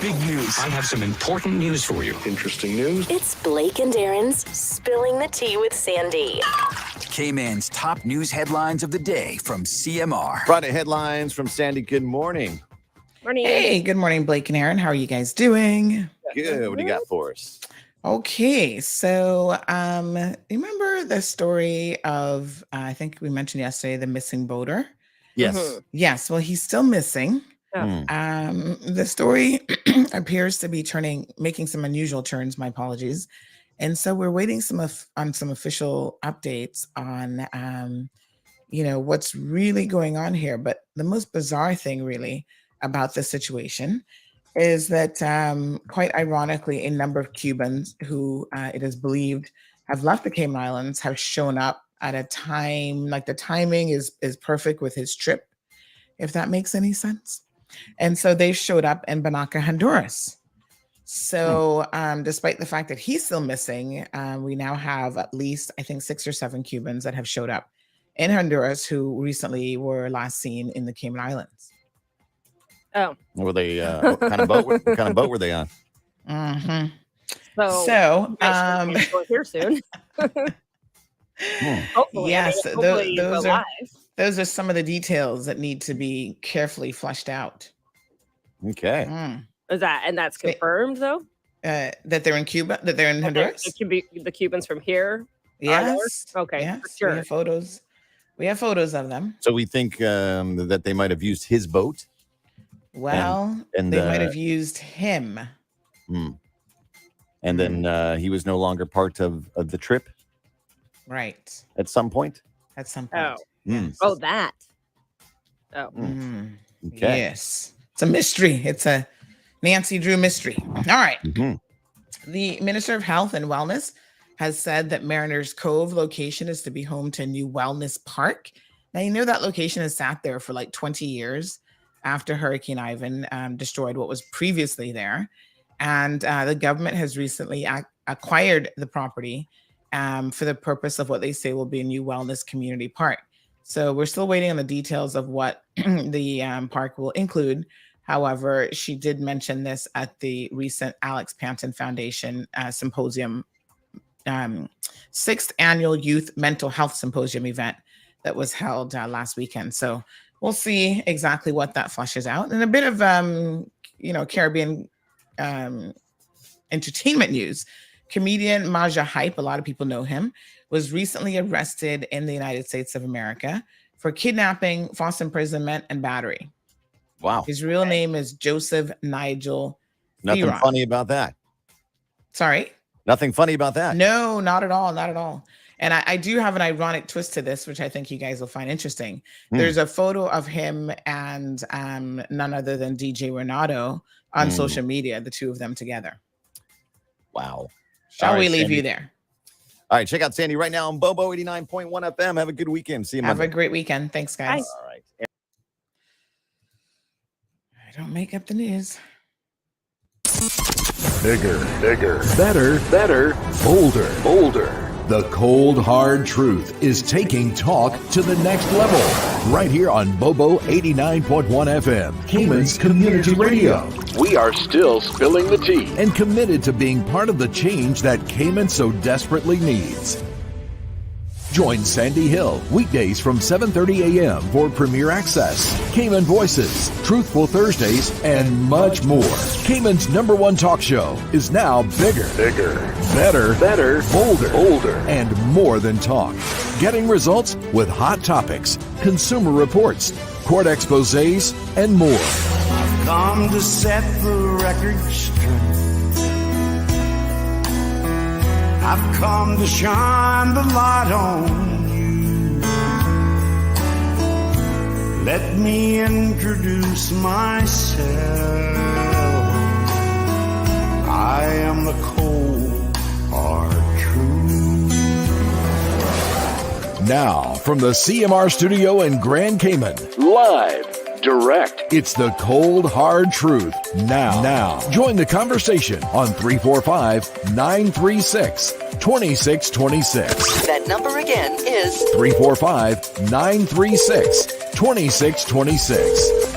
Big news. I have some important news for you. Interesting news. It's Blake and Aaron's Spilling the Tea with Sandy. K-Man's top news headlines of the day from CMR. Friday headlines from Sandy. Good morning. Morning. Hey, good morning, Blake and Aaron. How are you guys doing? Good. What do you got for us? Okay, so remember the story of, I think we mentioned yesterday, the missing boater? Yes. Mhm. Yes, well, he's still missing. Yeah. The story appears to be making some unusual turns, my apologies. And so we're waiting on some official updates on, what's really going on here. But the most bizarre thing really about this situation is that quite ironically, a number of Cubans who it is believed have left the Cayman Islands have shown up at a time, like the timing is perfect with his trip, if that makes any sense. And so they showed up in Banaca, Honduras. So despite the fact that he's still missing, we now have at least, I think, 6 or 7 Cubans that have showed up in Honduras who recently were last seen in the Cayman Islands. Oh, Were they what kind of boat? What kind of boat were they on? Mm-hmm. so we're here soon. Hopefully, yes, hopefully those are some of the details that need to be carefully fleshed out. Okay. Is that's confirmed though? That they're in Cuba, that they're in Honduras? It could be the Cubans from here. Yes. Okay. Yes. For sure. We have photos of them. So we think that they might have used his boat. Well, and they might have used him. And then he was no longer part of the trip. Right. At some point. At some point. Oh. Yes. Oh, that. Oh. Okay. Yes. It's a mystery. It's a Nancy Drew mystery. All right. The Minister of Health and Wellness has said that Mariners Cove location is to be home to a new wellness park. Now, you know that location has sat there for like 20 years after Hurricane Ivan destroyed what was previously there. And the government has recently acquired the property for the purpose of what they say will be a new wellness community park. So we're still waiting on the details of what the park will include. However, she did mention this at the recent Alex Panton Foundation symposium, 6th annual Youth Mental Health Symposium event that was held last weekend. So we'll see exactly what that fleshes out. And a bit of, Caribbean entertainment news. Comedian Maja Hype, a lot of people know him, was recently arrested in the United States of America for kidnapping, false imprisonment, and battery. Wow. His real name is Joseph Nigel. Nothing Theron. funny about that. Sorry? Nothing funny about that. No, not at all. Not at all. And I do have an ironic twist to this, which I think you guys will find interesting. There's a photo of him and none other than DJ Renato on social media, the two of them together. Wow. Shall we leave you there? All right. Check out Sandy right now on Bobo 89.1 FM. Have a good weekend. See you Monday. Have a great weekend. Thanks, guys. Bye. All right. I don't make up the news. Bigger, better, bolder. The cold, hard truth is taking talk to the next level. Right here on Bobo 89.1 FM, Cayman's Community Radio. We are still spilling the tea and committed to being part of the change that Cayman so desperately needs. Join Sandy Hill weekdays from 7:30 a.m. for Premier Access, Cayman Voices, Truthful Thursdays, and much more. Cayman's #1 talk show is now bigger, better, bolder, and more than talk. Getting results with hot topics, consumer reports, court exposés, and more. I've come to set the record straight. I've come to shine the light on you. Let me introduce myself. I am the cold, hard truth. Now, from the CMR studio in Grand Cayman, Live, direct. it's the cold, hard truth. Now, join the conversation on 345-936-2626. That number again is 345-936-2626.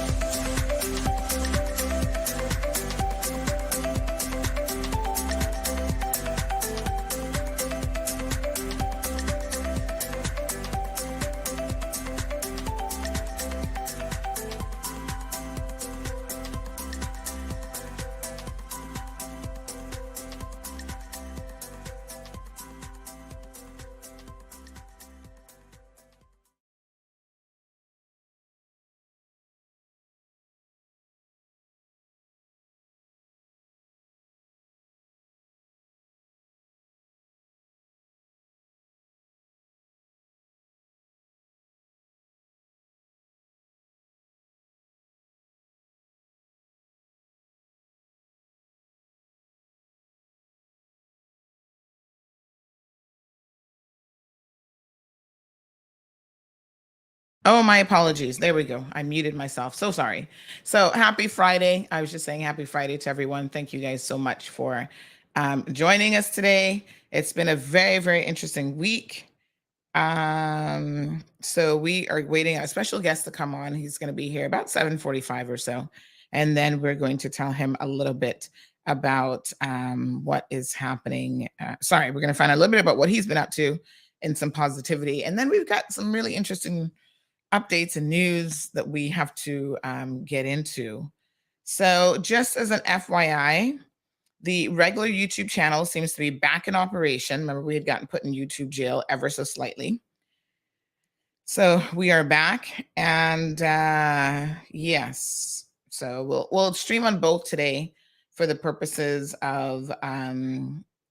Oh, my apologies. There we go. I muted myself. So sorry. So happy Friday. I was just saying happy Friday to everyone. Thank you guys so much for joining us today. It's been a very, very interesting week. So we are waiting on a special guest to come on. He's going to be here about 7:45 or so. And then we're going to tell him a little bit about what is happening. We're going to find out a little bit about what he's been up to and some positivity. And then we've got some really interesting updates and news that we have to get into. So just as an FYI, the regular YouTube channel seems to be back in operation. Remember, we had gotten put in YouTube jail ever so slightly. So we are back, and yes. So we'll stream on both today for the purposes of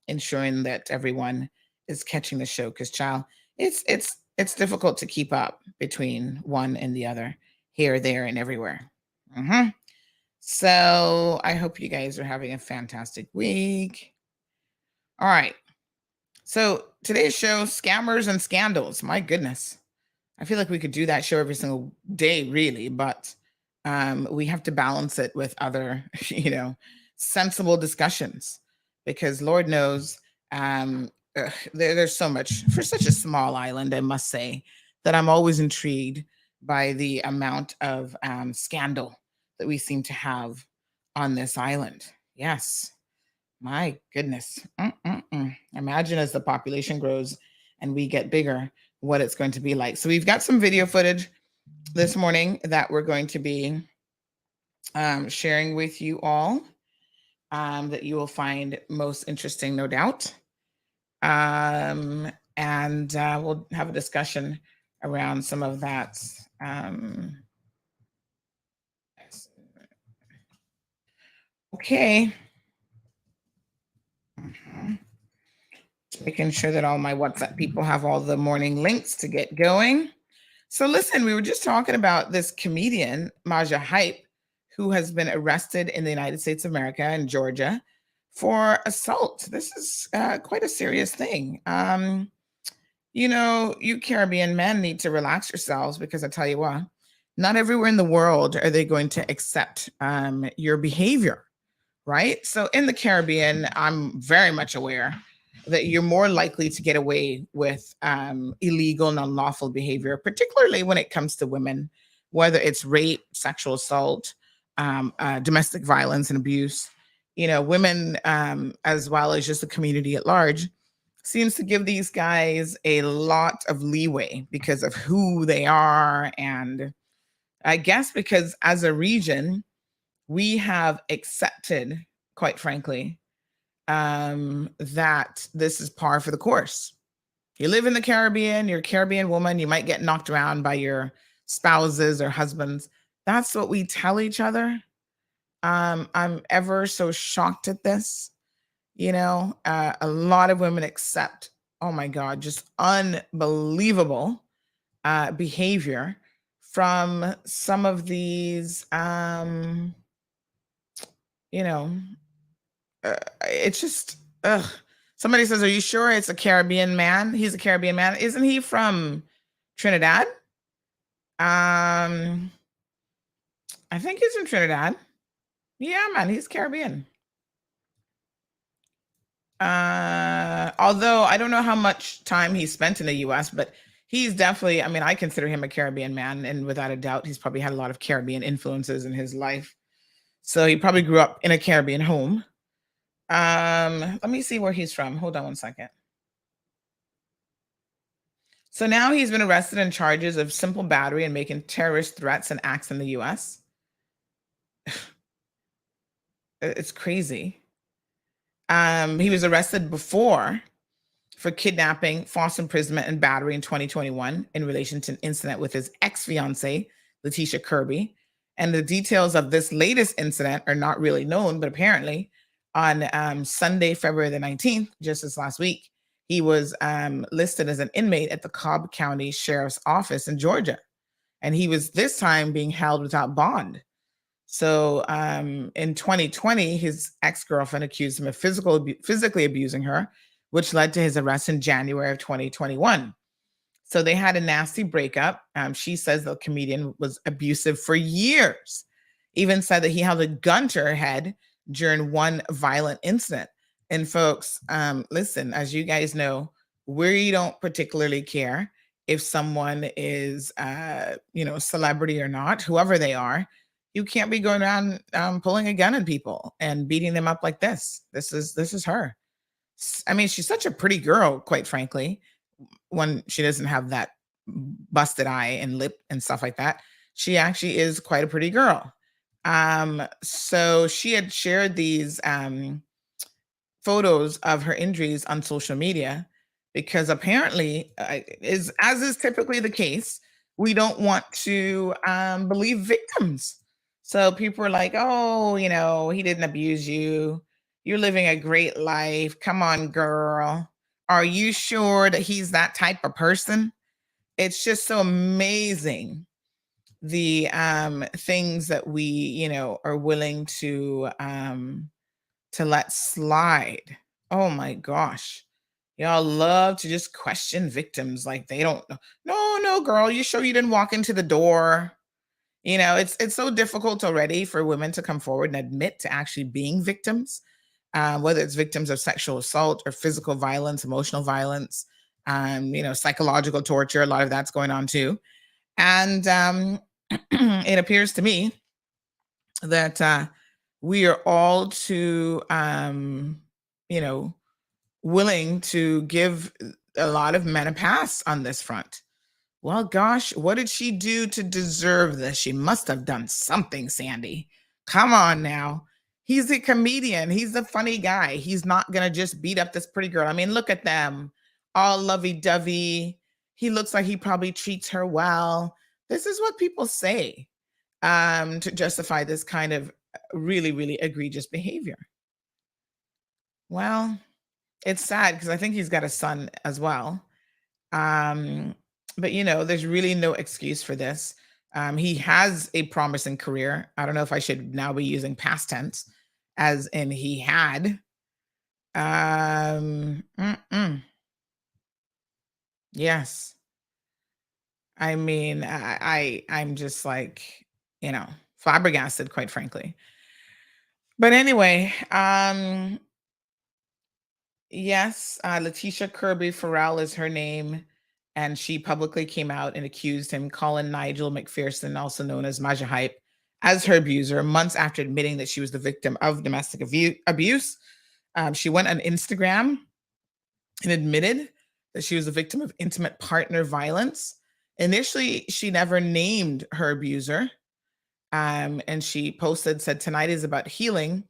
ensuring that everyone is catching the show. Because, child, it's difficult to keep up between one and the other, here, there, and everywhere. So I hope you guys are having a fantastic week. All right. So today's show, scammers and scandals. My goodness. I feel like we could do that show every single day, really, but we have to balance it with other, sensible discussions, because Lord knows there's so much for such a small island, I must say, that I'm always intrigued by the amount of scandal that we seem to have on this island. Yes. My goodness. Imagine as the population grows and we get bigger, what it's going to be like. So we've got some video footage this morning that we're going to be sharing with you all that you will find most interesting, no doubt. And we'll have a discussion around some of that. Okay. Making sure that all my WhatsApp people have all the morning links to get going. So listen, we were just talking about this comedian, Maja Hype, who has been arrested in the United States of America in Georgia for assault. This is quite a serious thing. You Caribbean men need to relax yourselves, because I tell you what, not everywhere in the world are they going to accept your behavior, right? So in the Caribbean, I'm very much aware that you're more likely to get away with illegal and unlawful behavior, particularly when it comes to women, whether it's rape, sexual assault, domestic violence and abuse. Women, as well as just the community at large, seems to give these guys a lot of leeway because of who they are. And I guess because as a region, we have accepted, quite frankly, that this is par for the course. You live in the Caribbean, you're a Caribbean woman, you might get knocked around by your spouses or husbands. That's what we tell each other. I'm ever so shocked at this. A lot of women accept, oh my God, just unbelievable behavior from some of these, it's just, somebody says, are you sure it's a Caribbean man? He's a Caribbean man. Isn't he from Trinidad? I think he's from Trinidad. Yeah, man, he's Caribbean. Although I don't know how much time he spent in the US, but he's definitely, I consider him a Caribbean man. And without a doubt, he's probably had a lot of Caribbean influences in his life. So he probably grew up in a Caribbean home. Let me see where he's from. Hold on one second. So now he's been arrested on charges of simple battery and making terrorist threats and acts in the US. It's crazy. He was arrested before for kidnapping, false imprisonment, and battery in 2021 in relation to an incident with his ex-fiancée, Letitia Kirby. And the details of this latest incident are not really known, but apparently on Sunday, February the 19th, just this last week, he was listed as an inmate at the Cobb County Sheriff's Office in Georgia. And he was this time being held without bond. So in 2020, his ex-girlfriend accused him of physically abusing her, which led to his arrest in January of 2021. So they had a nasty breakup. She says the comedian was abusive for years, even said that he held a gun to her head during one violent incident. And folks, listen, as you guys know, we don't particularly care if someone is, celebrity or not, whoever they are. You can't be going around pulling a gun at people and beating them up like this. This is her. I mean, she's such a pretty girl, quite frankly, when she doesn't have that busted eye and lip and stuff like that. She actually is quite a pretty girl. So she had shared these photos of her injuries on social media because apparently, as is typically the case, we don't want to believe victims. So people are like, oh, he didn't abuse you. You're living a great life. Come on, girl. Are you sure that he's that type of person? It's just so amazing the things that we, are willing to let slide. Oh my gosh. Y'all love to just question victims like they don't know. No, girl, you sure you didn't walk into the door? It's so difficult already for women to come forward and admit to actually being victims, whether it's victims of sexual assault or physical violence, emotional violence, psychological torture. A lot of that's going on too. And it appears to me that we are all too, willing to give a lot of men a pass on this front. Well, gosh, what did she do to deserve this? She must have done something, Sandy. Come on now. He's a comedian. He's a funny guy. He's not going to just beat up this pretty girl. I mean, look at them, all lovey-dovey. He looks like he probably treats her well. This is what people say to justify this kind of really, really egregious behavior. Well, it's sad because I think he's got a son as well. But there's really no excuse for this. He has a promising career. I don't know if I should now be using past tense, as in he had. Yes. I mean, I'm just like, flabbergasted, quite frankly. But anyway, yes, Letitia Kirby Farrell is her name. And she publicly came out and accused him, Colin Nigel McPherson, also known as Maja Hype, as her abuser months after admitting that she was the victim of domestic abuse. She went on Instagram and admitted that she was a victim of intimate partner violence. Initially, she never named her abuser. And she said, tonight is about healing.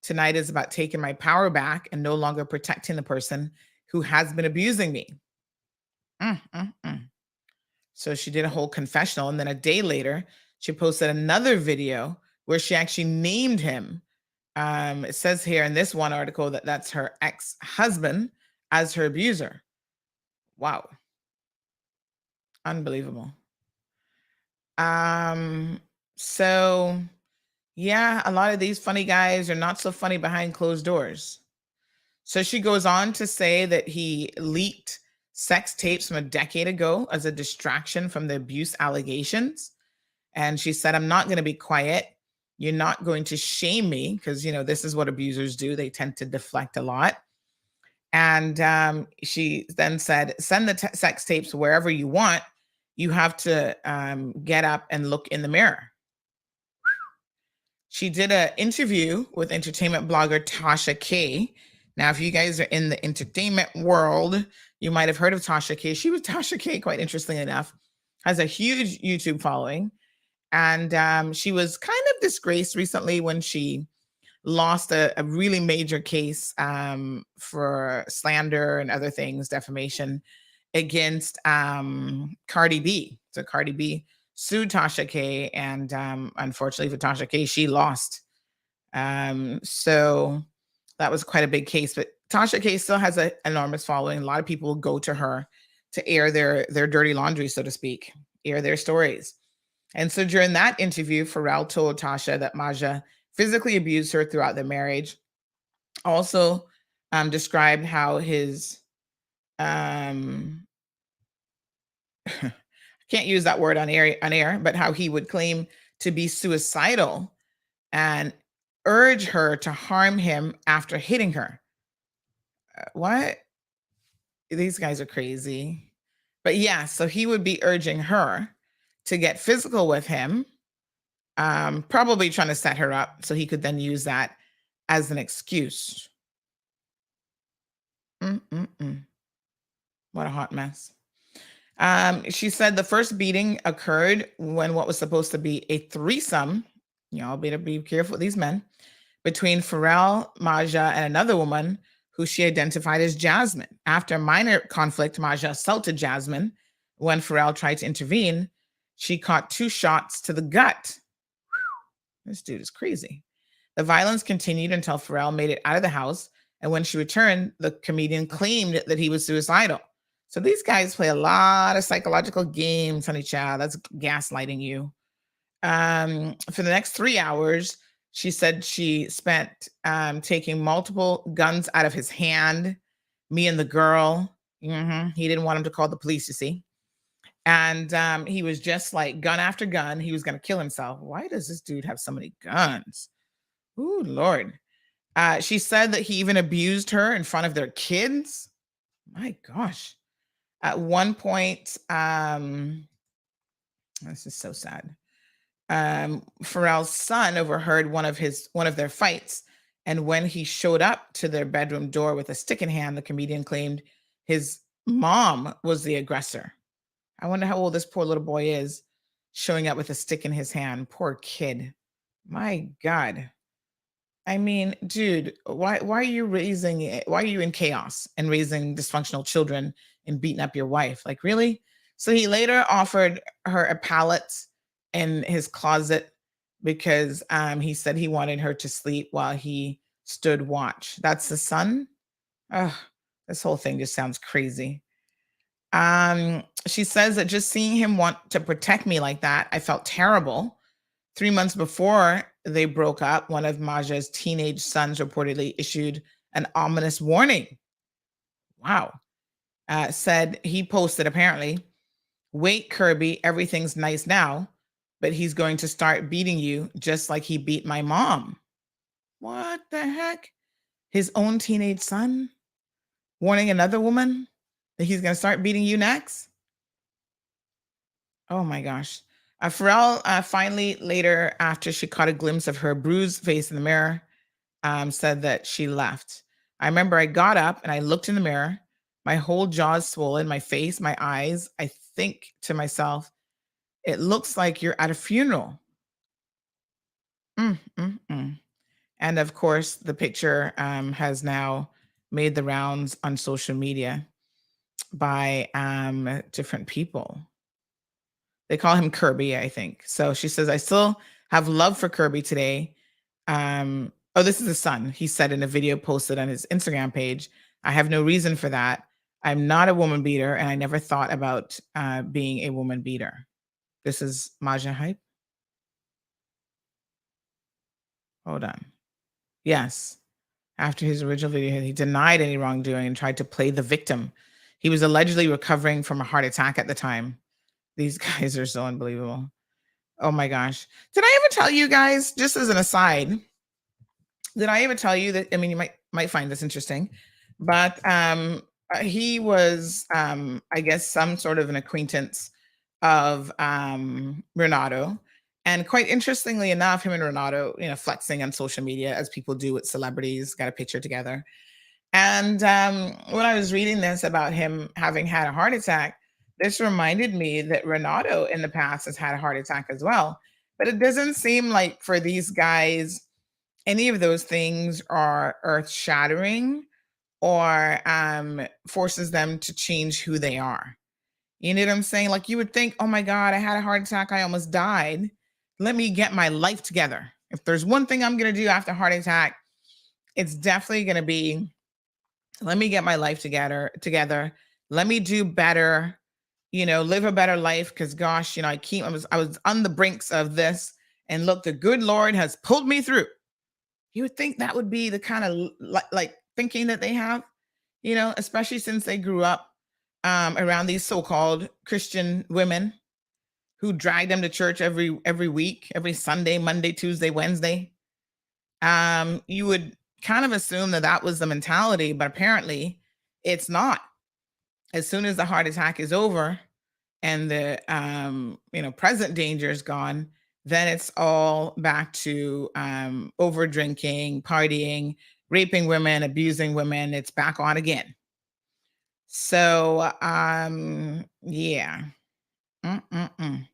Tonight is about taking my power back and no longer protecting the person who has been abusing me. So she did a whole confessional. And then a day later, she posted another video where she actually named him. It says here in this one article that that's her ex-husband as her abuser. Wow. Unbelievable. So yeah, a lot of these funny guys are not so funny behind closed doors. So she goes on to say that he leaked sex tapes from a decade ago as a distraction from the abuse allegations. And she said, I'm not going to be quiet. You're not going to shame me because, this is what abusers do. They tend to deflect a lot. And she then said, send the sex tapes wherever you want. You have to get up and look in the mirror. She did an interview with entertainment blogger Tasha K. Now, if you guys are in the entertainment world, you might have heard of Tasha K. Tasha K, quite interestingly enough, has a huge YouTube following. And she was kind of disgraced recently when she lost a really major case for slander and other things, defamation, against Cardi B. So Cardi B sued Tasha K, and unfortunately for Tasha K, she lost. So that was quite a big case. But Tasha K still has an enormous following. A lot of people go to her to air their dirty laundry, so to speak, air their stories. And so during that interview, Pharrell told Tasha that Maja physically abused her throughout their marriage. Also described how his can't use that word on air, but how he would claim to be suicidal and urge her to harm him after hitting her. What? These guys are crazy. But yeah, so he would be urging her to get physical with him, probably trying to set her up so he could then use that as an excuse. What a hot mess. She said the first beating occurred when what was supposed to be a threesome, y'all better be careful with these men, between Pharrell, Maja, and another woman who she identified as Jasmine. After a minor conflict, Maja assaulted Jasmine. When Pharrell tried to intervene, she caught 2 shots to the gut. This dude is crazy. The violence continued until Pharrell made it out of the house, and when she returned, the comedian claimed that he was suicidal. So these guys play a lot of psychological games, honey child. That's gaslighting you. For the next 3 hours, she said she spent taking multiple guns out of his hand, me and the girl. He didn't want him to call the police, you see. And he was just like gun after gun. He was going to kill himself. Why does this dude have so many guns? Ooh, Lord. She said that he even abused her in front of their kids. My gosh. At one point, this is so sad. Pharrell's son overheard one of their fights, and when he showed up to their bedroom door with a stick in hand, the comedian claimed his mom was the aggressor. I wonder how old this poor little boy is, showing up with a stick in his hand. Poor kid. My God. I mean, dude, why are you in chaos and raising dysfunctional children and beating up your wife? Like, really? So he later offered her a pallet in his closet because he said he wanted her to sleep while he stood watch. That's the son? Ugh, this whole thing just sounds crazy. She says that just seeing him want to protect me like that, I felt terrible. 3 months before they broke up, one of Maja's teenage sons reportedly issued an ominous warning. Wow. Said he posted apparently, "Wait, Kirby, everything's nice now, but he's going to start beating you just like he beat my mom." What the heck? His own teenage son warning another woman that he's going to start beating you next? Oh my gosh. Pharrell finally later, after she caught a glimpse of her bruised face in the mirror, said that she left. I remember I got up and I looked in the mirror. My whole jaw's swollen, my face, my eyes. I think to myself, it looks like you're at a funeral. And of course, the picture has now made the rounds on social media by different people. They call him Kirby, I think. So she says, I still have love for Kirby today. This is the son. He said in a video posted on his Instagram page, I have no reason for that. I'm not a woman beater, and I never thought about being a woman beater. This is Maja Hype. Hold on. Yes. After his original video, he denied any wrongdoing and tried to play the victim. He was allegedly recovering from a heart attack at the time. These guys are so unbelievable. Oh my gosh. Did I ever tell you guys, just as an aside, did I ever tell you that, I mean, you might find this interesting, but he was, I guess, some sort of an acquaintance of Renato. And quite interestingly enough, him and Renato, flexing on social media as people do with celebrities, got a picture together. And when I was reading this about him having had a heart attack, this reminded me that Renato in the past has had a heart attack as well. But it doesn't seem like for these guys, any of those things are earth-shattering or forces them to change who they are. You know what I'm saying? Like, you would think, oh my God, I had a heart attack. I almost died. Let me get my life together. If there's one thing I'm going to do after a heart attack, it's definitely going to be, let me get my life together. Let me do better, live a better life. Because gosh, I was on the brinks of this, and look, the good Lord has pulled me through. You would think that would be the kind of like thinking that they have, especially since they grew up around these so-called Christian women who drag them to church every week, every Sunday, Monday, Tuesday, Wednesday. You would kind of assume that that was the mentality, but apparently it's not. As soon as the heart attack is over and the present danger is gone, then it's all back to over drinking, partying, raping women, abusing women. It's back on again. So yeah. Mm-mm-mm.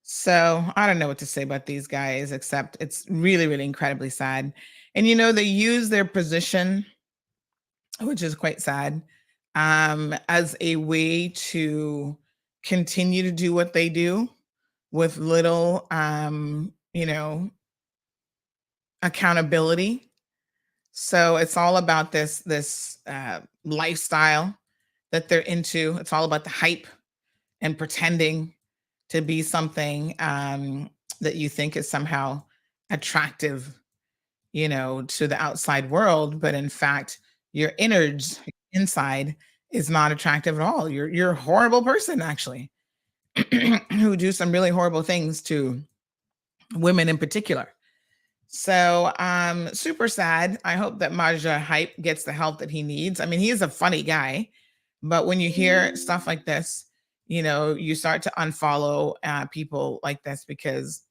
So I don't know what to say about these guys, except it's really, really incredibly sad. And they use their position, which is quite sad, as a way to continue to do what they do with little, accountability. So it's all about this lifestyle that they're into. It's all about the hype and pretending to be something that you think is somehow attractive, to the outside world, but in fact, your innards inside is not attractive at all. You're a horrible person, actually, who do some really horrible things to women in particular. So super sad. I hope that Maja Hype gets the help that he needs. I mean, he is a funny guy, but when you hear stuff like this, you start to unfollow people like this because,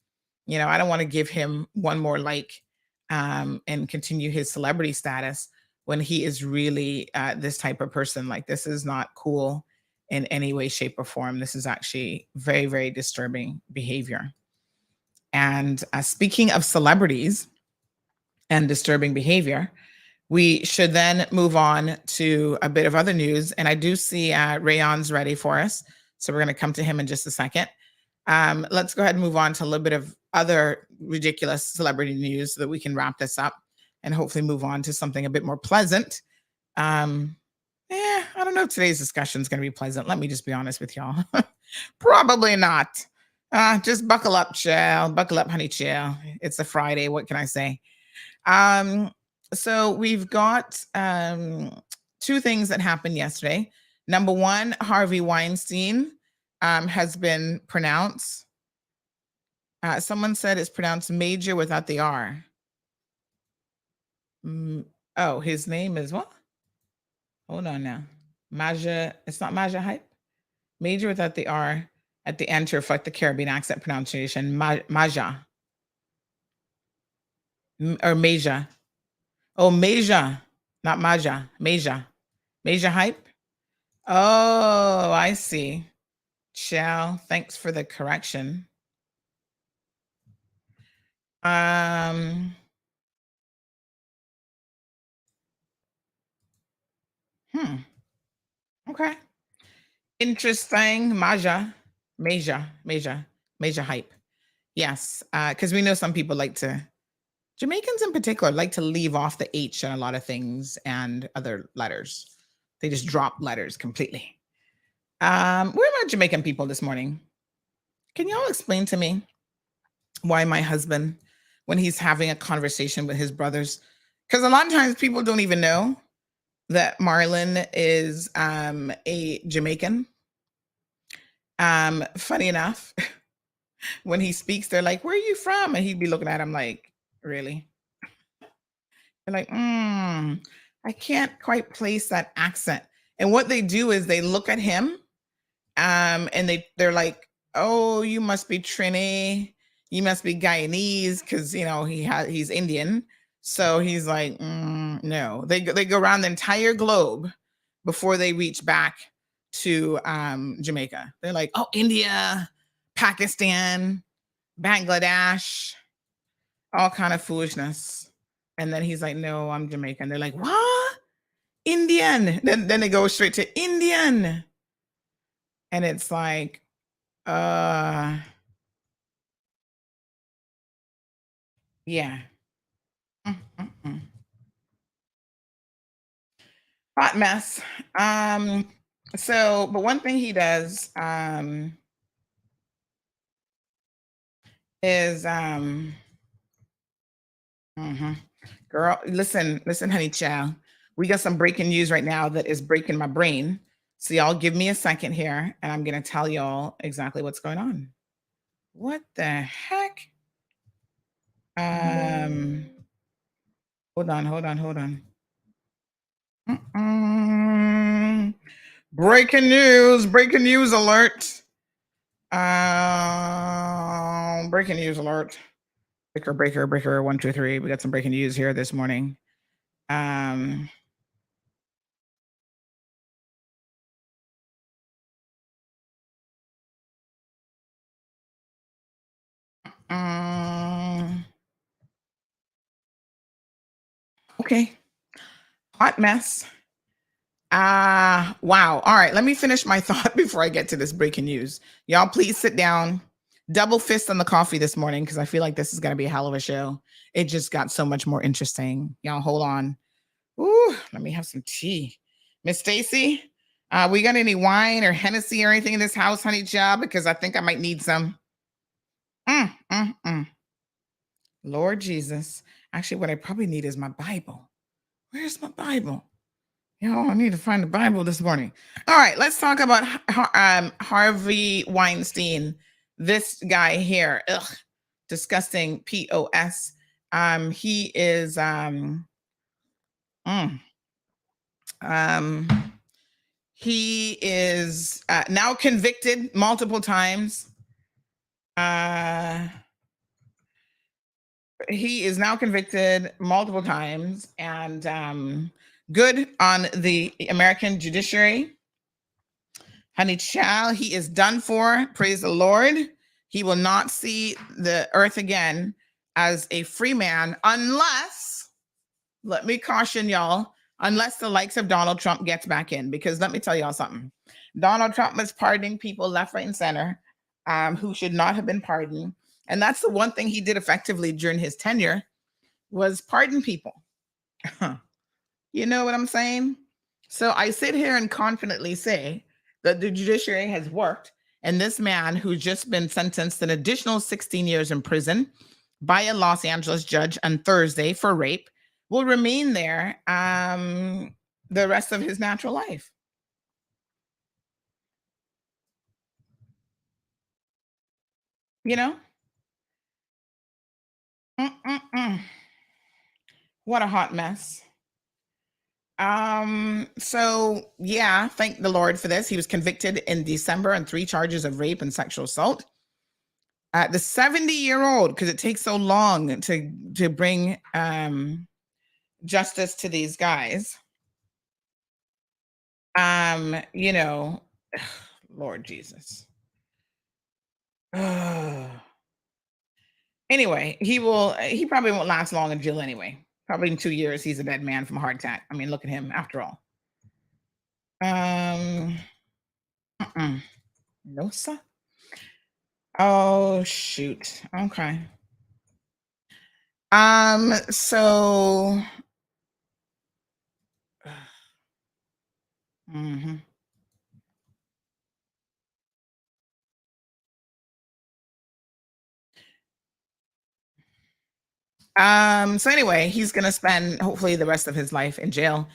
I don't want to give him one more like and continue his celebrity status when he is really this type of person. Like, this is not cool in any way, shape, or form. This is actually very, very disturbing behavior. And speaking of celebrities and disturbing behavior, we should then move on to a bit of other news. And I do see Rayon's ready for us. So we're going to come to him in just a second. Let's go ahead and move on to a little bit of other ridiculous celebrity news so that we can wrap this up and hopefully move on to something a bit more pleasant. I don't know if today's discussion is going to be pleasant. Let me just be honest with y'all. Probably not. Just buckle up, child. Buckle up, honey, child. It's a Friday. What can I say? So we've got two things that happened yesterday. Number one, Harvey Weinstein has been pronounced. Someone said it's pronounced major without the R. Oh, his name is what? Hold on now. Maja. It's not Maja Hype. Major without the R at the end to reflect the Caribbean accent pronunciation. Maja. Or Maja. Oh, Maja. Not Maja. Maja. Maja Hype. Oh, I see. Chow, thanks for the correction. Okay. Interesting. Maja Hype. Yes, because we know some people Jamaicans in particular like to leave off the H on a lot of things and other letters. They just drop letters completely. Where are my Jamaican people this morning? Can y'all explain to me why my husband, when he's having a conversation with his brothers, because a lot of times people don't even know that Marlon is a Jamaican. Funny enough, when he speaks, they're like, "Where are you from?" And he'd be looking at him like, "Really?" They're like, I can't quite place that accent. And what they do is they look at him and they're like, "Oh, you must be Trini, you must be Guyanese," because he's Indian. So he's like, no. They go around the entire globe before they reach back to Jamaica. They're like, "Oh, India, Pakistan, Bangladesh," all kind of foolishness. And then he's like, "No, I'm Jamaican." They're like, "What? Indian?" Then they go straight to Indian. And it's like, yeah. Hot mess. But one thing he does is girl, listen, honey child. We got some breaking news right now that is breaking my brain. So y'all give me a second here, and I'm going to tell y'all exactly what's going on. What the heck? Hold on. Breaking news alert. Breaking news alert. Breaker, 1, 2, 3. We got some breaking news here this morning. Okay. Hot mess. Wow. All right. Let me finish my thought before I get to this breaking news. Y'all, please sit down. Double fist on the coffee this morning because I feel like this is going to be a hell of a show. It just got so much more interesting. Y'all, hold on. Ooh, let me have some tea. Miss Stacy, we got any wine or Hennessy or anything in this house, honey child? Because I think I might need some. Lord Jesus. Actually, what I probably need is my Bible. Where's my Bible? I need to find the Bible this morning. All right, let's talk about Harvey Weinstein. This guy here, disgusting POS. He is he is now convicted multiple times. He is now convicted multiple times, and good on the American judiciary. Honey child, he is done for. Praise the Lord. He will not see the earth again as a free man unless, let me caution y'all, unless the likes of Donald Trump gets back in. Because let me tell y'all something. Donald Trump is pardoning people left, right, and center who should not have been pardoned. And that's the one thing he did effectively during his tenure was pardon people. You know what I'm saying? So I sit here and confidently say that the judiciary has worked, and this man who's just been sentenced an additional 16 years in prison by a Los Angeles judge on Thursday for rape will remain there the rest of his natural life. You know? What a hot mess. So yeah, thank the Lord for this. He was convicted in December on 3 charges of rape and sexual assault. The 70-year-old, because it takes so long to bring justice to these guys. Lord Jesus. Anyway, he probably won't last long in jail anyway. Probably in 2 years, he's a dead man from a heart attack. I mean, look at him after all. No, sir. Oh, shoot. Okay. So so anyway, he's going to spend hopefully the rest of his life in jail.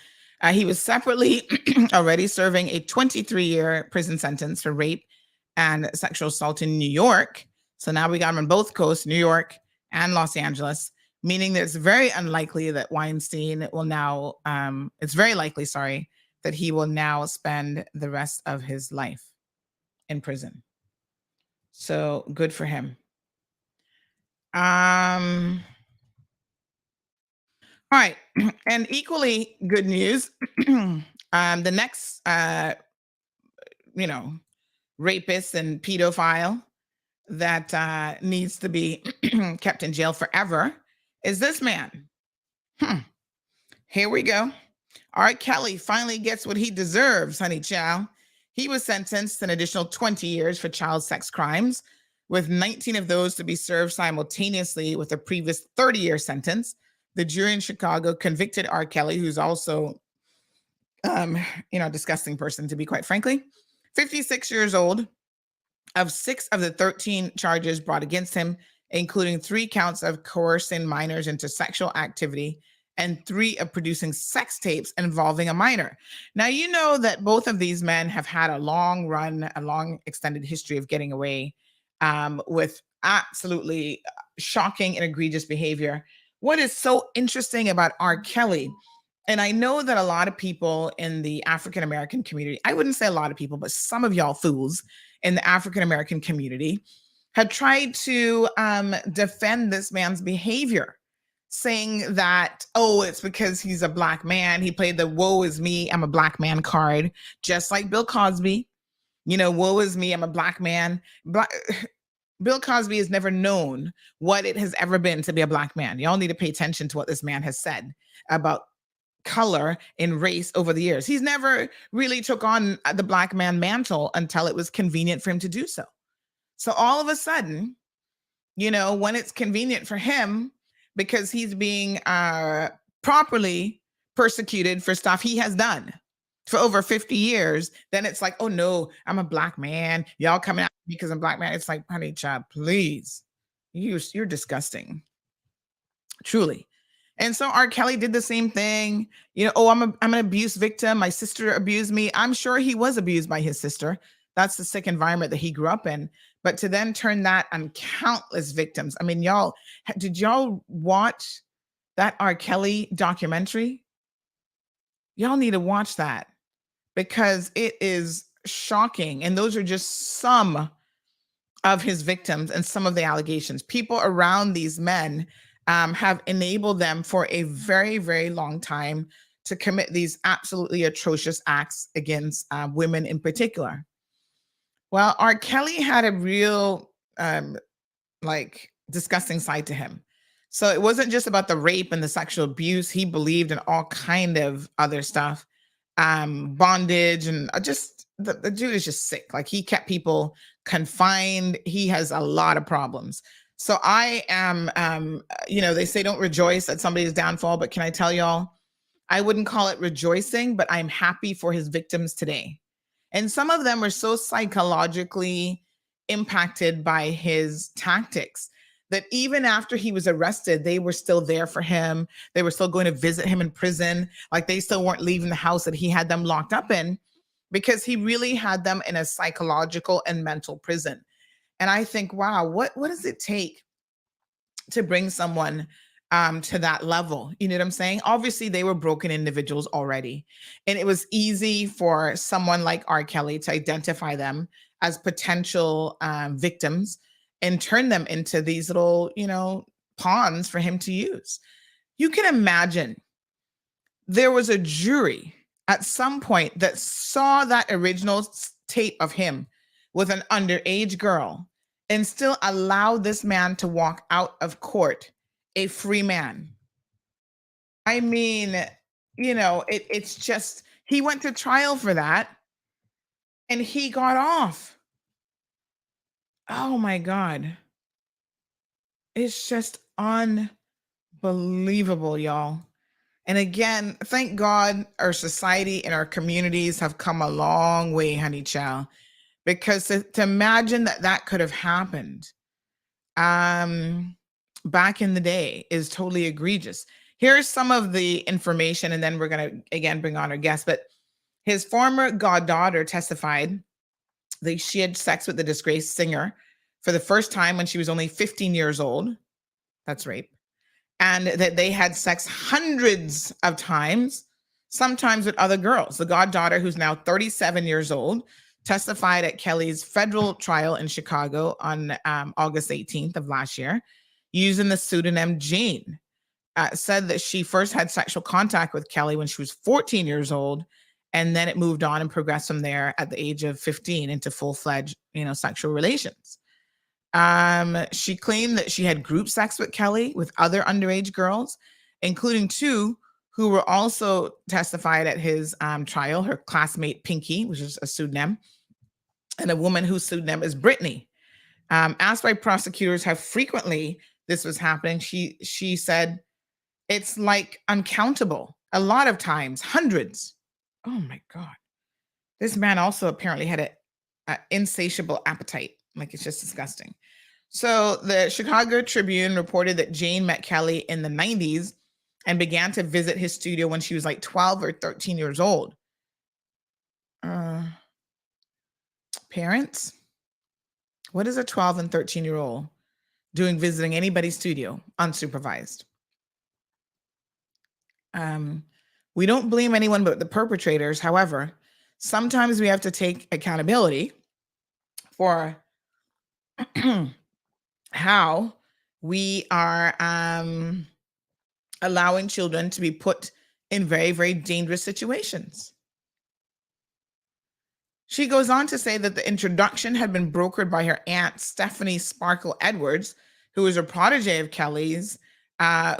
He was separately already serving a 23-year prison sentence for rape and sexual assault in New York. So now we got him on both coasts, New York and Los Angeles, meaning that it's very unlikely that Weinstein will now, it's very likely, that he will now spend the rest of his life in prison. So good for him. All right. And equally good news, the next, rapist and pedophile that needs to be kept in jail forever is this man. Here we go. R. Kelly finally gets what he deserves, honey child. He was sentenced an additional 20 years for child sex crimes, with 19 of those to be served simultaneously with a previous 30-year sentence. The jury in Chicago convicted R. Kelly, who's also, disgusting person, to be quite frankly, 56 years old, of 6 of the 13 charges brought against him, including 3 counts of coercing minors into sexual activity and 3 of producing sex tapes involving a minor. Now, you know that both of these men have had a long extended history of getting away with absolutely shocking and egregious behavior. What is so interesting about R. Kelly, and I know that a lot of people in the African American community, I wouldn't say a lot of people, but some of y'all fools in the African American community have tried to defend this man's behavior, saying that, oh, it's because he's a Black man. He played the woe is me, I'm a Black man card, just like Bill Cosby. You know, woe is me, I'm a Black man. Bill Cosby has never known what it has ever been to be a Black man. Y'all need to pay attention to what this man has said about color and race over the years. He's never really took on the Black man mantle until it was convenient for him to do so. So all of a sudden, you know, when it's convenient for him, because he's being properly persecuted for stuff he has done for over 50 years, then it's like, oh no, I'm a Black man. Y'all coming at me because I'm Black man. It's like, honey, child, please. You're disgusting. Truly. And so R. Kelly did the same thing. You know, oh, I'm an abuse victim. My sister abused me. I'm sure he was abused by his sister. That's the sick environment that he grew up in. But to then turn that on countless victims. I mean, y'all, did y'all watch that R. Kelly documentary? Y'all need to watch that because it is shocking. And those are just some of his victims and some of the allegations. People around these men have enabled them for a very, very long time to commit these absolutely atrocious acts against women in particular. Well, R. Kelly had a real disgusting side to him. So it wasn't just about the rape and the sexual abuse. He believed in all kind of other stuff, bondage, and just the dude is just sick. Like, he kept people confined. He has a lot of problems. So I am, they say don't rejoice at somebody's downfall, but can I tell y'all, I wouldn't call it rejoicing, but I'm happy for his victims today. And some of them were so psychologically impacted by his tactics that even after he was arrested, they were still there for him. They were still going to visit him in prison. Like, they still weren't leaving the house that he had them locked up in, because he really had them in a psychological and mental prison. And I think, wow, what does it take to bring someone to that level? You know what I'm saying? Obviously, they were broken individuals already. And it was easy for someone like R. Kelly to identify them as potential victims and turn them into these little, pawns for him to use. You can imagine there was a jury at some point that saw that original tape of him with an underage girl and still allowed this man to walk out of court a free man. I mean, it's just, he went to trial for that and he got off. Oh my God. It's just unbelievable, y'all. And again, thank God our society and our communities have come a long way, honey child, because to imagine that could have happened back in the day is totally egregious. Here's some of the information, and then we're going to, again, bring on our guest. But his former goddaughter testified that she had sex with the disgraced singer for the first time when she was only 15 years old. That's rape. And that they had sex hundreds of times, sometimes with other girls. The goddaughter, who's now 37 years old, testified at Kelly's federal trial in Chicago on August 18th of last year, using the pseudonym Jane. Said that she first had sexual contact with Kelly when she was 14 years old, and then it moved on and progressed from there at the age of 15 into full-fledged, sexual relations. She claimed that she had group sex with Kelly with other underage girls, including 2 who were also testified at his trial, her classmate Pinky, which is a pseudonym, and a woman whose pseudonym is Brittany. Asked by prosecutors how frequently this was happening, she said, it's like uncountable. A lot of times, hundreds. Oh my God. This man also apparently had an insatiable appetite. Like, it's just disgusting. So the Chicago Tribune reported that Jane met Kelly in the 90s and began to visit his studio when she was like 12 or 13 years old. Parents, what is a 12 and 13-year-old doing visiting anybody's studio unsupervised? We don't blame anyone but the perpetrators. However, sometimes we have to take accountability for how we are allowing children to be put in very, very dangerous situations. She goes on to say that the introduction had been brokered by her aunt, Stephanie Sparkle Edwards, who is a protege of Kelly's,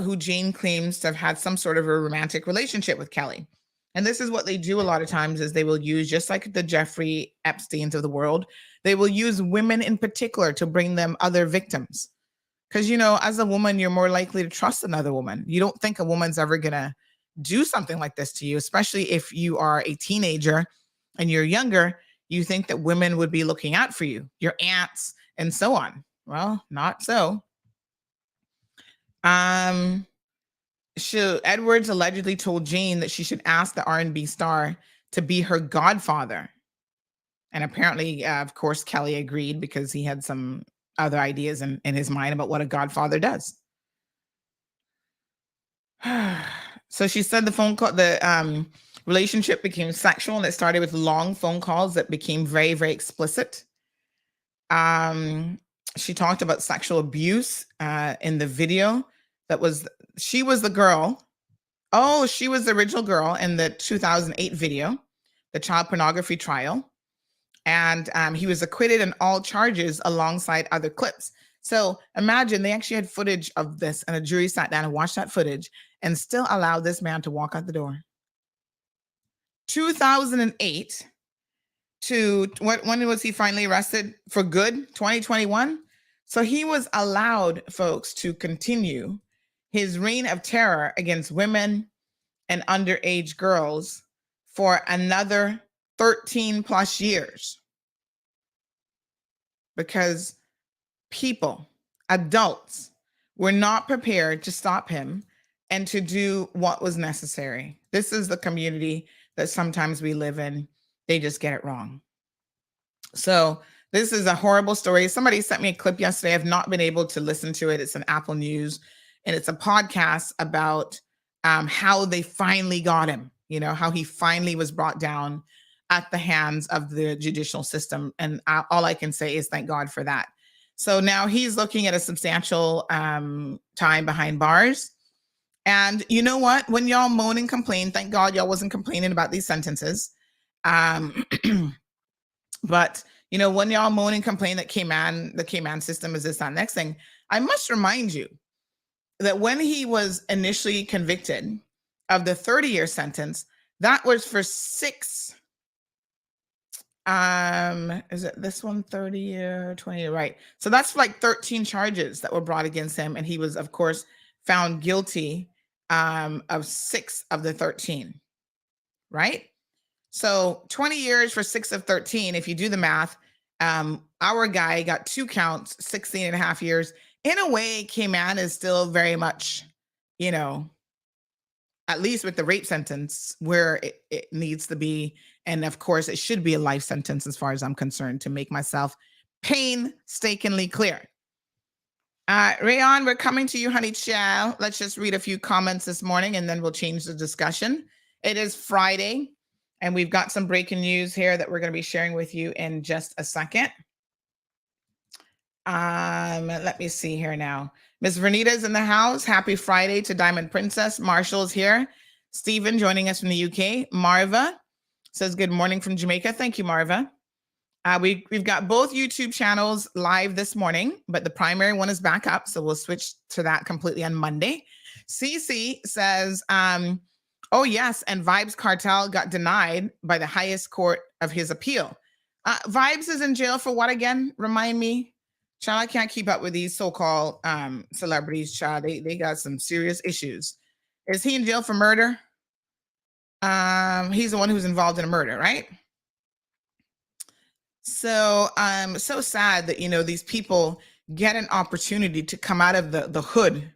who Jane claims to have had some sort of a romantic relationship with Kelly. And this is what they do a lot of times, is they will use, just like the Jeffrey Epsteins of the world, they will use women in particular to bring them other victims. Because, you know, as a woman, you're more likely to trust another woman. You don't think a woman's ever going to do something like this to you, especially if you are a teenager and you're younger. You think that women would be looking out for you, your aunts, and so on. Well, not so. Edwards allegedly told Jane that she should ask the R&B star to be her godfather. And apparently, of course, Kelly agreed because he had some other ideas in his mind about what a godfather does. So she said the relationship became sexual, and it started with long phone calls that became very, very explicit. She talked about sexual abuse in the video. She was the girl. Oh, she was the original girl in the 2008 video, the child pornography trial. And he was acquitted on all charges alongside other clips. So imagine they actually had footage of this, and a jury sat down and watched that footage and still allowed this man to walk out the door. 2008 to when was he finally arrested for good? 2021. So he was allowed, folks, to continue his reign of terror against women and underage girls for another 13 plus years. Because people, adults, were not prepared to stop him and to do what was necessary. This is the community that sometimes we live in. They just get it wrong. So this is a horrible story. Somebody sent me a clip yesterday. I've not been able to listen to it. It's an Apple News, and it's a podcast about how they finally got him, you know, how he finally was brought down at the hands of the judicial system. And all I can say is thank God for that. So now he's looking at a substantial time behind bars. And you know what? When y'all moan and complain, thank God y'all wasn't complaining about these sentences. But, you know, when y'all moan and complain that the Cayman system is this, that, next thing, I must remind you that when he was initially convicted of the 30-year sentence, that was for 6. Is it this one, 30 or 20? Right. So that's like 13 charges that were brought against him. And he was, of course, found guilty of 6 of the 13. Right. So 20 years for 6 of 13. If you do the math, our guy got 2 counts, 16 and a half years. In a way, Cayman is still very much, you know, at least with the rape sentence where it needs to be. And of course, it should be a life sentence as far as I'm concerned, to make myself painstakingly clear. Rayon, we're coming to you, honey child. Let's just read a few comments this morning and then we'll change the discussion. It is Friday and we've got some breaking news here that we're going to be sharing with you in just a second. Let me see here now. Miss Vernita's in the house. Happy Friday to Diamond Princess. Marshall's here. Stephen joining us from the UK. Marva says good morning from Jamaica. Thank you, Marva. We've got both YouTube channels live this morning, but the primary one is back up, so we'll switch to that completely on Monday. Cece says, oh yes, and Vibes Cartel got denied by the highest court of his appeal. Vibes is in jail for what again? Remind me. Child, I can't keep up with these so-called celebrities, child. They got some serious issues. Is he in jail for murder? He's the one who's involved in a murder, right? So I'm so sad that, you know, these people get an opportunity to come out of the hood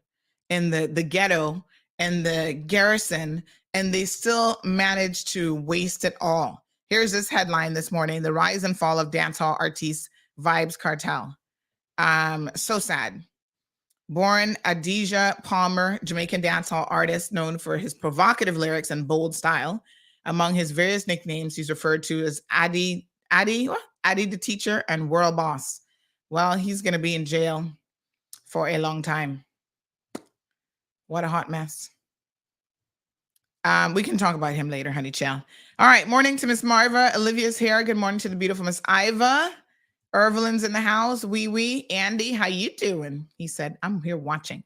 in the ghetto and the garrison, and they still managed to waste it all. Here's this headline this morning: the rise and fall of dancehall artiste Vibes Cartel. So sad. Born Adidja Palmer, Jamaican dancehall artist known for his provocative lyrics and bold style. Among his various nicknames, he's referred to as Addy the Teacher and World Boss. Well, he's going to be in jail for a long time. What a hot mess. We can talk about him later, honey child. All right, morning to Miss Marva. Olivia's here. Good morning to the beautiful Miss Iva. Ervelin's in the house. Wee. Andy, how you doing? He said, I'm here watching.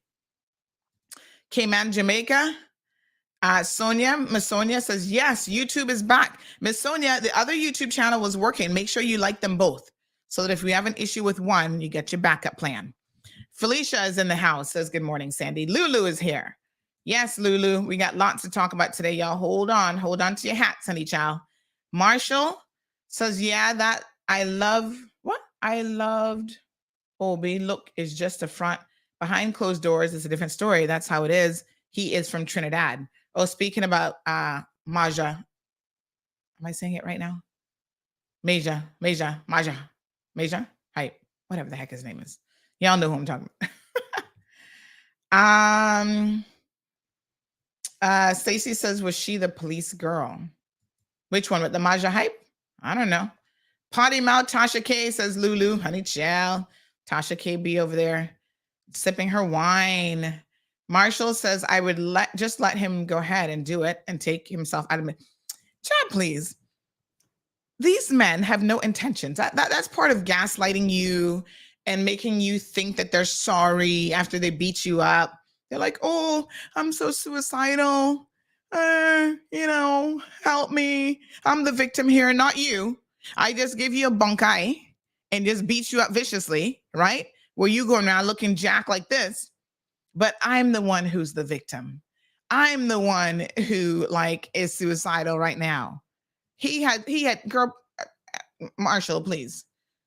K-Man Jamaica. Sonia, Miss Sonia says, yes, YouTube is back. Miss Sonia, the other YouTube channel was working. Make sure you like them both so that if we have an issue with one, you get your backup plan. Felicia is in the house, says, good morning, Sandy. Lulu is here. Yes, Lulu, we got lots to talk about today, y'all. Hold on to your hats, honey child. Marshall says, yeah, that I loved. Obi, look, is just a front. Behind closed doors is a different story. That's how it is. He is from Trinidad. Oh, speaking about Maja. Am I saying it right now? Maja. Hype. Whatever the heck his name is. Y'all know who I'm talking about. Stacy says, was she the police girl? Which one, with the Maja hype? I don't know. Potty mouth Tasha K, says Lulu. Honey child. Tasha K be over there sipping her wine. Marshall says, I would let him go ahead and do it and take himself out of it. Child, please. These men have no intentions. That's part of gaslighting you and making you think that they're sorry after they beat you up. They're like, oh, I'm so suicidal. Help me. I'm the victim here, not you. I just give you a bunk eye and just beat you up viciously, right? Where you going around looking jack like this, but I'm the one who's the victim. I'm the one who is suicidal right now. He had girl, Marshall, please.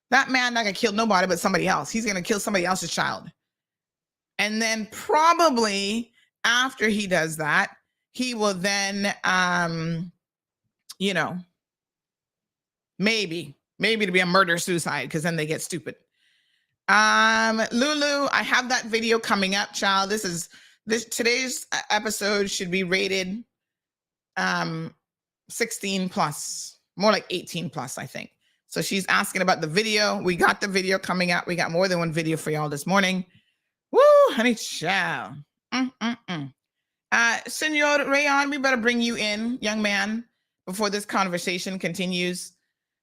That man not gonna kill nobody but somebody else. He's gonna kill somebody else's child. And then probably after he does that, he will then, maybe to be a murder-suicide, because then they get stupid. Lulu, I have that video coming up, child. Today's episode should be rated 16 plus, more like 18 plus, I think. So she's asking about the video. We got the video coming up. We got more than one video for y'all this morning. Woo, honey child. Senor Rayon, we better bring you in, young man, before this conversation continues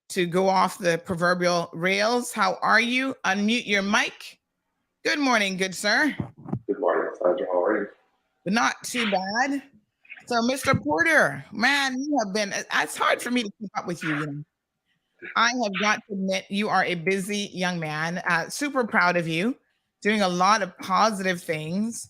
to go off the proverbial rails. How are you? Unmute your mic. Good morning, good sir. Good morning, Sandra. How are you? Not too bad. So, Mr. Porter, man, you have been, it's hard for me to keep up with you. I have got to admit, you are a busy young man. Super proud of you, doing a lot of positive things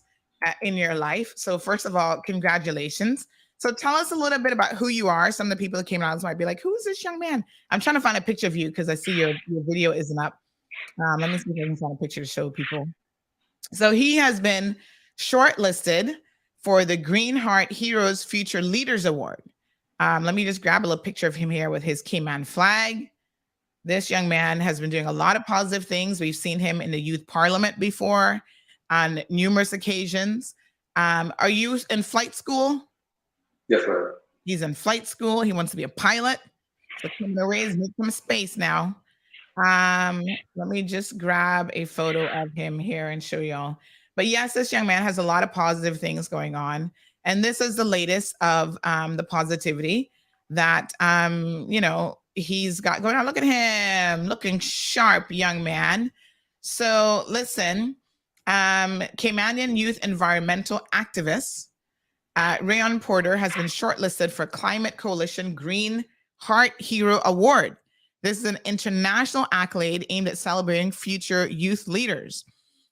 in your life. So first of all, congratulations. So tell us a little bit about who you are. Some of the people that came out might be like, who's this young man? I'm trying to find a picture of you because I see your video isn't up. Let me see if I can find a picture to show people. So he has been shortlisted for the Green Heart Heroes Future Leaders Award. Let me just grab a little picture of him here with his Cayman flag. This young man has been doing a lot of positive things. We've seen him in the youth parliament before on numerous occasions. Are you in flight school? Yes, ma'am. He's in flight school. He wants to be a pilot. So come to raise, make some space now. Let me just grab a photo of him here and show y'all. But yes, this young man has a lot of positive things going on. And this is the latest of the positivity that, he's got going on. Look at him, looking sharp, young man. So listen, Caymanian youth environmental activist Rayon Porter has been shortlisted for Climate Coalition Green Heart Hero Award. This is an international accolade aimed at celebrating future youth leaders.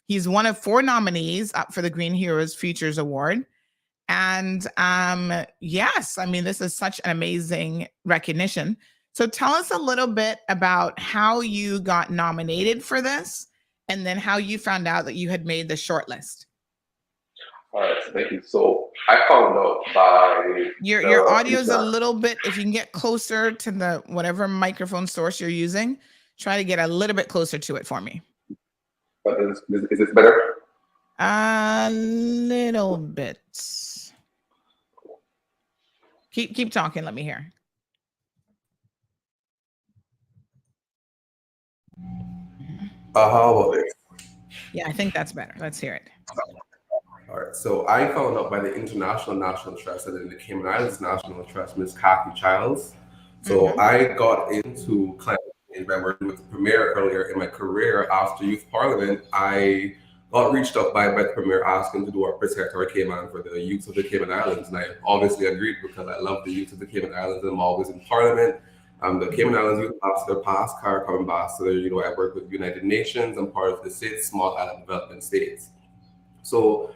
He's one of 4 nominees up for the Green Heroes Futures Award. And yes, I mean, this is such an amazing recognition. So tell us a little bit about how you got nominated for this and then how you found out that you had made the shortlist. All right, thank you. So I found out by Your audio is a little bit, if you can get closer to the whatever microphone source you're using, try to get a little bit closer to it for me. But is this better? A little bit. Keep talking. Let me hear. How about this? Yeah, I think that's better. Let's hear it. All right. So I found out by the International National Trust and then the Cayman Islands National Trust, Ms. Kathy Childs. So I got into climate change by working with the Premier earlier in my career after Youth Parliament. I got reached out by the Premier asking to do our Protect Our Cayman for the youth of the Cayman Islands. And I obviously agreed because I love the youth of the Cayman Islands and I'm always in Parliament. The Cayman Islands Youth Ambassador, past CARICOM Ambassador, I work with United Nations. I'm part of the 6 Small Island Development States. So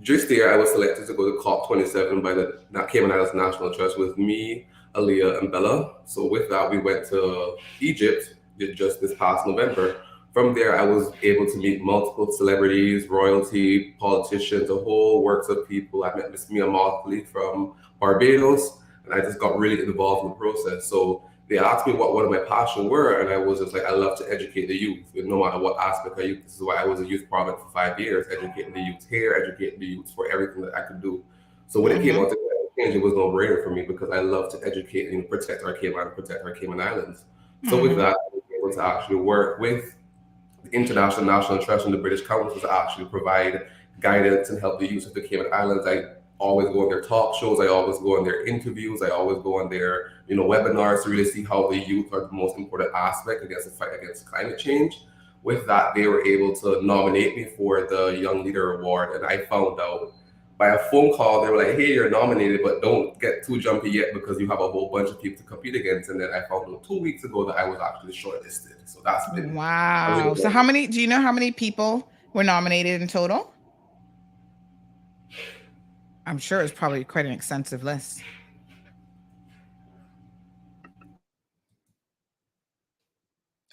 just there, I was selected to go to COP27 by the Cayman Islands National Trust with me, Aaliyah, and Bella. So with that, we went to Egypt just this past November. From there, I was able to meet multiple celebrities, royalty, politicians, a whole works of people. I met Miss Mia Motley from Barbados, and I just got really involved in the process. So they asked me what one of my passions were, and I was just like, I love to educate the youth, no matter what aspect of youth. This is why I was a youth parliament for 5 years, educating the youth here, educating the youth for everything that I could do. So when it came out to climate change, it was no brainer for me because I love to educate and protect our Cayman, protect our Cayman Islands. So with that, I was able to actually work with the International National Trust and the British Council to actually provide guidance and help the youth of the Cayman Islands. I always go on their talk shows, I always go on their interviews, I always go on their webinars to really see how the youth are the most important aspect against the fight against climate change. With that, they were able to nominate me for the Young Leader Award, and I found out by a phone call, they were like, hey, you're nominated, but don't get too jumpy yet because you have a whole bunch of people to compete against. And then I found out 2 weeks ago that I was actually shortlisted. So that's been wow. So do you know how many people were nominated in total? I'm sure it's probably quite an extensive list.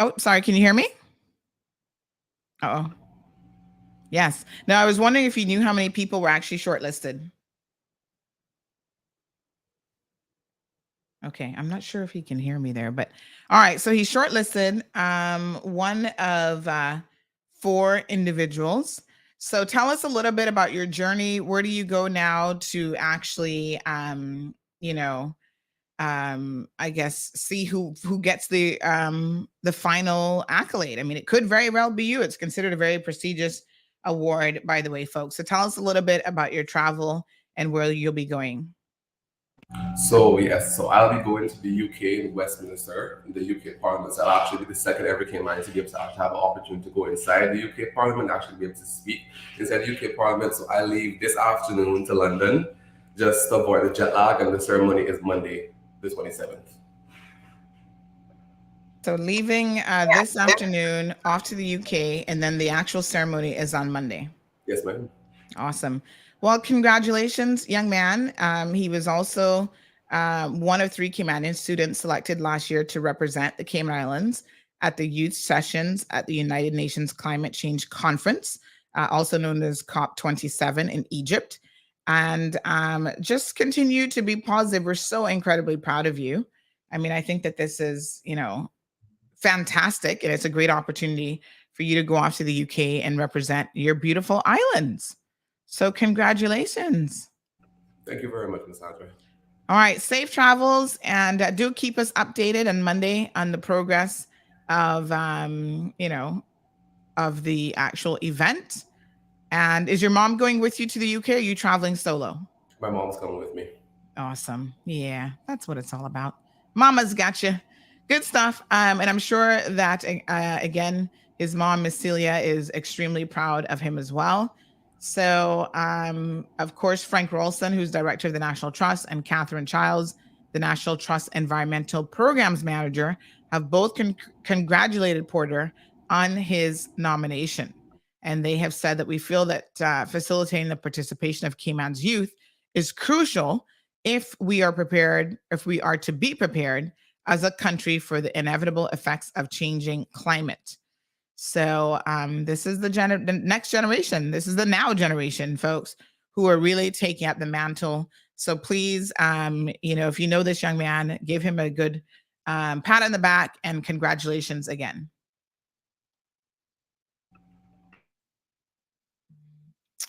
Oh, sorry. Can you hear me? Uh-oh. Yes. Now, I was wondering if you knew how many people were actually shortlisted. Okay. I'm not sure if he can hear me there, but all right. So he's shortlisted one of 4 individuals. So tell us a little bit about your journey. Where do you go now to actually, I guess, see who gets the final accolade? I mean, it could very well be you. It's considered a very prestigious award, by the way, folks. So tell us a little bit about your travel and where you'll be going. So yes, so I'll be going to the UK in Westminster, in the UK Parliament. So I'll actually be the second ever Caymanian to be able to actually have an opportunity to go inside the UK Parliament, actually be able to speak inside the UK Parliament. So I leave this afternoon to London just to avoid the jet lag, and the ceremony is Monday, the 27th. So leaving this afternoon off to the UK, and then the actual ceremony is on Monday. Yes, ma'am. Awesome. Well, congratulations, young man. He was also one of 3 Caymanian students selected last year to represent the Cayman Islands at the youth sessions at the United Nations Climate Change Conference, also known as COP27 in Egypt. And just continue to be positive. We're so incredibly proud of you. I mean, I think that this is, fantastic. And it's a great opportunity for you to go off to the UK and represent your beautiful islands. So congratulations. Thank you very much, Ms. Sandra. All right. Safe travels, and do keep us updated on Monday on the progress of, of the actual event. And is your mom going with you to the UK? Or are you traveling solo? My mom's coming with me. Awesome. Yeah, that's what it's all about. Mama's got you. Good stuff. And I'm sure that, again, his mom, Miss Celia, is extremely proud of him as well. So, of course, Frank Rolson, who's director of the National Trust, and Catherine Childs, the National Trust Environmental Programs Manager, have both congratulated Porter on his nomination. And they have said that we feel that facilitating the participation of Cayman's youth is crucial if we are to be prepared as a country for the inevitable effects of changing climate. So this is the next generation. This is the now generation, folks, who are really taking up the mantle. So please, if you know this young man, give him a good pat on the back and congratulations again.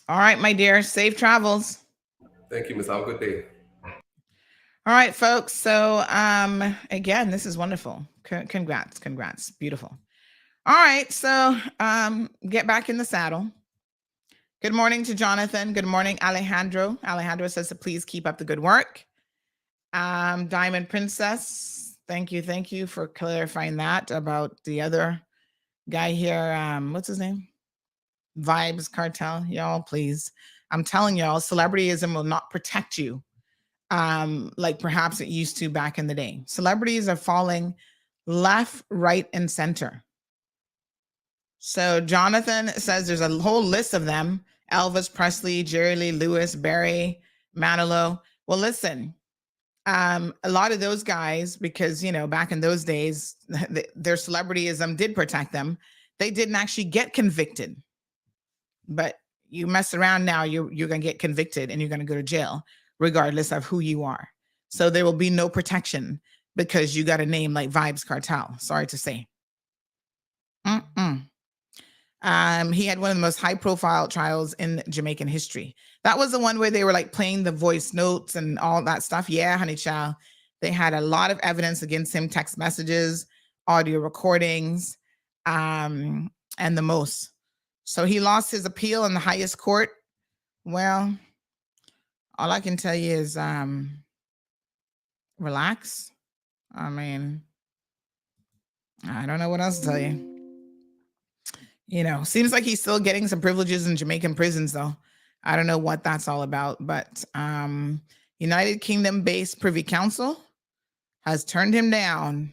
All right, my dear, safe travels. Thank you, Miss. Have a good day. All right, folks. So again, this is wonderful. Congrats. Beautiful. All right, so get back in the saddle. Good morning to Jonathan. Good morning, Alejandro. Alejandro says to please keep up the good work. Diamond Princess, thank you for clarifying that about the other guy here. What's his name? Vibes Cartel. Y'all, please. I'm telling y'all, celebrityism will not protect you like perhaps it used to back in the day. Celebrities are falling left, right, and center. So Jonathan says there's a whole list of them. Elvis Presley, Jerry Lee Lewis, Barry Manilow. Well, listen, a lot of those guys, because, back in those days, their celebrityism did protect them. They didn't actually get convicted. But you mess around now, you're going to get convicted and you're going to go to jail, regardless of who you are. So there will be no protection because you got a name like Vibes Cartel. Sorry to say. He had one of the most high-profile trials in Jamaican history. That was the one where they were like playing the voice notes and all that stuff. Yeah, honey child. They had a lot of evidence against him, text messages, audio recordings, and the most. So he lost his appeal in the highest court. Well, all I can tell you is relax. I mean, I don't know what else to tell you. Seems like he's still getting some privileges in Jamaican prisons, though. I don't know what that's all about, but United Kingdom-based Privy Council has turned him down.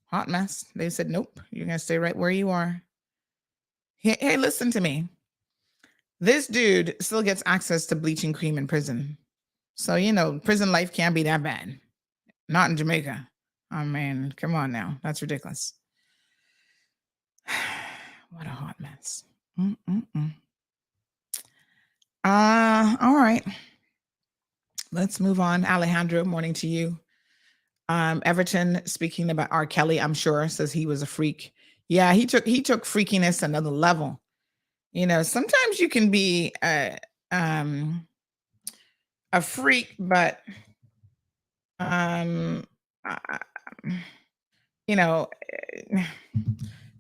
Hot mess. They said, nope, you're going to stay right where you are. Hey, listen to me. This dude still gets access to bleaching cream in prison. So, prison life can't be that bad. Not in Jamaica. Oh, man, come on now. That's ridiculous. What a hot mess. All right. Let's move on. Alejandro, morning to you. Everton, speaking about R. Kelly, I'm sure, says he was a freak. Yeah, he took freakiness another level. Sometimes you can be a freak, but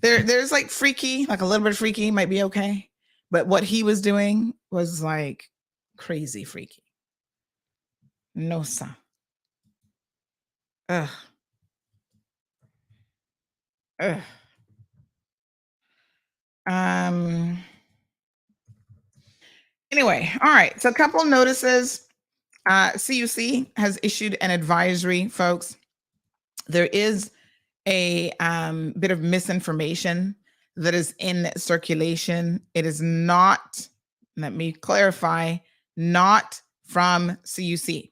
there's like freaky, like a little bit freaky might be okay, but what he was doing was like crazy freaky. No, sir. Ugh. Anyway, all right. So a couple notices. CUC has issued an advisory, folks. There is a bit of misinformation that is in circulation. It is not, let me clarify, not from CUC.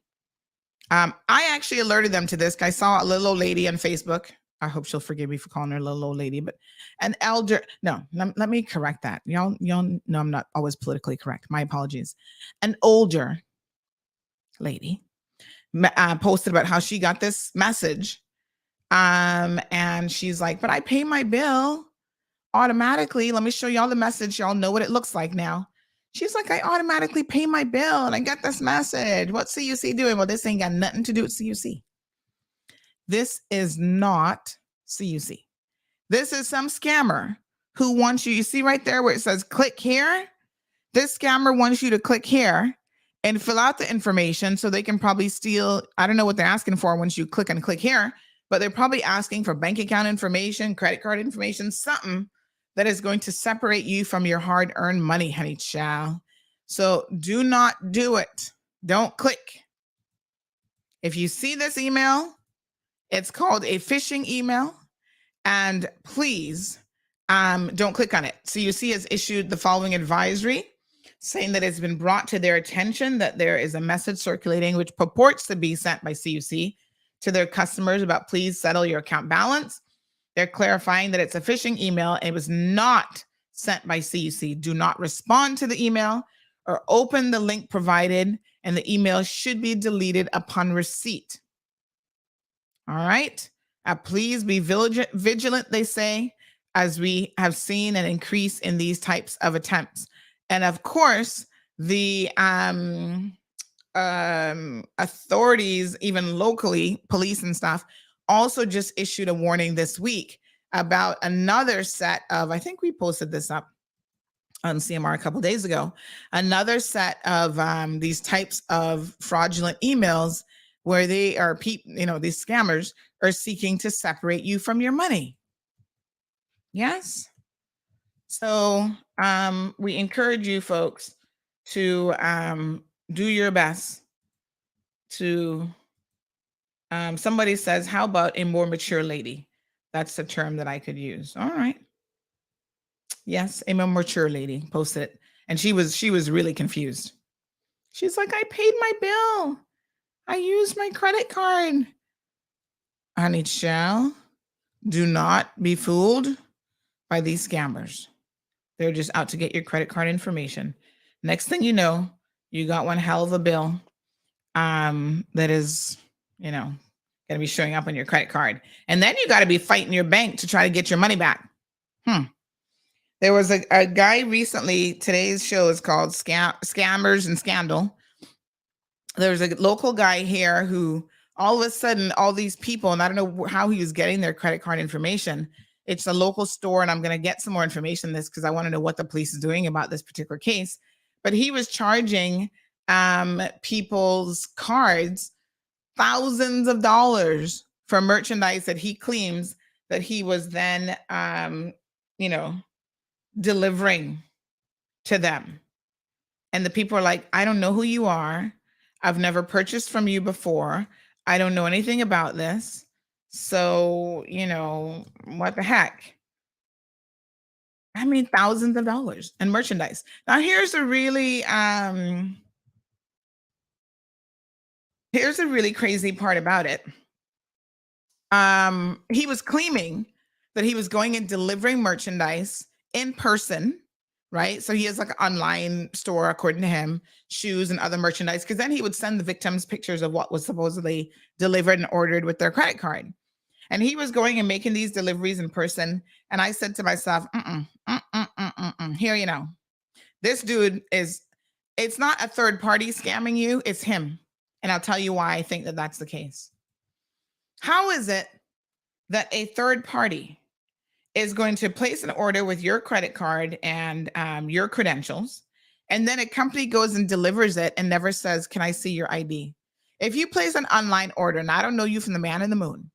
I actually alerted them to this. I saw a little old lady on Facebook. I hope she'll forgive me for calling her a little old lady, but an elder. No, let me correct that. Y'all know I'm not always politically correct. My apologies. An older lady posted about how she got this message. And she's like, but I pay my bill automatically. Let me show y'all the message. Y'all know what it looks like now. She's like, I automatically pay my bill and I got this message. What's CUC doing? Well, this ain't got nothing to do with CUC. This is not CUC. This is some scammer who wants you see right there where it says click here. This scammer wants you to click here and fill out the information so they can probably steal. I don't know what they're asking for once you click here, but they're probably asking for bank account information, credit card information, something that is going to separate you from your hard-earned money, honey child. So do not do it. Don't click. If you see this email, it's called a phishing email, and please don't click on it. CUC has issued the following advisory saying that it's been brought to their attention that there is a message circulating which purports to be sent by CUC to their customers about please settle your account balance. They're clarifying that it's a phishing email. It was not sent by CUC. Do not respond to the email or open the link provided, and the email should be deleted upon receipt. All right. Please be vigilant, they say, as we have seen an increase in these types of attempts. And of course, the authorities, even locally, police and stuff, also just issued a warning this week about another set of, I think we posted this up on CMR a couple days ago, another set of these types of fraudulent emails where they are, these scammers are seeking to separate you from your money. Yes. So we encourage you folks to do your best to, somebody says, how about a more mature lady? That's the term that I could use. All right. Yes, a more mature lady posted it. And she was really confused. She's like, I paid my bill. I used my credit card. Honey child, do not be fooled by these scammers. They're just out to get your credit card information. Next thing you know, you got one hell of a bill that is, going to be showing up on your credit card. And then you got to be fighting your bank to try to get your money back. There was a guy recently, today's show is called Scammers and Scandal. There was a local guy here who all of a sudden, all these people, and I don't know how he was getting their credit card information. It's a local store, and I'm going to get some more information on this because I want to know what the police is doing about this particular case. But he was charging people's cards thousands of dollars for merchandise that he claims that he was then, delivering to them. And the people are like, I don't know who you are. I've never purchased from you before. I don't know anything about this. So, what the heck? I mean, thousands of dollars in merchandise. Now, here's a really crazy part about it. He was claiming that he was going and delivering merchandise in person, right? So he has like an online store, according to him, shoes and other merchandise, because then he would send the victims pictures of what was supposedly delivered and ordered with their credit card. And he was going and making these deliveries in person. And I said to myself, here, this dude it's not a third party scamming you, it's him. And I'll tell you why I think that that's the case. How is it that a third party is going to place an order with your credit card and your credentials, and then a company goes and delivers it and never says, can I see your ID? If you place an online order, and I don't know you from the man in the moon,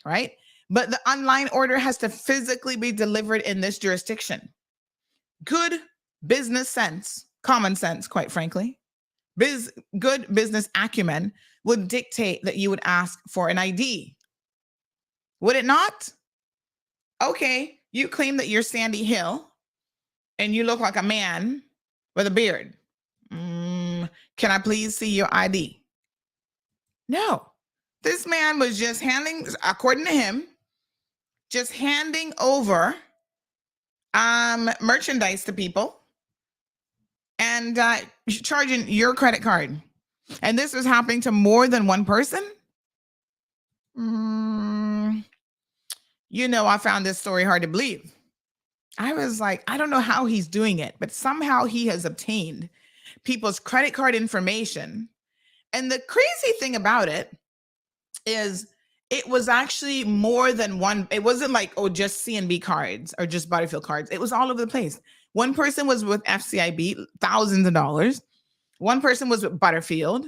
right? But the online order has to physically be delivered in this jurisdiction. Good business sense, common sense, quite frankly, good business acumen would dictate that you would ask for an ID. Would it not? Okay, you claim that you're Sandy Hill and you look like a man with a beard. Can I please see your ID? No. This man was just according to him, just handing over merchandise to people and charging your credit card. And this was happening to more than one person? I found this story hard to believe. I was like, I don't know how he's doing it, but somehow he has obtained people's credit card information. And the crazy thing about it is it was actually more than one. It wasn't like, just CNB cards or just Butterfield cards. It was all over the place. One person was with FCIB, thousands of dollars. One person was with Butterfield.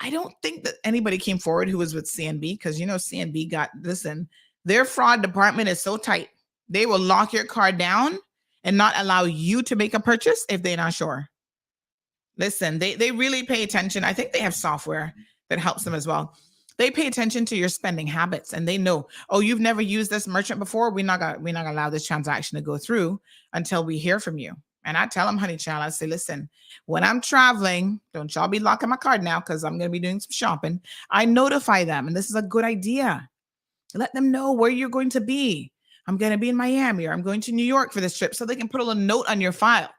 I don't think that anybody came forward who was with CNB because, CNB got this in. Their fraud department is so tight. They will lock your card down and not allow you to make a purchase if they're not sure. Listen, they really pay attention. I think they have software that helps them as well. They pay attention to your spending habits and they know, you've never used this merchant before. We're not gonna allow this transaction to go through until we hear from you. And I tell them, honey child, I say, listen, when I'm traveling, don't y'all be locking my card now because I'm going to be doing some shopping. I notify them. And this is a good idea. Let them know where you're going to be. I'm going to be in Miami or I'm going to New York for this trip so they can put a little note on your file.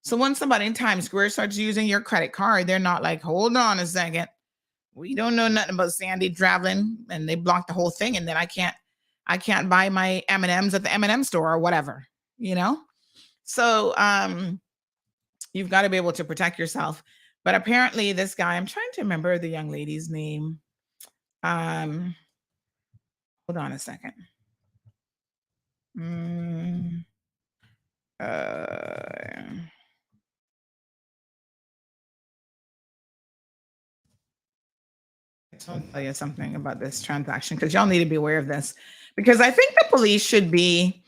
So when somebody in Times Square starts using your credit card, they're not like, hold on a second. We don't know nothing about Sandy traveling, and they block the whole thing, and then I can't buy my M&Ms at the M&M store or whatever, you know? So you've got to be able to protect yourself. But apparently this guy, I'm trying to remember the young lady's name. Hold on a second. I'll tell you something about this transaction because y'all need to be aware of this, because I think the police should be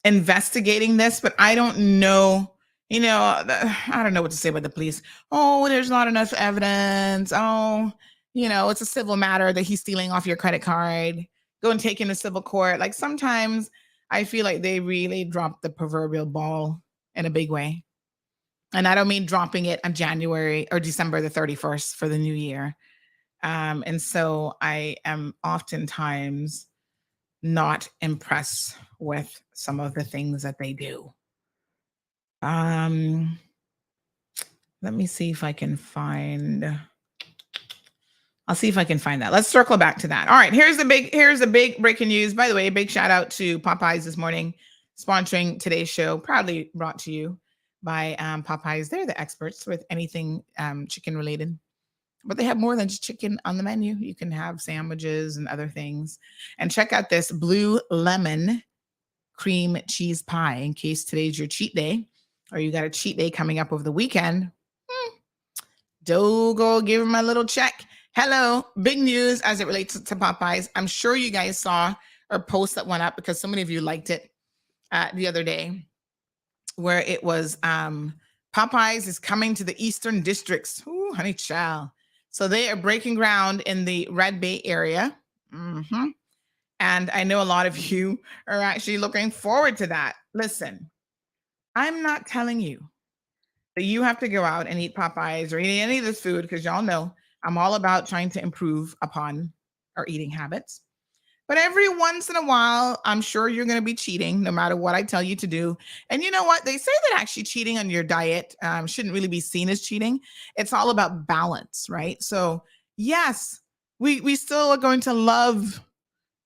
investigating this, but I don't know. I don't know what to say about the police. Oh, there's not enough evidence. Oh, it's a civil matter that he's stealing off your credit card. Go and take him to civil court. Like sometimes I feel like they really drop the proverbial ball in a big way. And I don't mean dropping it on January or December the 31st for the new year. And so I am oftentimes not impressed with some of the things that they do. Let me see if I can find. I'll see if I can find that. Let's circle back to that. All right, here's the big breaking news. By the way, a big shout out to Popeyes this morning, sponsoring today's show. Proudly brought to you by Popeyes. They're the experts with anything chicken related. But they have more than just chicken on the menu. You can have sandwiches and other things. And check out this blue lemon cream cheese pie in case today's your cheat day or you got a cheat day coming up over the weekend. Go give them a little check. Hello, big news as it relates to Popeyes. I'm sure you guys saw our post that went up because so many of you liked it the other day, where it was Popeyes is coming to the Eastern Districts. Ooh, honey child. So they are breaking ground in the Red Bay area. And I know a lot of you are actually looking forward to that. Listen, I'm not telling you that you have to go out and eat Popeyes or eat any of this food, because y'all know I'm all about trying to improve upon our eating habits. But every once in a while, I'm sure you're going to be cheating no matter what I tell you to do. And you know what? They say that actually cheating on your diet shouldn't really be seen as cheating. It's all about balance, right? So yes, we still are going to love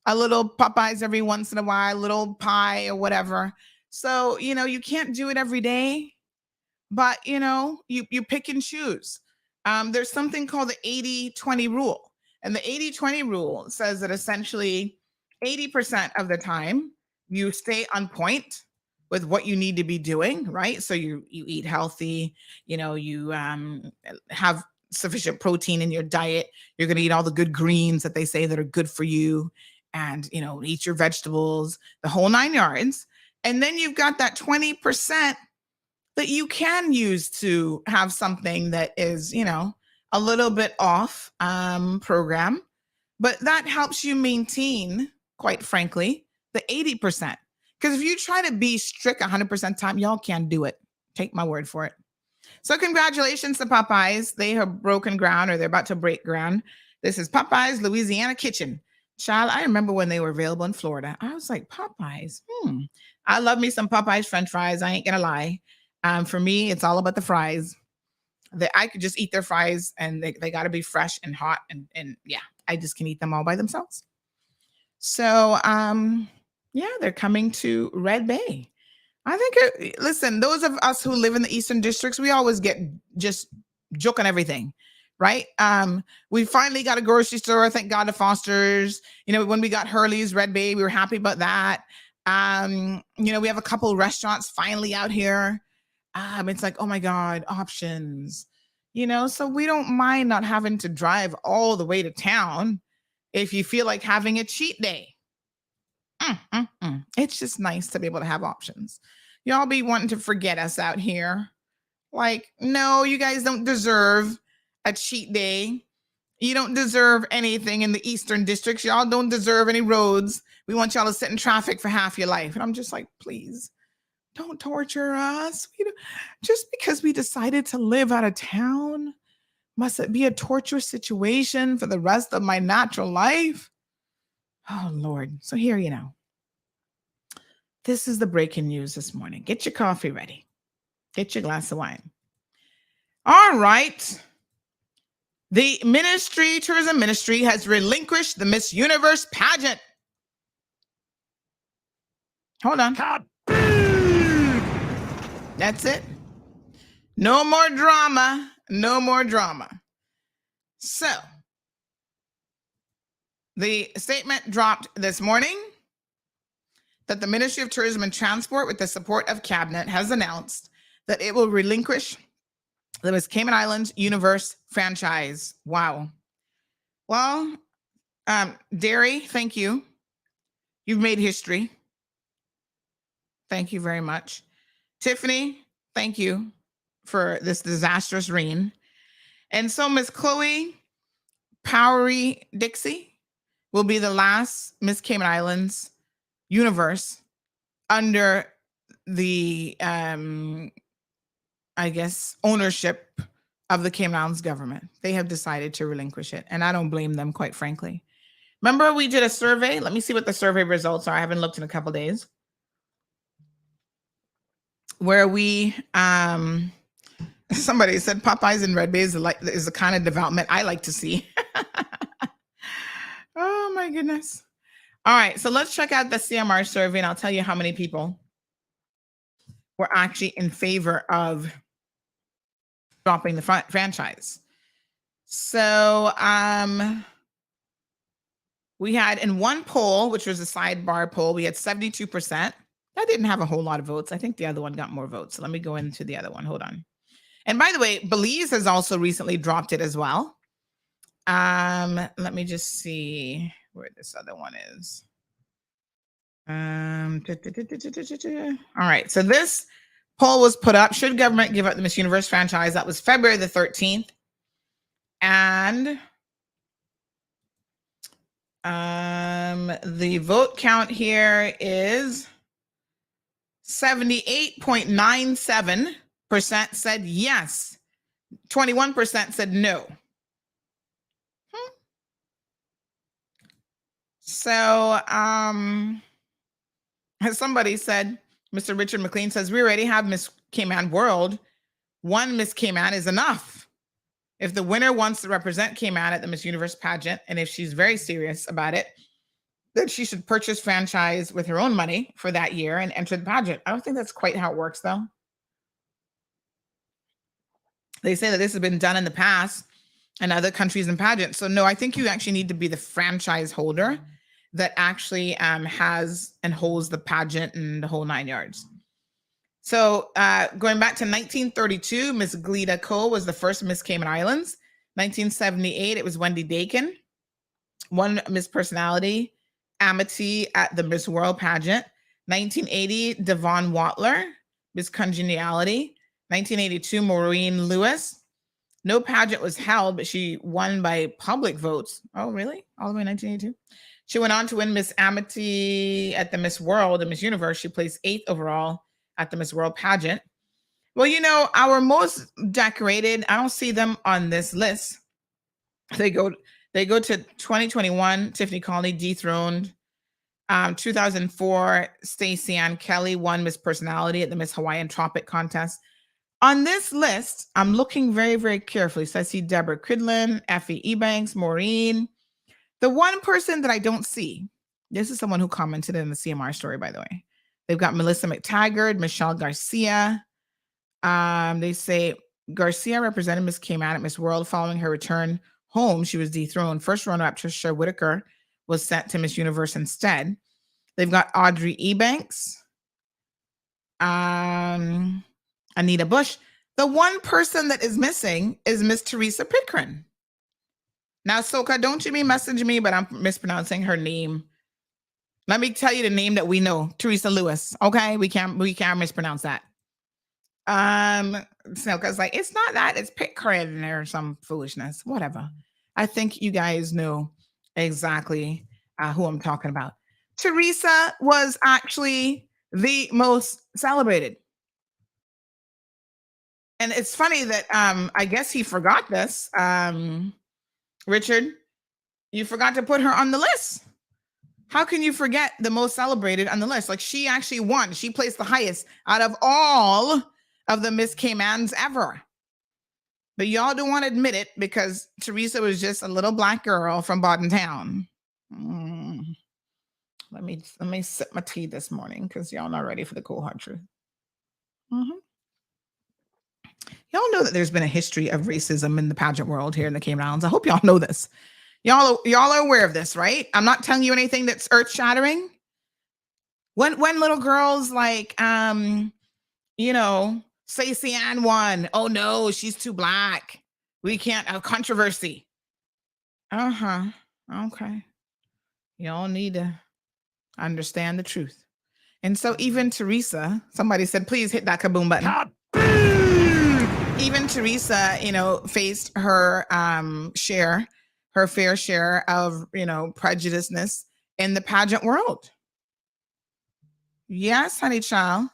a little Popeyes every once in a while, a little pie or whatever. So, you can't do it every day, but, you pick and choose. There's something called the 80-20 rule. And the 80-20 rule says that essentially 80% of the time you stay on point with what you need to be doing, right? So you eat healthy, you have sufficient protein in your diet. You're going to eat all the good greens that they say that are good for you, and, eat your vegetables, the whole 9 yards. And then you've got that 20% that you can use to have something that is, a little bit off program, but that helps you maintain, quite frankly, the 80%. Because if you try to be strict 100% time, y'all can't do it. Take my word for it. So congratulations to Popeyes. They have broken ground, or they're about to break ground. This is Popeyes Louisiana Kitchen. Child, I remember when they were available in Florida. I was like, Popeyes? I love me some Popeyes French fries. I ain't gonna lie. For me, it's all about the fries. I could just eat their fries, and they got to be fresh and hot, and yeah, I just can eat them all by themselves. So yeah, they're coming to Red Bay. I think listen, those of us who live in the Eastern Districts, we always get just joke on everything, right? We finally got a grocery store, thank God to Foster's. When we got Hurley's Red Bay, we were happy about that. We have a couple restaurants finally out here. It's like, oh my God, options, so we don't mind not having to drive all the way to town if you feel like having a cheat day. It's just nice to be able to have options. Y'all be wanting to forget us out here. Like, no, you guys don't deserve a cheat day. You don't deserve anything in the Eastern Districts. Y'all don't deserve any roads. We want y'all to sit in traffic for half your life. And I'm just like, please. Don't torture us. Just because we decided to live out of town, must it be a torturous situation for the rest of my natural life? Oh, Lord. So here, this is the breaking news this morning. Get your coffee ready. Get your glass of wine. All right. The tourism ministry has relinquished the Miss Universe pageant. Hold on. That's it. No more drama. No more drama. So, the statement dropped this morning that the Ministry of Tourism and Transport, with the support of Cabinet, has announced that it will relinquish the Miss Cayman Islands Universe franchise. Wow. Well, Derry, thank you. You've made history. Thank you very much. Tiffany, thank you for this disastrous reign. And so Miss Chloe Powery Dixie will be the last Miss Cayman Islands Universe under the, I guess, ownership of the Cayman Islands government. They have decided to relinquish it, and I don't blame them, quite frankly. Remember, we did a survey. Let me see what the survey results are. I haven't looked in a couple days. Where we, somebody said Popeyes and Red Bay is the kind of development I like to see. Oh my goodness. All right, so let's check out the CMR survey, and I'll tell you how many people were actually in favor of dropping the franchise. So we had in one poll, which was a sidebar poll, we had 72%. That didn't have a whole lot of votes. I think the other one got more votes. So let me go into the other one. Hold on. And by the way, Belize has also recently dropped it as well. Let me just see where this other one is. All right. So this poll was put up. Should government give up the Miss Universe franchise? That was February the 13th. And the vote count here is 78.97% said yes. 21% said no. So, somebody said, Mr. Richard McLean says, we already have Miss Cayman World. One Miss Cayman is enough. If the winner wants to represent Cayman at the Miss Universe pageant, and if she's very serious about it, then she should purchase franchise with her own money for that year and enter the pageant. I don't think that's quite how it works, though. They say that this has been done in the past in other countries and pageants. So no, I think you actually need to be the franchise holder that actually has and holds the pageant and the whole 9 yards. So going back to 1932, Miss Glida Cole was the first Miss Cayman Islands. 1978, it was Wendy Dakin. One Miss Personality, Amity at the Miss World pageant. 1980, Devon Watler, Miss Congeniality. 1982, Maureen Lewis. No pageant was held, but she won by public votes. Oh, really? All the way in 1982? She went on to win Miss Amity at the Miss World and Miss Universe. She placed 8th overall at the Miss World pageant. Well, you know, our most decorated, I don't see them on this list. They go to 2021, Tiffany Conley dethroned. 2004, Stacey Ann Kelly won Miss Personality at the Miss Hawaiian Tropic contest. On this list, I'm looking very, very carefully. So I see Deborah Cridlin, Effie Ebanks, Maureen. The one person that I don't see, this is someone who commented in the CMR story, by the way. They've got Melissa McTaggart, Michelle Garcia. They say Garcia represented Miss Cayman at Miss World. Following her return home, she was dethroned. First runner-up Trisha Whitaker was sent to Miss Universe instead. They've got Audrey Ebanks. Anita Bush. The one person that is missing is Miss Teresa Pitcairn. Now, Soka, don't you be messaging me, but I'm mispronouncing her name. Let me tell you the name that we know, Teresa Lewis. Okay, we can't mispronounce that. Soka's like, it's not that, it's Pitcairn or some foolishness, whatever. I think you guys know exactly who I'm talking about. Teresa was actually the most celebrated. And it's funny that I guess he forgot this. Richard, you forgot to put her on the list. How can you forget the most celebrated on the list? Like, she actually won. She placed the highest out of all of the Miss Caymans ever. But y'all don't want to admit it because Teresa was just a little black girl from Bodden Town. Let me sip my tea this morning because y'all not ready for the cold hard truth. Y'all know that there's been a history of racism in the pageant world here in the Cayman Islands. I hope y'all know this. Y'all are aware of this, right? I'm not telling you anything that's earth shattering. When little girls like Stacey Ann won. Oh no, she's too black. We can't have controversy. Okay. Y'all need to understand the truth. And so even Teresa, somebody said, please hit that kaboom button. Kaboom! Even Teresa, faced her fair share of, prejudiceness in the pageant world. Yes, honey child.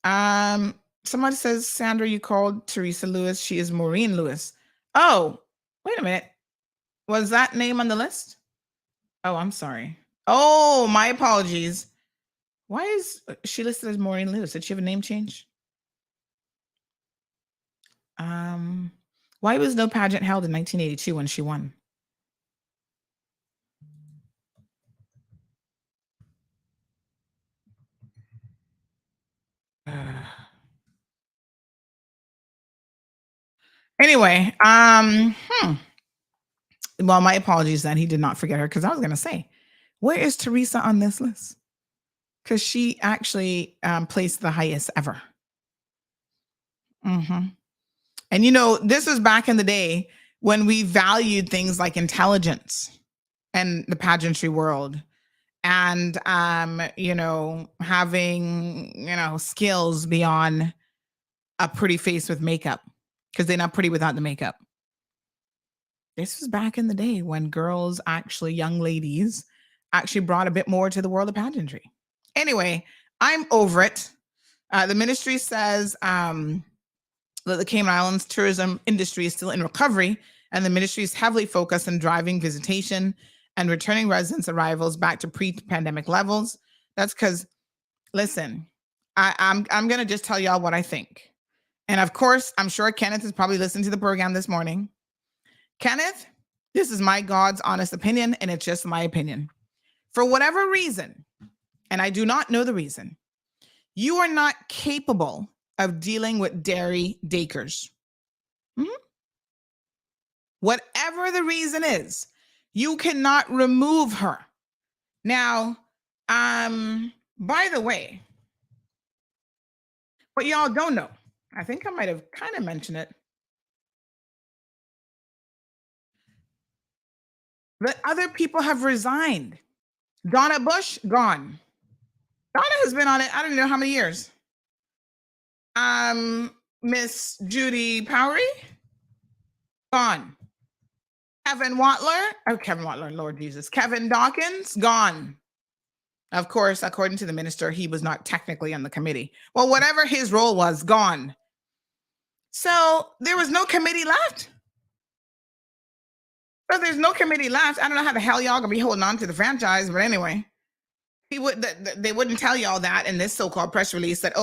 Somebody says, Sandra, you called Teresa Lewis. She is Maureen Lewis. Oh, wait a minute. Was that name on the list? Oh, I'm sorry. Oh, my apologies. Why is she listed as Maureen Lewis? Did she have a name change? Why was no pageant held in 1982 when she won? Anyway, well, my apologies that he did not forget her because I was going to say, where is Teresa on this list? Because she actually placed the highest ever. And this was back in the day when we valued things like intelligence and the pageantry world and, having, skills beyond a pretty face with makeup because they're not pretty without the makeup. This was back in the day when girls, young ladies, actually brought a bit more to the world of pageantry. Anyway, I'm over it. The ministry says that the Cayman Islands tourism industry is still in recovery, and the ministry is heavily focused on driving visitation and returning residents' arrivals back to pre-pandemic levels. That's because, listen, I'm going to just tell y'all what I think. And of course, I'm sure Kenneth has probably listened to the program this morning. Kenneth, this is my God's honest opinion, and it's just my opinion. For whatever reason, and I do not know the reason, you are not capable of dealing with Derry Dakers. Whatever the reason is, you cannot remove her. Now, by the way, what y'all don't know, I think I might have kind of mentioned it. The other people have resigned. Donna Bush, gone. Donna has been on it, I don't know how many years. Miss Judy Powery, gone. Kevin Watler, Lord Jesus. Kevin Dawkins, gone. Of course, according to the minister, he was not technically on the committee. Well, whatever his role was, gone. So there was no committee left. So there's no committee left. I don't know how the hell y'all gonna be holding on to the franchise, but anyway, they wouldn't tell y'all that in this so-called press release that,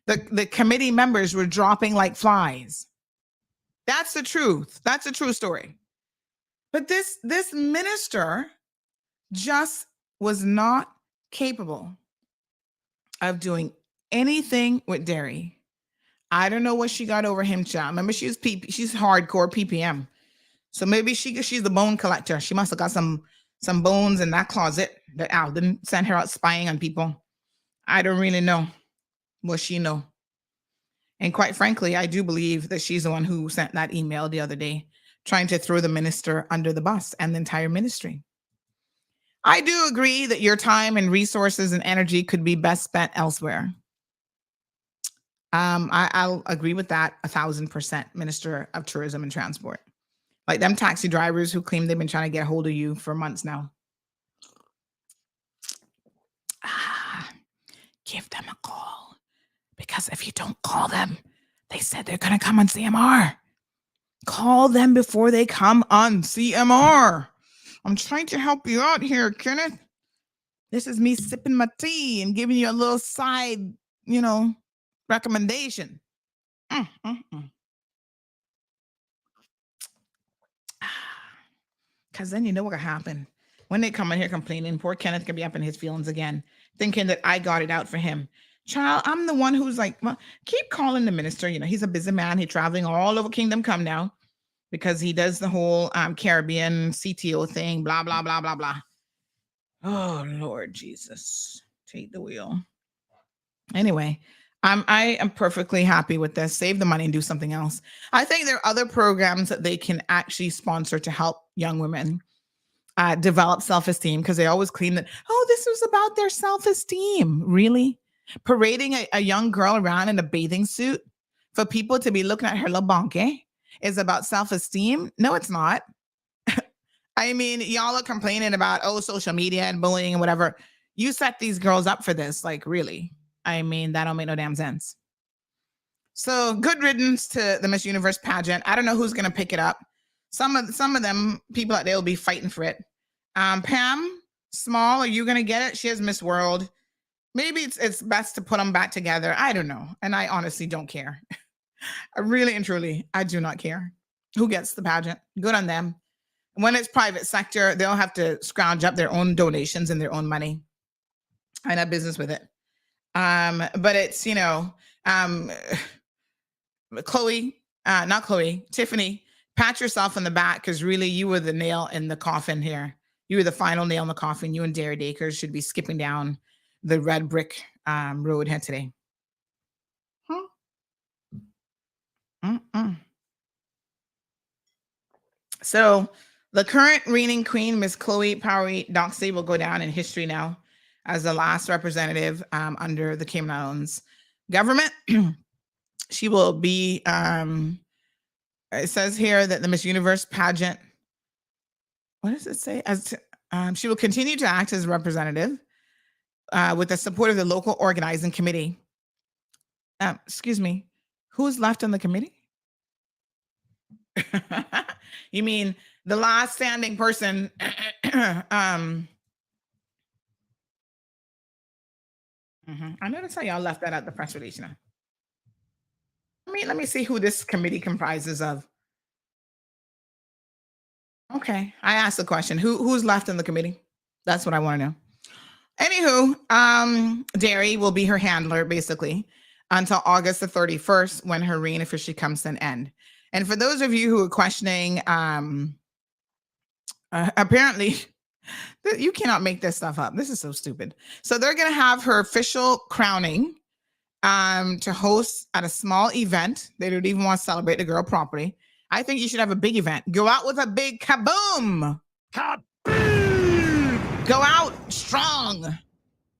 the committee members were dropping like flies. That's the truth. That's a true story. But this minister just was not capable of doing anything with Derry. I don't know what she got over him, child. Remember, she's hardcore PPM. So maybe she's the bone collector. She must have got some bones in that closet that Al didn't send her out spying on people. I don't really know what she know. And quite frankly, I do believe that she's the one who sent that email the other day, trying to throw the minister under the bus and the entire ministry. I do agree that your time and resources and energy could be best spent elsewhere. I'll agree with that 1,000%, Minister of Tourism and Transport. Like them taxi drivers who claim they've been trying to get a hold of you for months now. Give them a call. Because if you don't call them, they said they're going to come on CMR. Call them before they come on CMR. I'm trying to help you out here, Kenneth. This is me sipping my tea and giving you a little side, recommendation. Because then you know what could happen. When they come in here complaining, poor Kenneth can be up in his feelings again, thinking that I got it out for him. Child, I'm the one who's like, well, keep calling the minister. You know, he's a busy man. He's traveling all over Kingdom Come now because he does the whole Caribbean CTO thing, blah, blah, blah, blah, blah. Oh, Lord Jesus, take the wheel. Anyway, I am perfectly happy with this. Save the money and do something else. I think there are other programs that they can actually sponsor to help young women develop self-esteem, because they always claim that, oh, this was about their self-esteem. Really? Parading a young girl around in a bathing suit for people to be looking at her little bonke is about self-esteem? No, it's not. I mean, y'all are complaining about, oh, social media and bullying and whatever. You set these girls up for this, like, really? I mean, that don't make no damn sense. So good riddance to the Miss Universe pageant. I don't know who's going to pick it up. Some of them people out there will be fighting for it. Pam Small, are you going to get it? She has Miss World. Maybe it's best to put them back together. I don't know. And I honestly don't care. I really and truly, I do not care who gets the pageant. Good on them. When it's private sector, they'll have to scrounge up their own donations and their own money. I have business with it. But it's, you know, Tiffany, pat yourself on the back, because really you were the nail in the coffin here. You were the final nail in the coffin. You and Derry Dakers should be skipping down the red brick road here today. So the current reigning queen, Miss Chloe Powery Doxey, will go down in history now as the last representative under the Cayman Islands government. She will be, it says here that the Miss Universe pageant, what does it say? She will continue to act as a representative with the support of the local organizing committee. Excuse me, who's left on the committee? You mean the last standing person? I noticed how y'all left that at the press release. You know? Let me see who this committee comprises of. Okay, I asked the question. Who's left in the committee? That's what I want to know. Anywho, Derry will be her handler basically until August the 31st, when her reign officially comes to an end. And for those of you who are questioning, apparently you cannot make this stuff up. This is so stupid. So they're going to have her official crowning to host at a small event. They don't even want to celebrate the girl properly. I think you should have a big event. Go out with a big kaboom. Kaboom! Go out strong.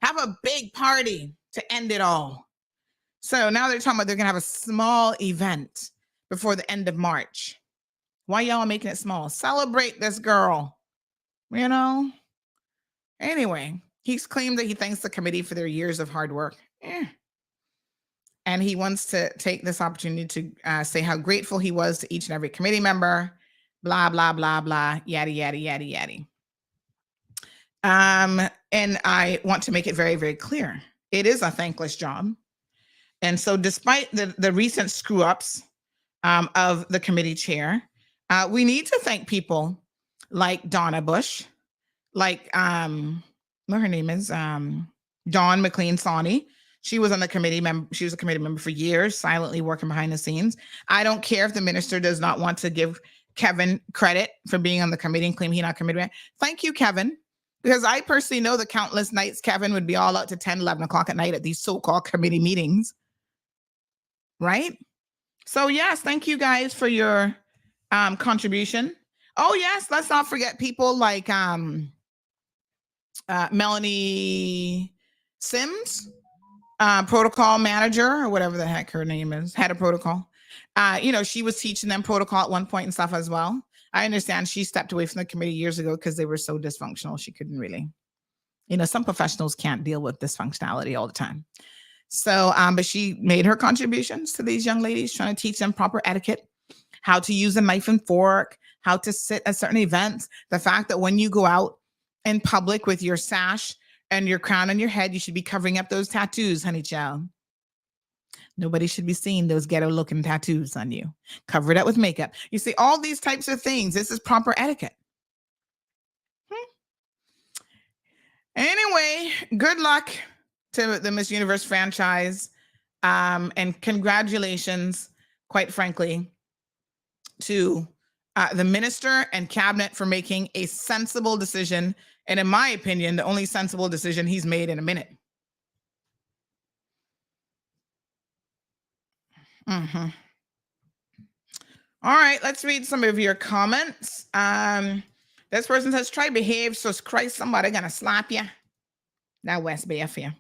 Have a big party to end it all. So now they're talking about they're going to have a small event before the end of March. Why y'all making it small? Celebrate this girl, you know? Anyway, he's claimed that he thanks the committee for their years of hard work. And he wants to take this opportunity to say how grateful he was to each and every committee member, blah, blah, blah, blah, yada, yada, yada, yada. And I want to make it very, very clear. It is a thankless job. And so despite the recent screw-ups of the committee chair, we need to thank people like Donna Bush, like, what her name is, Dawn McLean-Sawney. She was on the committee member. She was a committee member for years, silently working behind the scenes. I don't care if the minister does not want to give Kevin credit for being on the committee and claim he's not committee member. Thank you, Kevin. Because I personally know the countless nights Kevin would be all out to 10, 11 o'clock at night at these so-called committee meetings. Right? So yes, thank you guys for your contribution. Oh yes, let's not forget people like Melanie Sims, protocol manager or whatever the heck her name is, head of protocol. You know, she was teaching them protocol at one point and stuff as well. I understand she stepped away from the committee years ago because they were so dysfunctional. She couldn't really, you know, some professionals can't deal with dysfunctionality all the time. So, but she made her contributions to these young ladies, trying to teach them proper etiquette, how to use a knife and fork, how to sit at certain events. The fact that when you go out in public with your sash and your crown on your head, you should be covering up those tattoos, honey child. Nobody should be seeing those ghetto-looking tattoos on you. Cover it up with makeup. You see, all these types of things. This is proper etiquette. Anyway, good luck to the Miss Universe franchise. And congratulations, quite frankly, to the minister and cabinet for making a sensible decision. And in my opinion, the only sensible decision he's made in a minute. All right, let's read some of your comments. This person says, try behave, so Christ, somebody gonna slap you. That West Bay affair.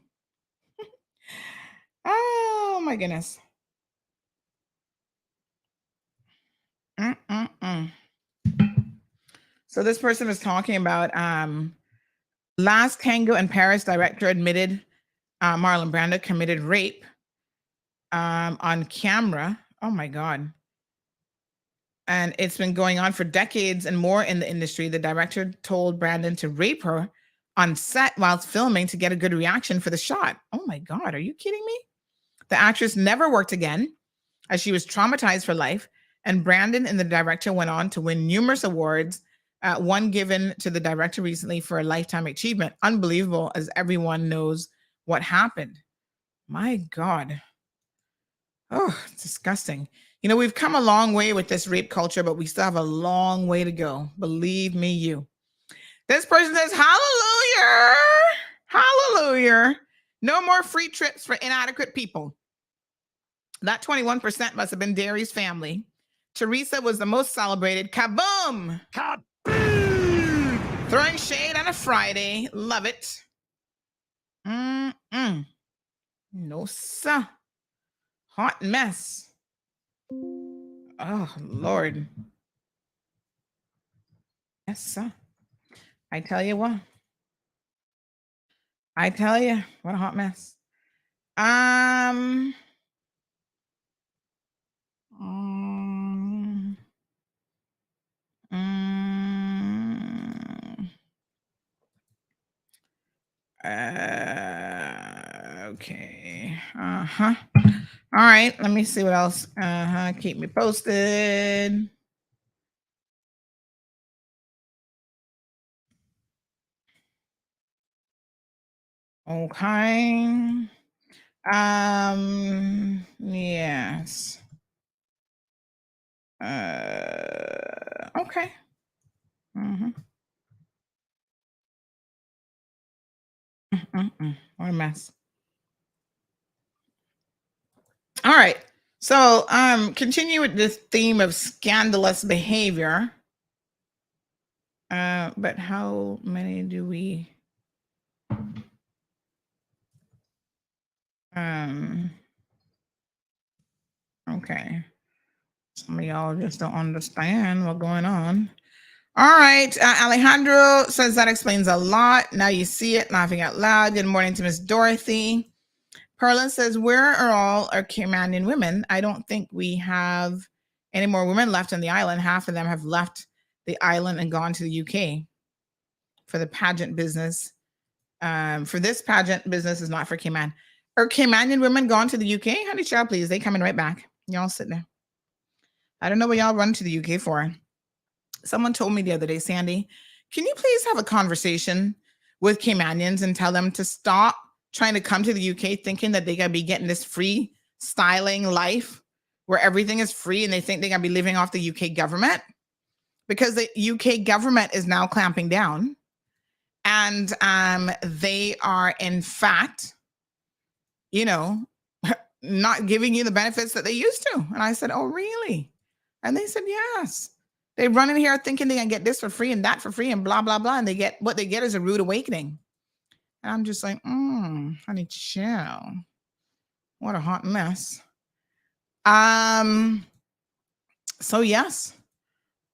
Oh my goodness. So this person was talking about last Tango in Paris director admitted Marlon Brando committed rape on camera. Oh my God. And it's been going on for decades and more in the industry. The director told Brandon to rape her on set while filming to get a good reaction for the shot. Oh my God, are you kidding me? The actress never worked again as she was traumatized for life. And Brandon and the director went on to win numerous awards, one given to the director recently for a lifetime achievement. Unbelievable, as everyone knows what happened. My God. Oh, it's disgusting. You know, we've come a long way with this rape culture, but we still have a long way to go. Believe me, you. This person says, hallelujah, hallelujah. No more free trips for inadequate people. That 21% must have been Derry's family. Teresa was the most celebrated. Kaboom! Kaboom! Throwing shade on a Friday. Love it. No, sir. Hot mess. Oh, Lord. Yes, sir. I tell you what. I tell you, what a hot mess. Okay. All right. Let me see what else. Keep me posted. Okay. Yes. Okay. What a mess. All right. So continue with this theme of scandalous behavior. But how many do we okay. Some of y'all just don't understand what's going on. All right. Alejandro says that explains a lot. Now you see it, laughing out loud. Good morning to Miss Dorothy. Perla says, where are all our Caymanian women? I don't think we have any more women left on the island. Half of them have left the island and gone to the UK for the pageant business. For this pageant business is not for Cayman. Are Caymanian women gone to the UK? Honey child, please. They coming right back. Y'all sit there. I don't know what y'all run to the UK for. Someone told me the other day, Sandy, can you please have a conversation with Caymanians and tell them to stop trying to come to the UK thinking that they gotta be getting this free styling life where everything is free and they think they gotta be living off the UK government, because the UK government is now clamping down and they are in fact, you know, not giving you the benefits that they used to. And I said, oh, really? And they said, yes. They run in here thinking they can get this for free and that for free and blah, blah, blah. And they get what they get is a rude awakening. And I'm just like, honey, chill. What a hot mess. So yes,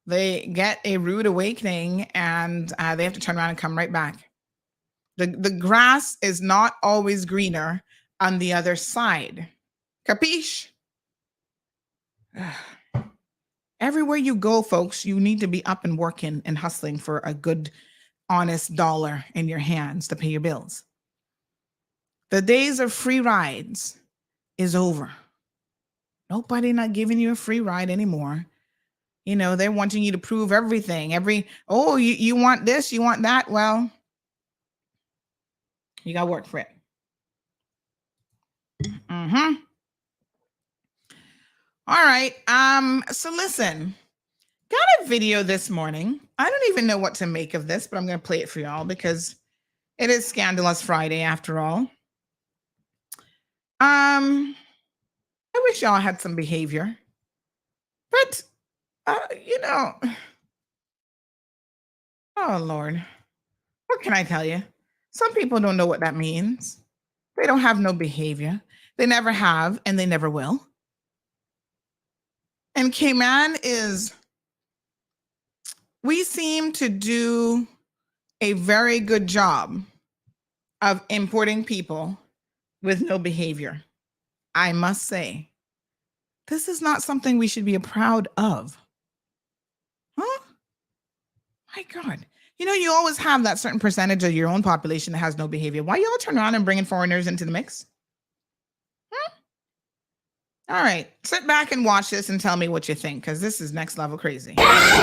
they get a rude awakening and they have to turn around and come right back. The grass is not always greener on the other side. Capiche? Everywhere you go, folks, you need to be up and working and hustling for a good, honest dollar in your hands to pay your bills. The days of free rides is over. Nobody not giving you a free ride anymore. You know, they're wanting you to prove everything. You want this, you want that. Well, you got to work for it. Mm-hmm. All right. So listen, got a video this morning. I don't even know what to make of this, but I'm going to play it for y'all because it is Scandalous Friday after all. I wish y'all had some behavior, but oh Lord, what can I tell you? Some people don't know what that means. They don't have no behavior. They never have, and they never will. And Cayman we seem to do a very good job of importing people with no behavior. I must say, this is not something we should be proud of. Huh? My God. You know, you always have that certain percentage of your own population that has no behavior. Why y'all turn around and bringing foreigners into the mix? All right, sit back and watch this and tell me what you think, because this is next level crazy. Look at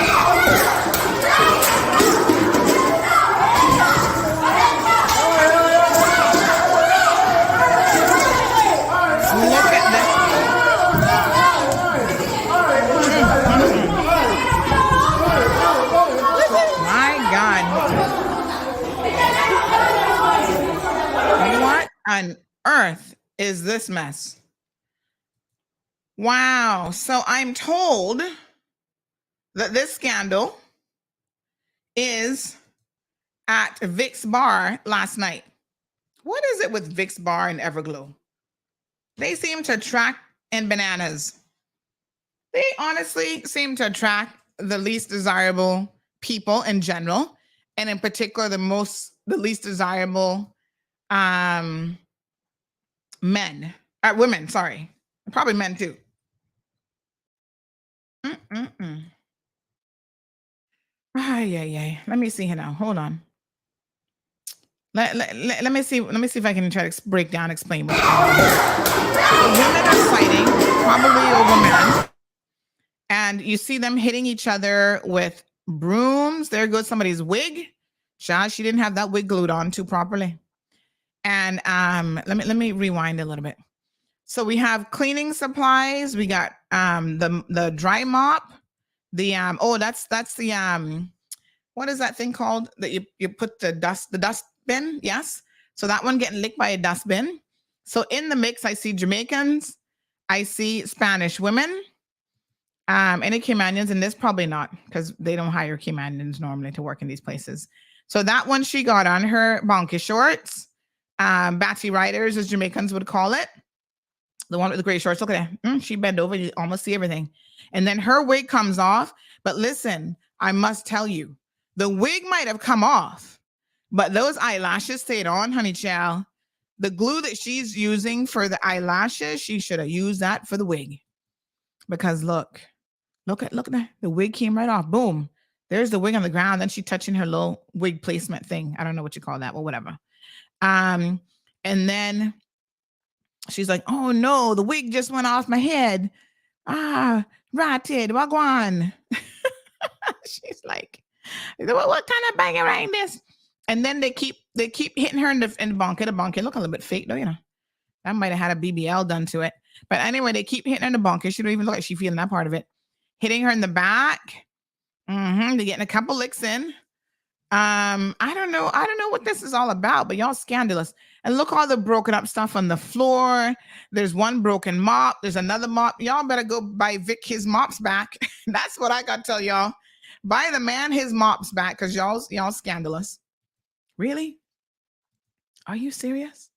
this. My God. What on earth is this mess? Wow. So I'm told that this scandal is at Vic's Bar last night. What is it with Vic's Bar and Everglow? They seem to attract and bananas. They honestly seem to attract the least desirable people in general, and in particular, the least desirable women, sorry. Probably men too. Let me see here now. Hold on. Let me see. Let me see if I can try to break down, explain what's going on. Women are fighting, probably over men, and you see them hitting each other with brooms. There goes somebody's wig. She didn't have that wig glued on too properly. And let me rewind a little bit. So we have cleaning supplies. We got the dry mop. That's the what is that thing called that you put the dustbin? Yes. So that one getting licked by a dustbin. So in the mix, I see Jamaicans, I see Spanish women, any Caymanians, and this probably not, because they don't hire Caymanians normally to work in these places. So that one she got on her bonky shorts, batsy riders, as Jamaicans would call it. The one with the gray shorts. Look at that. She bent over. You almost see everything. And then her wig comes off. But listen, I must tell you, the wig might have come off, but those eyelashes stayed on, honey child. The glue that she's using for the eyelashes, she should have used that for the wig. Because look at that. The wig came right off. Boom. There's the wig on the ground. Then she touching her little wig placement thing. I don't know what you call that, but whatever. And then she's like, oh no, the wig just went off my head. Ratted, wagwan. She's like, what kind of banging around this? And then they keep hitting her in the bonker. The bonker look a little bit fake, though, you know. That might have had a BBL done to it. But anyway, they keep hitting her in the bonker. She don't even look like she's feeling that part of it. Hitting her in the back. They're getting a couple licks in. I don't know what this is all about, but y'all scandalous. And look all the broken up stuff on the floor. There's one broken mop. There's another mop. Y'all better go buy Vic his mops back. That's what I got to tell y'all. Buy the man his mops back, because y'all scandalous. Really? Are you serious?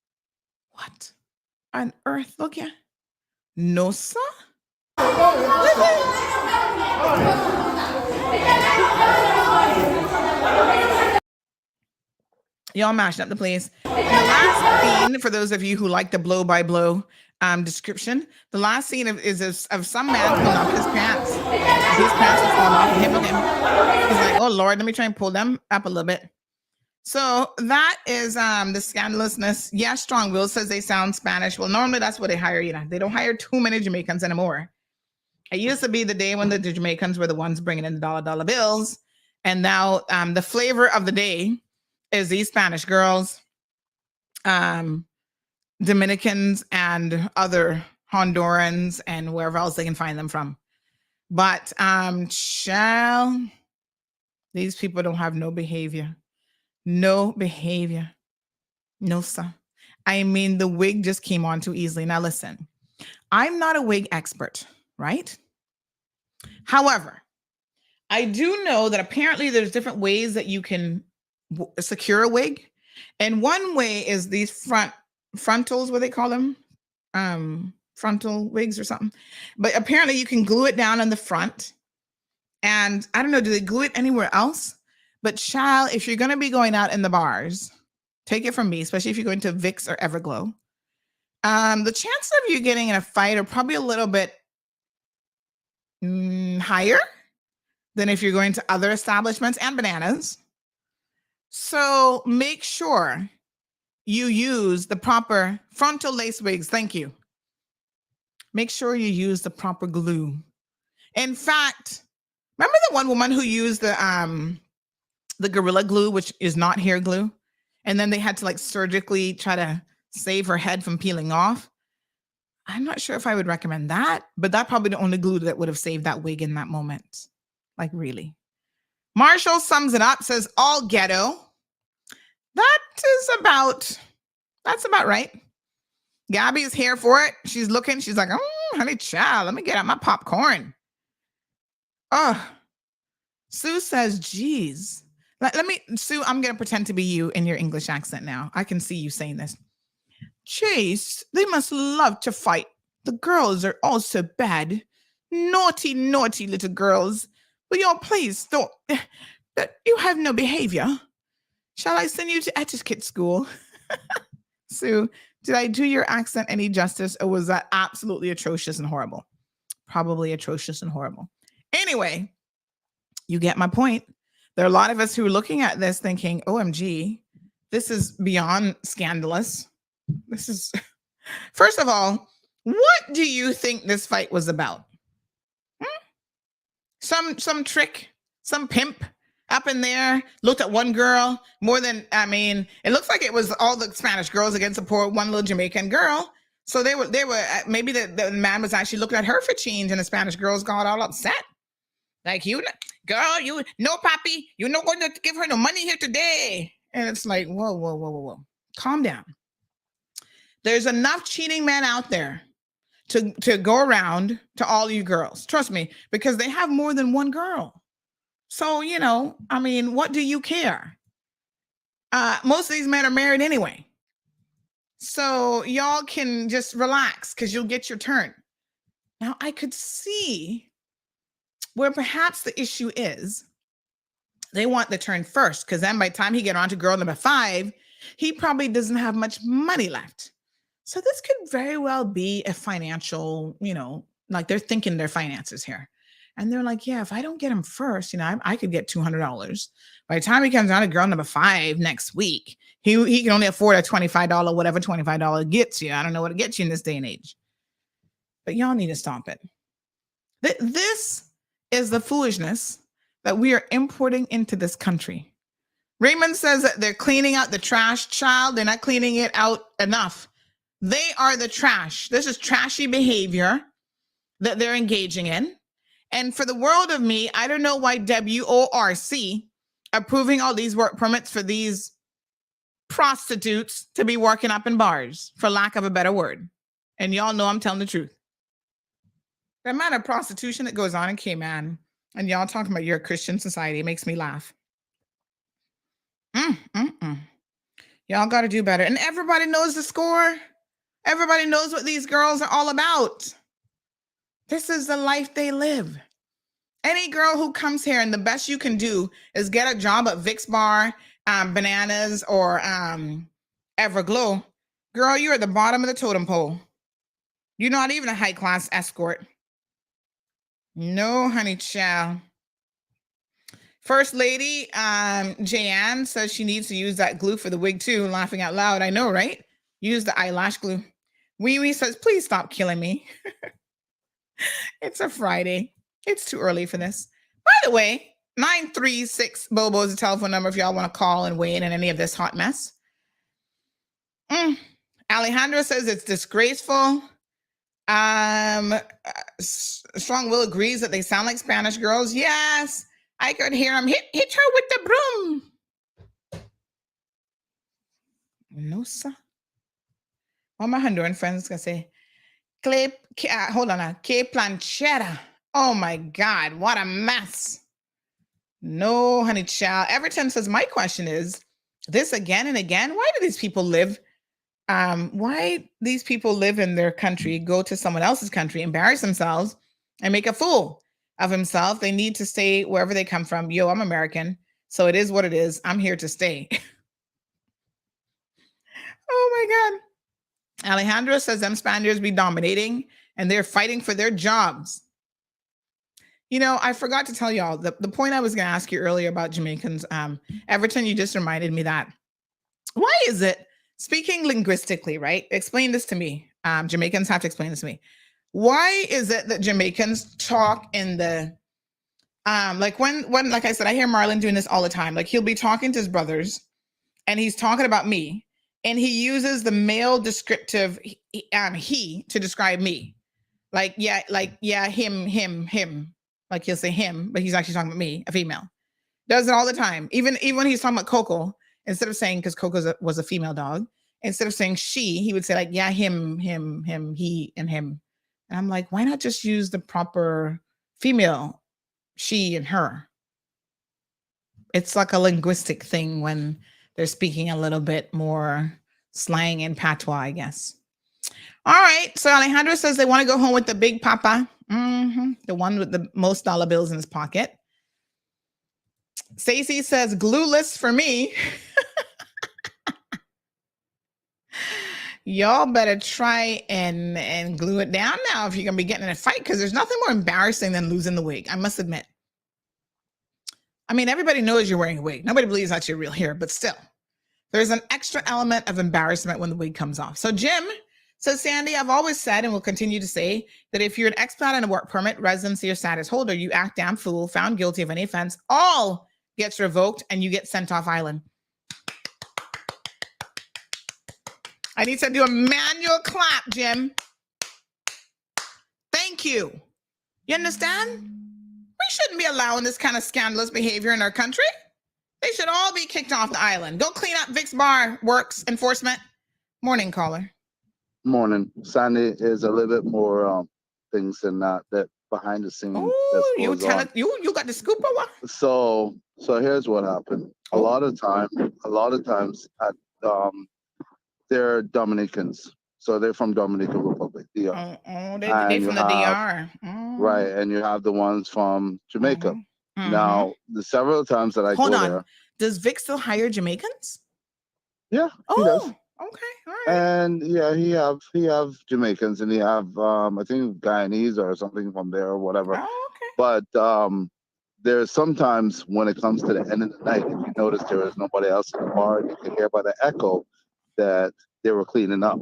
What on earth? Look ya. No, sir. Y'all mashing up the place. The last scene, for those of you who like the blow-by-blow description, the last scene is of some man pulling off his pants. His pants are falling off of him. Look at him. He's like, oh, Lord, let me try and pull them up a little bit. So that is the scandalousness. Yeah, Strong Will says they sound Spanish. Well, normally that's what they hire, you know. They don't hire too many Jamaicans anymore. It used to be the day when the Jamaicans were the ones bringing in the dollar bills. And now the flavor of the day is these Spanish girls, Dominicans, and other Hondurans, and wherever else they can find them from. But these people don't have no behavior. No behavior. No, sir. I mean, the wig just came on too easily. Now, listen, I'm not a wig expert, right? However, I do know that apparently there's different ways that you can secure a wig. And one way is these frontals, what they call them? Frontal wigs or something. But apparently you can glue it down on the front. And I don't know, do they glue it anywhere else? But child, if you're going to be going out in the bars, take it from me, especially if you're going to Vicks or Everglow, the chances of you getting in a fight are probably a little bit higher than if you're going to other establishments and bananas. So make sure you use the proper frontal lace wigs. Thank you. Make sure you use the proper glue. In fact, remember the one woman who used the Gorilla Glue, which is not hair glue? And then they had to like surgically try to save her head from peeling off. I'm not sure if I would recommend that, but that's probably the only glue that would have saved that wig in that moment. Like, really. Marshall sums it up, says all ghetto. That's about right. Gabby is here for it. She's looking. She's like, honey child, let me get out my popcorn. Oh, Sue says, geez. Sue, I'm going to pretend to be you in your English accent now. I can see you saying this. Chase, they must love to fight. The girls are all so bad. Naughty, naughty little girls. Will y'all please don't, that you have no behavior? Shall I send you to etiquette school? Sue, did I do your accent any justice, or was that absolutely atrocious and horrible? Probably atrocious and horrible. Anyway, you get my point. There are a lot of us who are looking at this thinking, OMG, this is beyond scandalous. This is, first of all, what do you think this fight was about? Some trick, some pimp up in there looked at one girl more than, it looks like it was all the Spanish girls against the poor one little Jamaican girl. So they were maybe the man was actually looking at her for change, and the Spanish girls got all upset. Like, girl, no, papi, you're not going to give her no money here today. And it's like, whoa. Calm down. There's enough cheating men out there to go around to all you girls. Trust me, because they have more than one girl. So, what do you care? Most of these men are married anyway. So y'all can just relax because you'll get your turn. Now, I could see where perhaps the issue is they want the turn first, because then by the time he get on to girl number 5, he probably doesn't have much money left. So this could very well be a financial, like they're thinking their finances here. And they're like, yeah, if I don't get him first, I could get $200. By the time he comes down to girl number 5 next week, he can only afford a $25, whatever $25 gets you. I don't know what it gets you in this day and age. But y'all need to stop it. This is the foolishness that we are importing into this country. Raymond says that they're cleaning out the trash. Child, they're not cleaning it out enough. They are the trash. This is trashy behavior that they're engaging in. And for the world of me, I don't know why WORC approving all these work permits for these prostitutes to be working up in bars, for lack of a better word. And y'all know I'm telling the truth. The amount of prostitution that goes on in Cayman, and y'all talking about your Christian society, makes me laugh. Y'all got to do better. And everybody knows the score. Everybody knows what these girls are all about. This is the life they live. Any girl who comes here, and the best you can do is get a job at Vicks Bar, Bananas, or Everglow. Girl, you're at the bottom of the totem pole. You're not even a high-class escort. No, honey child. First Lady Jayanne says she needs to use that glue for the wig too. Laughing out loud. I know, right? Use the eyelash glue. Wee Wee says, please stop killing me. It's a Friday. It's too early for this. By the way, 936 Bobo is the telephone number if y'all want to call and weigh in on any of this hot mess. Alejandro says it's disgraceful. Strong Will agrees that they sound like Spanish girls. Yes, I could hear him. Hit her with the broom. No, sir. What my Honduran friends gonna say? Hold on now. Que planchera. Oh my God, what a mess. No, honey child. Everton says, my question is this again and again. Why do these people live? Why these people live in their country, go to someone else's country, embarrass themselves, and make a fool of himself? They need to stay wherever they come from. Yo, I'm American, so it is what it is. I'm here to stay. Oh my God. Alejandro says them Spaniards be dominating and they're fighting for their jobs. You know, I forgot to tell y'all the point I was going to ask you earlier about Jamaicans. Everton, you just reminded me that. Why is it, speaking linguistically, right? Explain this to me. Jamaicans have to explain this to me. Why is it that Jamaicans talk in the, like when, like I said, I hear Marlon doing this all the time. Like he'll be talking to his brothers and he's talking about me and he uses the male descriptive he to describe me. Like, yeah, him. Like he'll say him, but he's actually talking about me, a female. Does it all the time. Even when he's talking about Coco, instead of saying, because Coco was a female dog, instead of saying she, he would say like, yeah, him, he, and him. And I'm like, why not just use the proper female, she and her? It's like a linguistic thing when they're speaking a little bit more slang and patois, I guess. All right. So Alejandro says they want to go home with the big papa. The one with the most dollar bills in his pocket. Stacey says glueless for me. Y'all better try and glue it down now if you're gonna be getting in a fight, because there's nothing more embarrassing than losing the wig. I must admit. I mean, everybody knows you're wearing a wig. Nobody believes that's your real hair, but still, there's an extra element of embarrassment when the wig comes off. So Jim says, Sandy, I've always said and will continue to say that if you're an expat on a work permit, residency, or status holder, you act damn fool, found guilty of any offense, all gets revoked and you get sent off island. I need to do a manual clap, Jim. Thank you. You understand? We shouldn't be allowing this kind of scandalous behavior in our country. They should all be kicked off the island. Go clean up Vic's Bar Works enforcement. Morning, caller. Morning. Sandy is a little bit more things than that behind the scenes. Oh, you tell it. You got the scoop or what? So here's what happened. A lot of times at they're Dominicans. So they're from Dominican Republic, DR. They're from the DR. Right, and you have the ones from Jamaica. Now, the several times that I go there. Does Vic still hire Jamaicans? Yeah, he does. Okay, all right. And yeah, he have Jamaicans, and he have I think Guyanese or something from there or whatever. Oh, okay. But there's sometimes when it comes to the end of the night, if you notice there is nobody else in the bar, you can hear by the echo that they were cleaning up.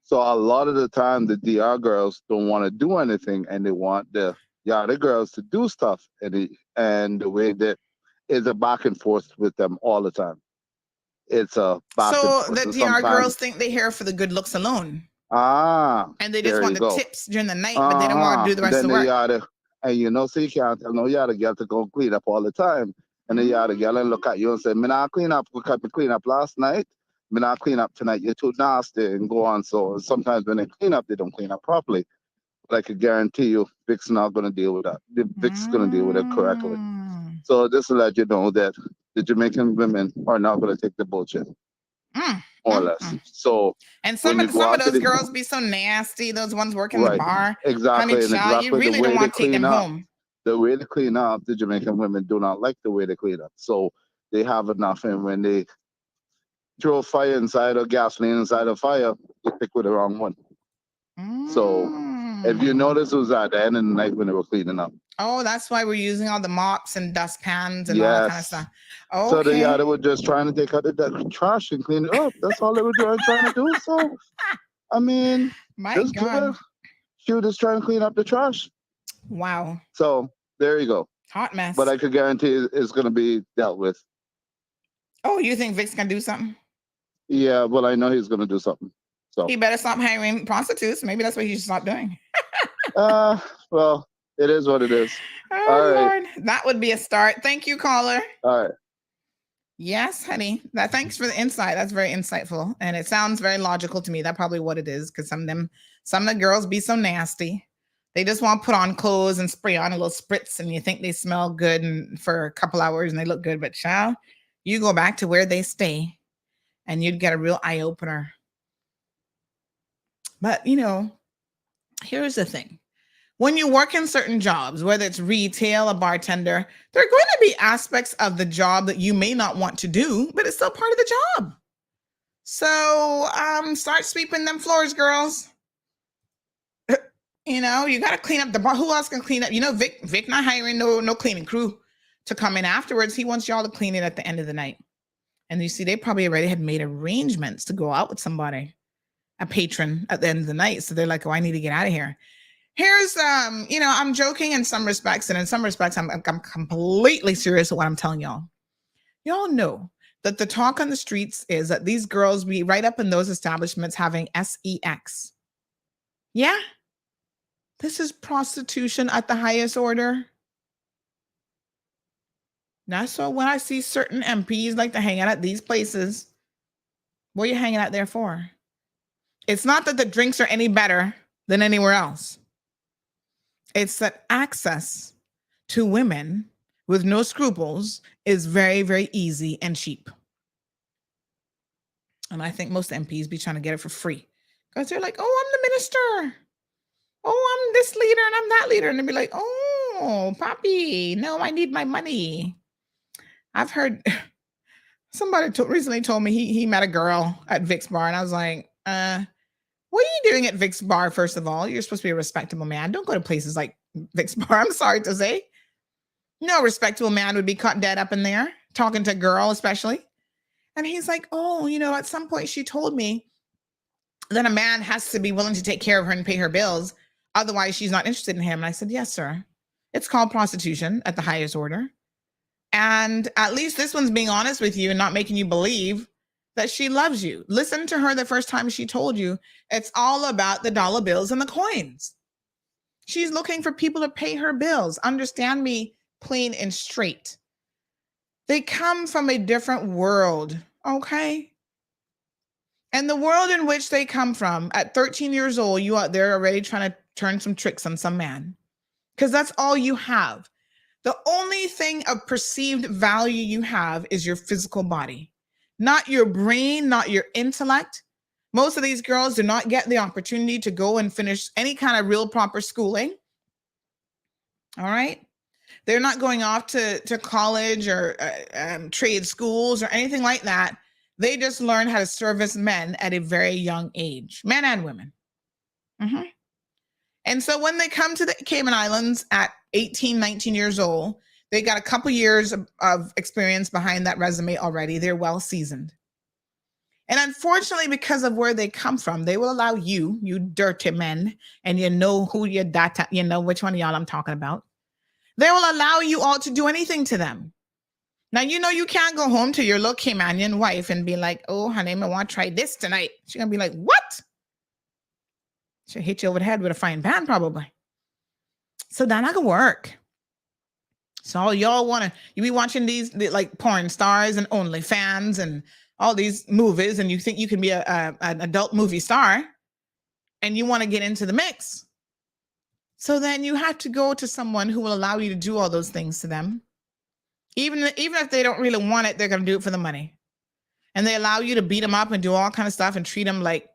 So a lot of the time, the DR girls don't want to do anything, and they want the girls to do stuff, and the way that is a back and forth with them all the time. It's a back and forth. So the DR girls think they're here for the good looks alone. And they just want the tips during the night, but they don't want to do the rest of the work. And so you can't tell no yada girl to go clean up all the time. And the yada girl and look at you and say, "Me not clean up because I clean up last night. Me not clean up tonight. You're too nasty," and go on. So sometimes when they clean up, they don't clean up properly. But I can guarantee you, Vic's not going to deal with that. Vic's going to deal with it correctly. So just to let you know that the Jamaican women are not going to take the bullshit, more or less. So and some of those girls be so nasty. Those ones working the bar, exactly. Honey, child, you really don't want to take them home. The way they clean up, the Jamaican women do not like the way they clean up. So they have enough, and when they throw fire inside or gasoline inside a fire, they pick with the wrong one. So if you notice, it was at the end of the night when they were cleaning up. Oh, that's why we're using all the mops and dustpans and all that kind of stuff. Okay. So they were just trying to take out the trash and clean it up. That's all they were trying to do. So, I mean, just God. She was just trying to clean up the trash. Wow. So there you go. Hot mess. But I could guarantee it's going to be dealt with. Oh, you think Vic's going to do something? Yeah, well, I know he's going to do something. So he better stop hiring prostitutes. Maybe that's what he should stop doing. Well, it is what it is. Oh, all right. Lord. That would be a start. Thank you, caller. All right. Yes, honey. Thanks for the insight. That's very insightful. And it sounds very logical to me. That's probably what it is. Because some of the girls be so nasty. They just want to put on clothes and spray on a little spritz, and you think they smell good and for a couple hours and they look good. But child, you go back to where they stay and you'd get a real eye opener. But, here's the thing. When you work in certain jobs, whether it's retail, a bartender, there are going to be aspects of the job that you may not want to do, but it's still part of the job. So start sweeping them floors, girls. You got to clean up the bar. Who else can clean up? Vic not hiring no cleaning crew to come in afterwards. He wants y'all to clean it at the end of the night. And you see, they probably already had made arrangements to go out with somebody, a patron at the end of the night. So they're like, oh, I need to get out of here. Here's, I'm joking in some respects. And in some respects, I'm completely serious with what I'm telling y'all. Y'all know that the talk on the streets is that these girls be right up in those establishments having sex. Yeah. This is prostitution at the highest order. That's why when I see certain MPs like to hang out at these places, what are you hanging out there for? It's not that the drinks are any better than anywhere else. It's that access to women with no scruples is very, very easy and cheap. And I think most MPs be trying to get it for free because they're like, oh, I'm the minister. Oh, I'm this leader and I'm that leader. And they'd be like, oh, Poppy, no, I need my money. I've heard somebody recently told me he met a girl at Vic's bar. And I was like, what are you doing at Vic's bar, first of all? You're supposed to be a respectable man. Don't go to places like Vic's bar. I'm sorry to say. No respectable man would be caught dead up in there, talking to a girl especially. And he's like, oh, at some point she told me that a man has to be willing to take care of her and pay her bills. Otherwise, she's not interested in him. And I said, yes, sir. It's called prostitution at the highest order. And at least this one's being honest with you and not making you believe that she loves you. Listen to her the first time she told you it's all about the dollar bills and the coins. She's looking for people to pay her bills. Understand me plain and straight. They come from a different world, okay? And the world in which they come from, at 13 years old, you out there already trying to turn some tricks on some man. Because that's all you have. The only thing of perceived value you have is your physical body. Not your brain, not your intellect. Most of these girls do not get the opportunity to go and finish any kind of real proper schooling. All right? They're not going off to college or trade schools or anything like that. They just learn how to service men at a very young age, men and women. Mm-hmm. And so when they come to the Cayman Islands at 18, 19 years old, they got a couple years of experience behind that resume already. They're well seasoned. And unfortunately, because of where they come from, they will allow you dirty men, and you know who your data, you know which one of y'all I'm talking about. They will allow you all to do anything to them. Now, you can't go home to your little Caymanian wife and be like, oh, honey, I want to try this tonight. She's going to be like, what? She'll hit you over the head with a frying pan, probably. So that not going to work. So y'all you be watching these like porn stars and OnlyFans and all these movies, and you think you can be an adult movie star, and you want to get into the mix. So then you have to go to someone who will allow you to do all those things to them. Even if they don't really want it, they're going to do it for the money. And they allow you to beat them up and do all kind of stuff and treat them like,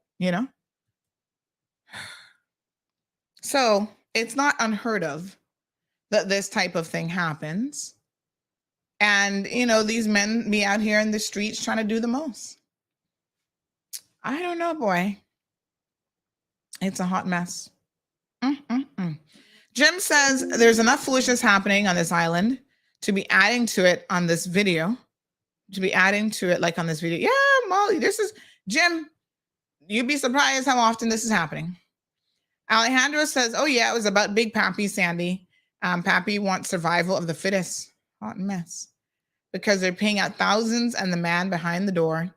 So it's not unheard of that this type of thing happens. And, these men be out here in the streets trying to do the most. I don't know, boy. It's a hot mess. Jim says there's enough foolishness happening on this island to be adding to it on this video. Like on this video. Yeah, Molly, this is Jim. You'd be surprised how often this is happening. Alejandro says, oh yeah, it was about Big Pappy, Sandy. Pappy wants survival of the fittest. Hot mess. Because they're paying out thousands and the man behind the door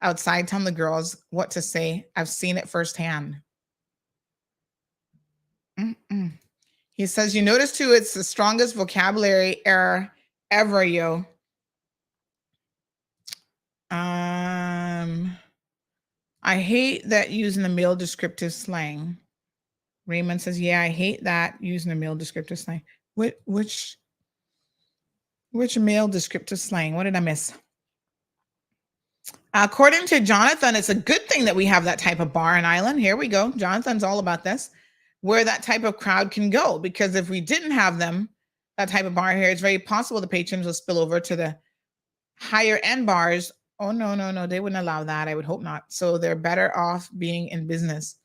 outside telling the girls what to say. I've seen it firsthand. He says, you notice too, it's the strongest vocabulary error ever, yo. I hate that using the male descriptive slang. Raymond says, yeah, I hate that using the male descriptive slang. Which male descriptive slang? What did I miss? According to Jonathan, it's a good thing that we have that type of bar and island. Here we go. Jonathan's all about this, where that type of crowd can go. Because if we didn't have them, that type of bar here, it's very possible the patrons will spill over to the higher end bars. Oh, no, they wouldn't allow that. I would hope not. So they're better off being in business.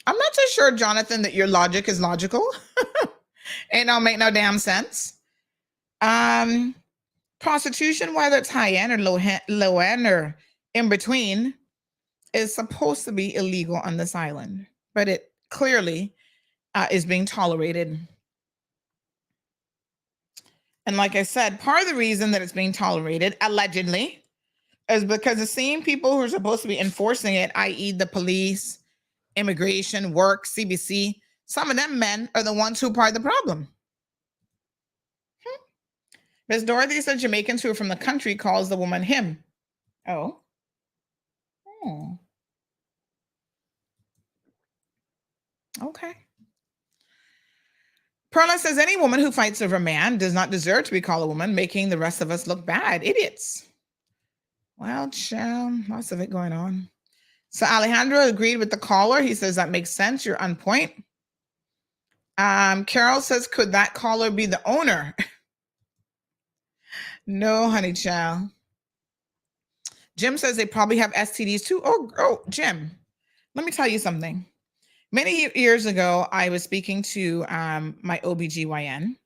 I'm not so sure, Jonathan, that your logic is logical. It don't make no damn sense. Prostitution, whether it's high end or low end or in between, is supposed to be illegal on this island, but it clearly is being tolerated. And like I said, part of the reason that it's being tolerated, allegedly, is because the same people who are supposed to be enforcing it, i.e. the police, immigration, work, CBC, some of them men are the ones who are part of the problem. Miss Dorothy said Jamaicans who are from the country calls the woman him. Oh. Okay. Perla says any woman who fights over a man does not deserve to be called a woman, making the rest of us look bad. Idiots. Well, child, lots of it going on. So Alejandro agreed with the caller. He says that makes sense. You're on point. Carol says, could that caller be the owner? No, honey child. Jim says they probably have STDs too. Oh, Jim, let me tell you something. Many years ago, I was speaking to my OBGYN,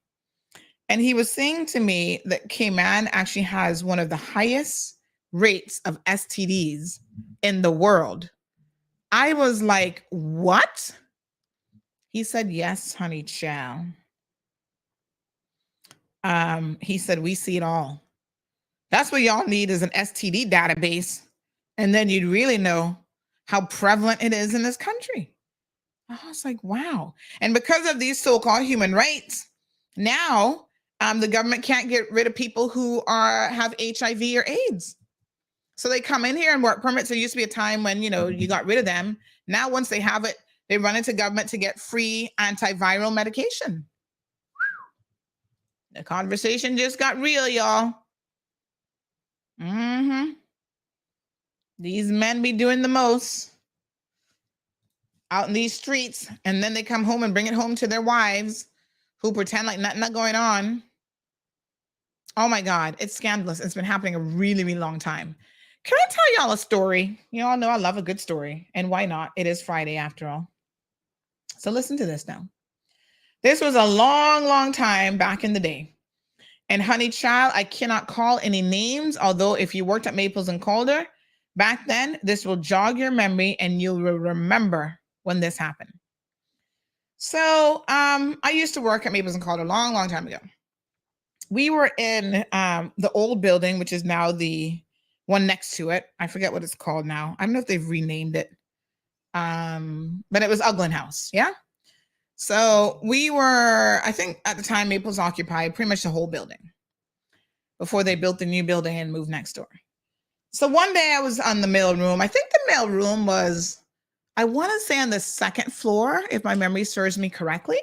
and he was saying to me that Cayman actually has one of the highest rates of STDs in the world. I was like, what? He said, yes, honey child. He said, we see it all. That's what y'all need is an STD database. And then you'd really know how prevalent it is in this country. I was like, wow. And because of these so-called human rights, now the government can't get rid of people who have HIV or AIDS. So they come in here and work permits. There used to be a time when, you got rid of them. Now, once they have it, they run into government to get free antiviral medication. The conversation just got real, y'all. These men be doing the most out in these streets, and then they come home and bring it home to their wives who pretend like nothing going on. Oh my God, it's scandalous. It's been happening a really, really long time. Can I tell y'all a story? You all know I love a good story, and why not? It is Friday after all. So listen to this now. This was a long, long time back in the day. And honey child, I cannot call any names, although if you worked at Maples and Calder back then, this will jog your memory and you'll remember when this happened. So I used to work at Maples and Calder a long, long time ago. We were in the old building, which is now the one next to it. I forget what it's called now. I don't know if they've renamed it. But it was Uglin House, yeah? So we were, I think at the time, Maples occupied pretty much the whole building before they built the new building and moved next door. So one day I was on the mail room. I think the mail room was, I want to say on the second floor, if my memory serves me correctly.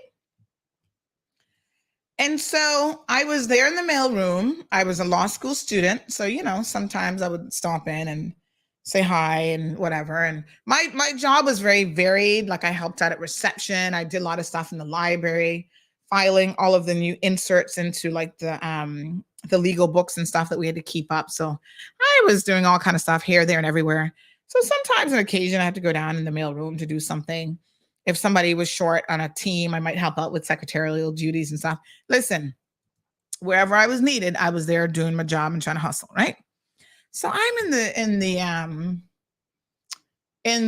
And so I was there in the mail room. I was a law school student. So, sometimes I would stop in and say hi and whatever. And my job was very varied. Like I helped out at reception. I did a lot of stuff in the library, filing all of the new inserts into like the legal books and stuff that we had to keep up. So I was doing all kind of stuff here, there, and everywhere. So sometimes on occasion I had to go down in the mail room to do something. If somebody was short on a team, I might help out with secretarial duties and stuff. Listen, wherever I was needed, I was there doing my job and trying to hustle, right? So I'm in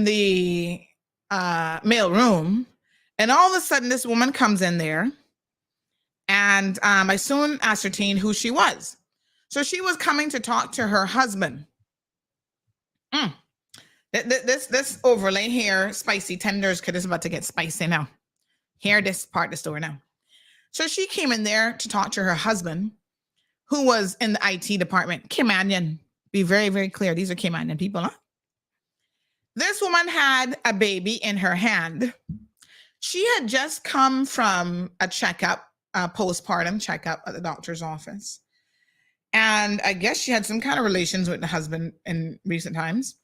the mail room, and all of a sudden this woman comes in there, and I soon ascertained who she was. So she was coming to talk to her husband. This overlay here, spicy tenders, because it's about to get spicy now. Hear this part of the story now. So she came in there to talk to her husband, who was in the IT department. Caymanian. Be very, very clear. These are Caymanian people, huh? This woman had a baby in her hand. She had just come from a checkup, a postpartum checkup at the doctor's office. And I guess she had some kind of relations with the husband in recent times,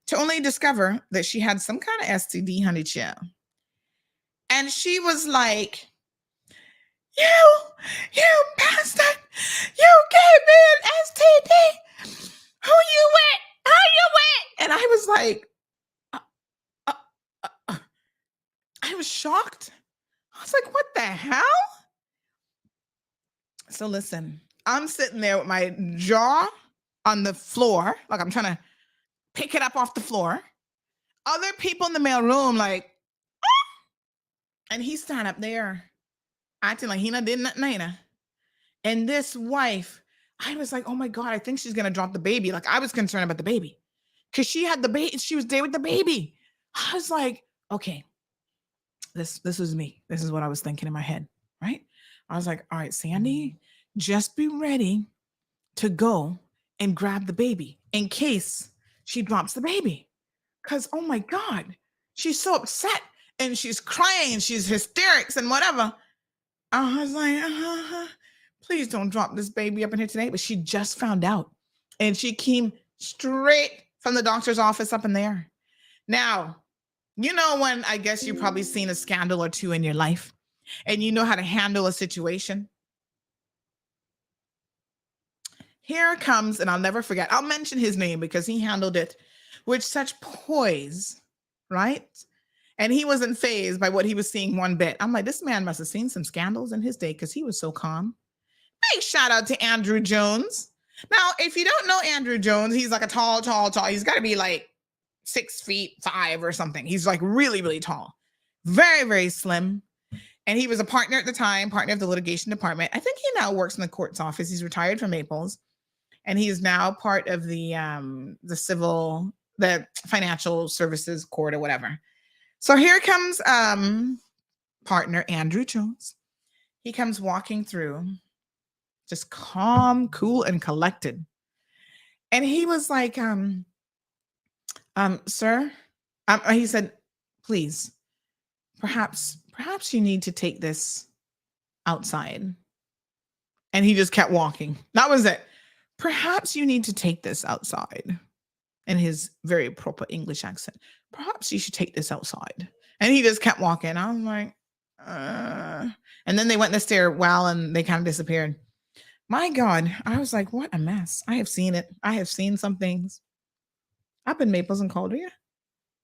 to only discover that she had some kind of STD, honey chill. And she was like, you bastard, you gave me an STD. Who you with? And I was like, I was shocked. I was like, what the hell? So listen, I'm sitting there with my jaw on the floor, like I'm trying to pick it up off the floor. Other people in the mail room like, and he's standing up there acting like he not did nothing either. And this wife, I was like, oh my God, I think she's gonna drop the baby. Like I was concerned about the baby because she had the baby. She was there with the baby. I was like, okay, this was me. This is what I was thinking in my head, right? I was like, all right, Sandy, just be ready to go and grab the baby in case she drops the baby. Because, oh my God, she's so upset and she's crying, she's hysterics and whatever. I was like, please don't drop this baby up in here today. But she just found out. And she came straight from the doctor's office up in there. Now, you know when I guess you've probably seen a scandal or two in your life and you know how to handle a situation. Here comes, and I'll never forget, I'll mention his name because he handled it with such poise, right? And he wasn't fazed by what he was seeing one bit. I'm like, this man must have seen some scandals in his day because he was so calm. Big shout out to Andrew Jones. Now, if you don't know Andrew Jones, he's like a tall. He's got to be like 6'5" or something. He's like really, really tall. Very, very slim. And he was a partner at the time, partner of the litigation department. I think he now works in the court's office. He's retired from Maples. And he is now part of the financial services court or whatever. So here comes partner Andrew Jones. He comes walking through, just calm, cool, and collected. And he was like, sir, he said, please, perhaps you need to take this outside. And he just kept walking. That was it. Perhaps you need to take this outside. In his very proper English accent. Perhaps you should take this outside. And he just kept walking. I was like, And then they went in the stairwell and they kind of disappeared. My God, I was like, what a mess. I have seen it. I have seen some things. Up in Maples and Calder.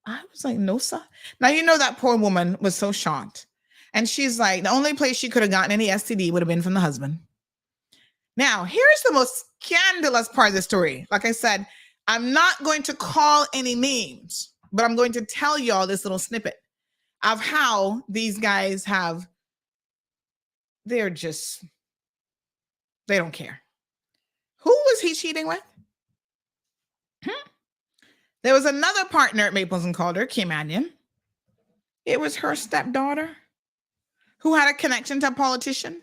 I was like, no, sir. Now, you know, that poor woman was so shocked. And she's like, the only place she could have gotten any STD would have been from the husband. Now, here's the most scandalous part of the story. Like I said, I'm not going to call any names, but I'm going to tell y'all this little snippet of how these guys they don't care. Who was he cheating with? There was another partner at Maples and Calder, Caymanian. It was her stepdaughter who had a connection to a politician.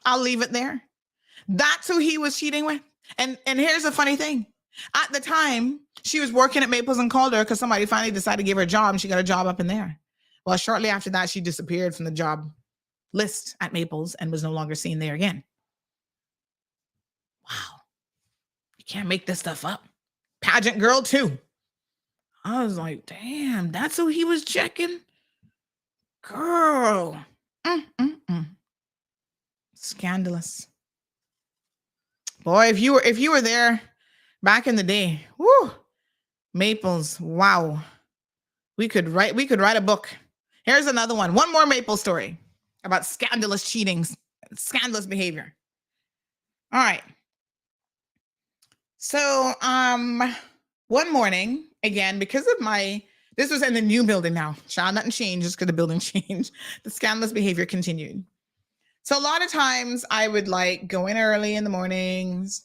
I'll leave it there. That's who he was cheating with. And here's the funny thing. At the time, she was working at Maples and Calder because somebody finally decided to give her a job and she got a job up in there. Well, shortly after that, she disappeared from the job list at Maples and was no longer seen there again. Wow. You can't make this stuff up. Pageant girl, too. I was like, damn, that's who he was checking? Girl. Scandalous. Boy, if you were there back in the day, whoo, Maples, wow. We could write a book. Here's another one. One more Maple story about scandalous cheating, scandalous behavior. All right. So, one morning, again, because of this was in the new building now. Child, nothing changed just because the building changed. The scandalous behavior continued. So a lot of times I would like go in early in the mornings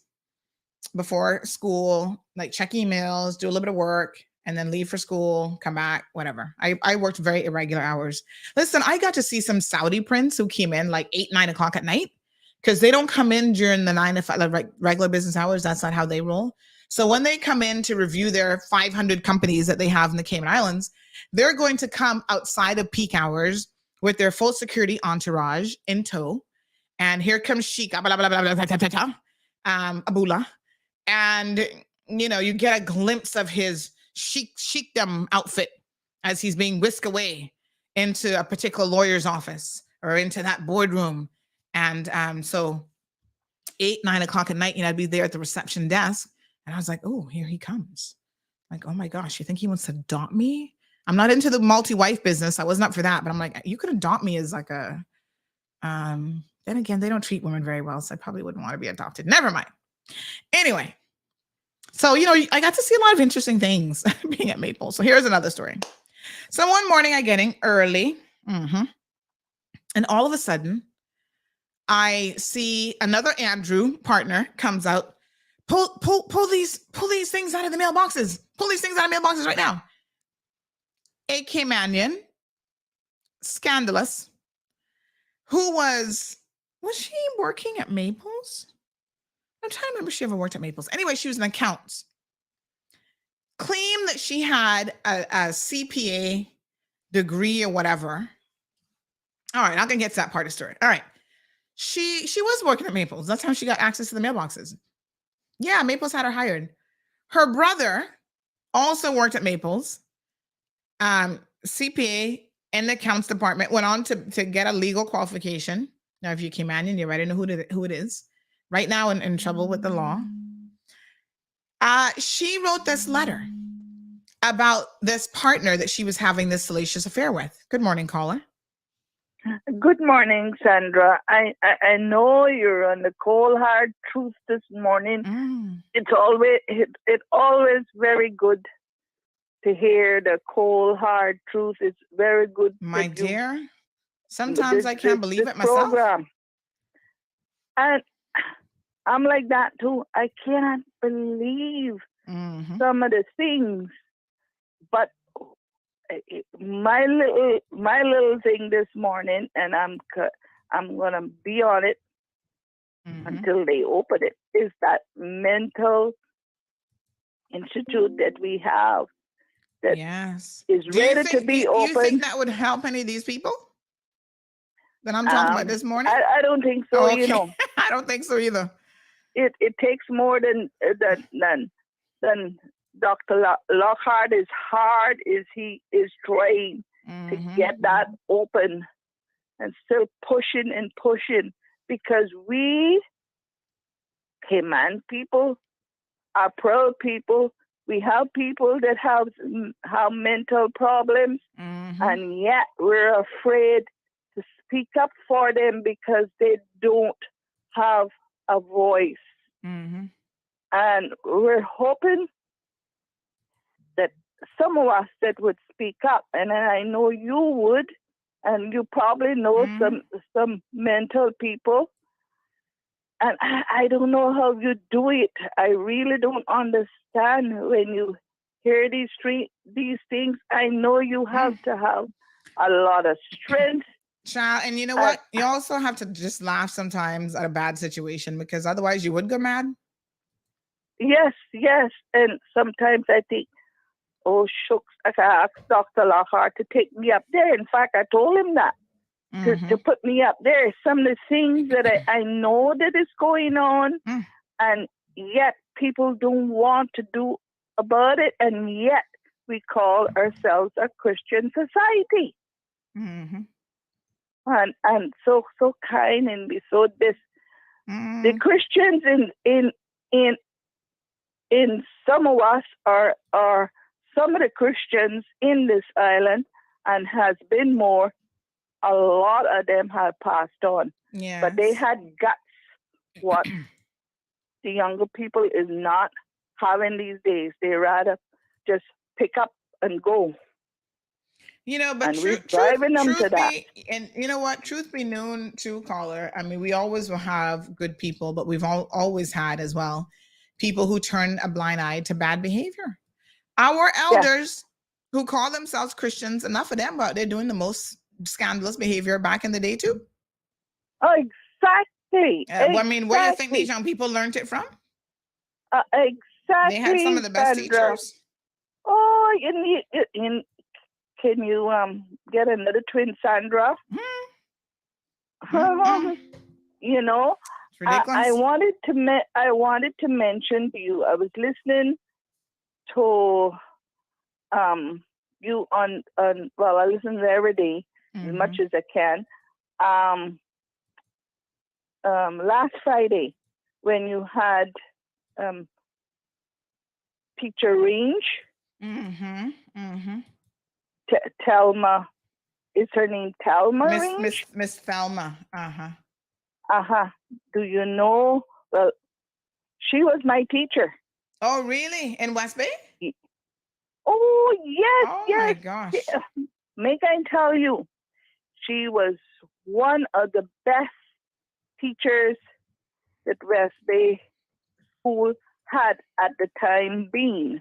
before school, like check emails, do a little bit of work, and then leave for school, come back, whatever. I worked very irregular hours. Listen, I got to see some Saudi prince who came in like 8, 9 o'clock at night because they don't come in during the 9 to 5, like regular business hours. That's not how they roll. So when they come in to review their 500 companies that they have in the Cayman Islands, they're going to come outside of peak hours with their full security entourage in tow. And here comes Sheikh, Abula. And, you get a glimpse of his sheikdom outfit as he's being whisked away into a particular lawyer's office or into that boardroom. And so 8, 9 o'clock at night, I'd be there at the reception desk. And I was like, oh, here he comes. Like, oh my gosh, you think he wants to adopt me? I'm not into the multi-wife business. I wasn't up for that. But I'm like, you could adopt me as like a, then again, they don't treat women very well. So I probably wouldn't want to be adopted. Never mind. Anyway. So, I got to see a lot of interesting things being at Maple. So here's another story. So one morning I get in early. And all of a sudden I see another Andrew partner comes out. Pull these things out of the mailboxes. Pull these things out of mailboxes right now. A Caymanian, scandalous, who was she working at Maples? I'm trying to remember if she ever worked at Maples. Anyway, she was an accountant. Claimed that she had a CPA degree or whatever. All right, I'm gonna get to that part of the story. All right. She was working at Maples. That's how she got access to the mailboxes. Yeah, Maples had her hired. Her brother also worked at Maples. CPA in the accounts department, went on to get a legal qualification. Now, if you're Caymanian, you already know who it is. Right now in trouble with the law. She wrote this letter about this partner that she was having this salacious affair with. Good morning, caller. Good morning, Sandra. I know you're on the cold hard truth this morning. It's always very good to hear the cold hard truth. It's very good. My dear, sometimes I can't believe it myself. Program. And I'm like that too. I cannot believe some of the things, but my little thing this morning, and I'm gonna be on it until they open it, is that mental institute that we have that is ready to be open. Do you think that would help any of these people that I'm talking about this morning? I don't think so. Okay. I don't think so either. It takes more than Dr. Lockhart is hard. He is trying to get that open and still pushing because we Cayman people are proud people. We have people that have mental problems, and yet we're afraid to speak up for them because they don't have a voice. And we're hoping that some of us that would speak up, and I know you would, and you probably know some mental people, and I don't know how you do it. I really don't understand when you hear these things. I know you have to have a lot of strength. Child, and you know what? You also have to just laugh sometimes at a bad situation because otherwise you would go mad. Yes. And sometimes I think, oh, shucks, I can ask Dr. Lockhart to take me up there. In fact, I told him that, to put me up there. Some of the things that I know that is going on, and yet people don't want to do about it, and yet we call ourselves a Christian society. And so kind and be so this. The Christians in some of us are some of the Christians in this island and has been more. A lot of them have passed on. Yeah. But they had guts. What the younger people is not having these days. They rather just pick up and go. But we're driving them to that. And you know what? Truth be known, too, caller. I mean, we always will have good people, but we've always had as well people who turn a blind eye to bad behavior. Our elders who call themselves Christians, enough of them, but they're doing the most scandalous behavior back in the day too. Oh, exactly. I mean, where do you think these young people learned it from? Exactly. They had some of the best teachers. Oh, can you get another twin Sandra? You know, I wanted to mention to you. I was listening to you on well, I listen to every day as much as I can. Last Friday when you had Teacher Range. Thelma, is her name Thelma Range? Miss Thelma. Do you know? Well, she was my teacher. Oh, really? In West Bay? Oh, yes. Oh, yes. my gosh. May I tell you, she was one of the best teachers that West Bay School had at the time being.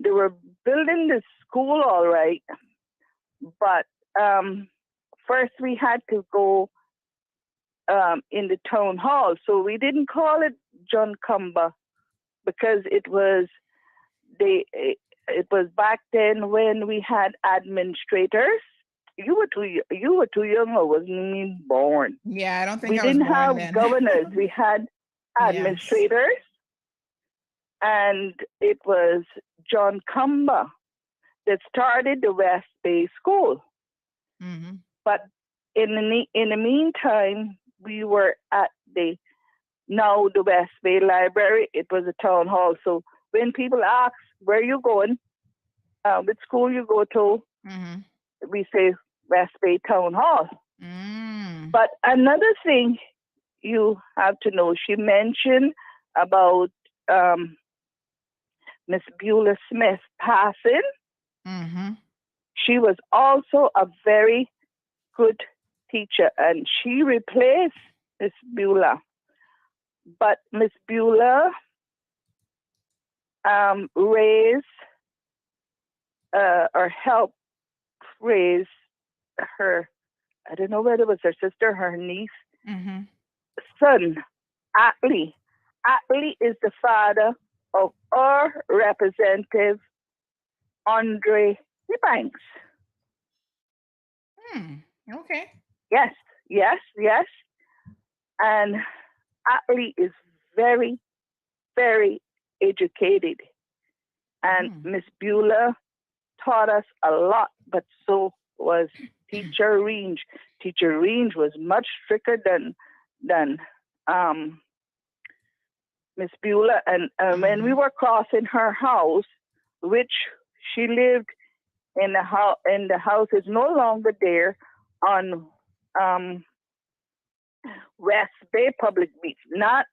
They were building the school all right, but first we had to go in the town hall. So we didn't call it John Cumber because it was back then when we had administrators. You were too young. I wasn't even born. Yeah, I don't think we I was didn't born have then. governors. We had administrators. And it was John Cumber that started the West Bay School. But in the meantime, we were at the West Bay Library. It was a town hall. So when people ask, where you going, which school you go to, we say West Bay Town Hall. But another thing you have to know, she mentioned about Miss Beulah Smith passing. She was also a very good teacher, and she replaced Miss Beulah. But Miss Beulah raised or helped raise her, I don't know whether it was her sister, her niece, son, Atlee. Atlee is the father of our representative, Andre Banks. Okay. Yes. And Atlee is very, very educated. And Miss Beulah taught us a lot, but so was Teacher Range. Teacher Range was much stricter than Miss Beulah. And when we were crossing her house, which she lived in the house is no longer there on West Bay Public Beach, not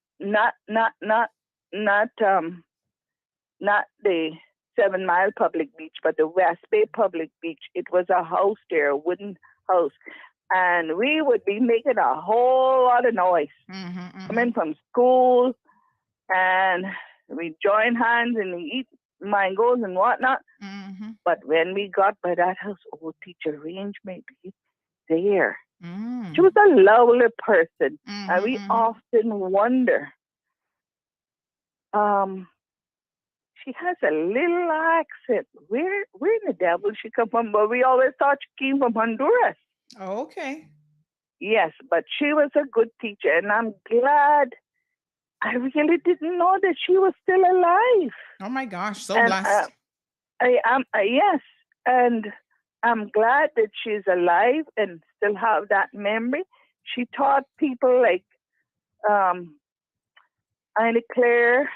the 7 Mile Public Beach, but the West Bay Public Beach. It was a house there, a wooden house. And we would be making a whole lot of noise coming from school, and we join hands and we eat mangoes and whatnot. But when we got by that house, Teacher Range may be there. She was a lovely person, and we often wonder. She has a little accent. Where in the devil she come from? But we always thought she came from Honduras. Oh, okay. Yes, but she was a good teacher, and I'm glad. I really didn't know that she was still alive. Oh my gosh, so blessed. Yes, and I'm glad that she's alive and still have that memory. She taught people like Anna Claire,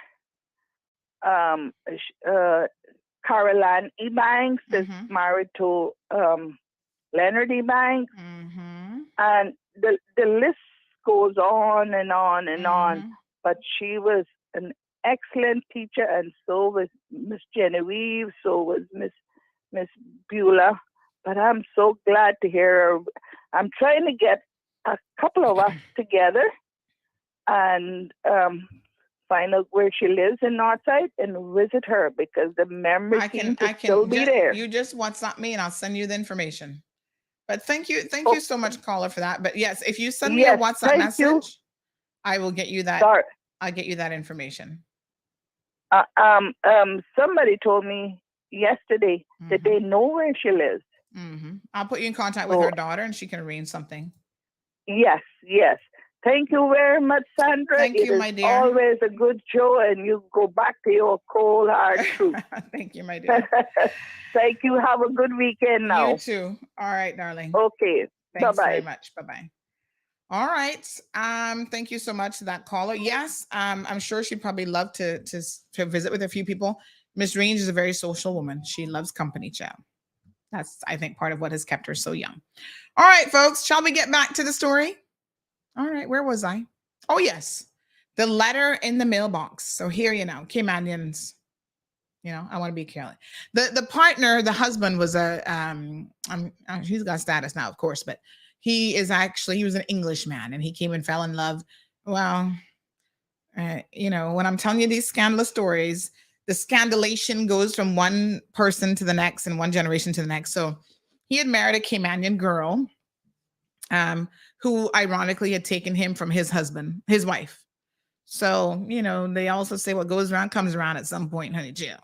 Caroline Ebanks is married to Leonard Ebanks. And the list goes on and on and on. But she was an excellent teacher, and so was Miss Genevieve, so was Miss Beulah. But I'm so glad to hear her. I'm trying to get a couple of us together and find out where she lives in Northside and visit her, because the memory can still be there. You just WhatsApp me and I'll send you the information. But thank you you so much, caller, for that. But yes, if you send me a WhatsApp message, I will get you that. I'll get you that information. Somebody told me yesterday that they know where she lives. I'll put you in contact with her daughter, and she can arrange something. Yes. Thank you very much, Sandra. Thank you, my dear. Always a good show, and you go back to your cold hard truth. Thank you, my dear. Thank you. Have a good weekend now. You too. All right, darling. Okay. Thanks Bye-bye. very much. Bye-bye. All right. Thank you so much to that caller. Yes, I'm sure she'd probably love to visit with a few people. Miss Range is a very social woman. She loves company, child. That's, I think, part of what has kept her so young. All right, folks, shall we get back to the story? All right, where was I? Oh, yes. The letter in the mailbox. So here, Caymanians, I want to be careful. The partner, the husband was he's got status now, of course, but he was an Englishman, and he came and fell in love. Well, when I'm telling you these scandalous stories, the scandalation goes from one person to the next and one generation to the next. So he had married a Caymanian girl, who ironically had taken him from his wife. So, they also say what goes around comes around at some point, honey, Jill.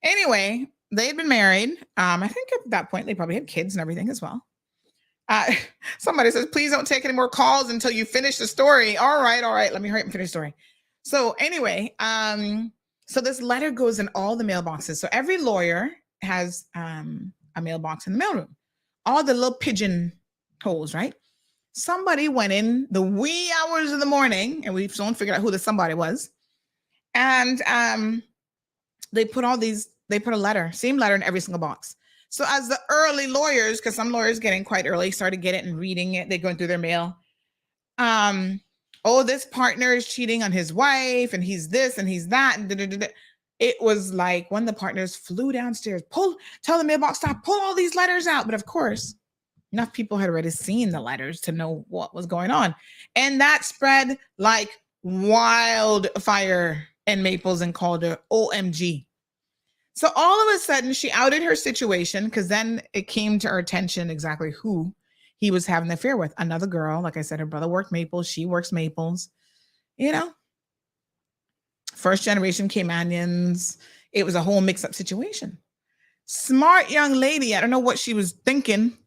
Anyway, they had been married. I think at that point they probably had kids and everything as well. Somebody says, please don't take any more calls until you finish the story. All right. Let me hurry up and finish the story. So anyway, so this letter goes in all the mailboxes. So every lawyer has a mailbox in the mailroom. All the little pigeon holes, right? Somebody went in the wee hours of the morning, and we've soon figured out who the somebody was. And they put a letter, same letter in every single box. So as the early lawyers, because some lawyers getting quite early, started getting it and reading it, they're going through their mail. This partner is cheating on his wife, and he's this and he's that. And it was like when the partners flew downstairs, tell the mailbox stop, pull all these letters out. But of course, enough people had already seen the letters to know what was going on. And that spread like wildfire in Maples and Calder. OMG. So all of a sudden she outed her situation, because then it came to her attention exactly who he was having an affair with. Another girl. Like I said, her brother worked Maples. She works Maples. First generation Caymanians. It was a whole mix-up situation. Smart young lady. I don't know what she was thinking,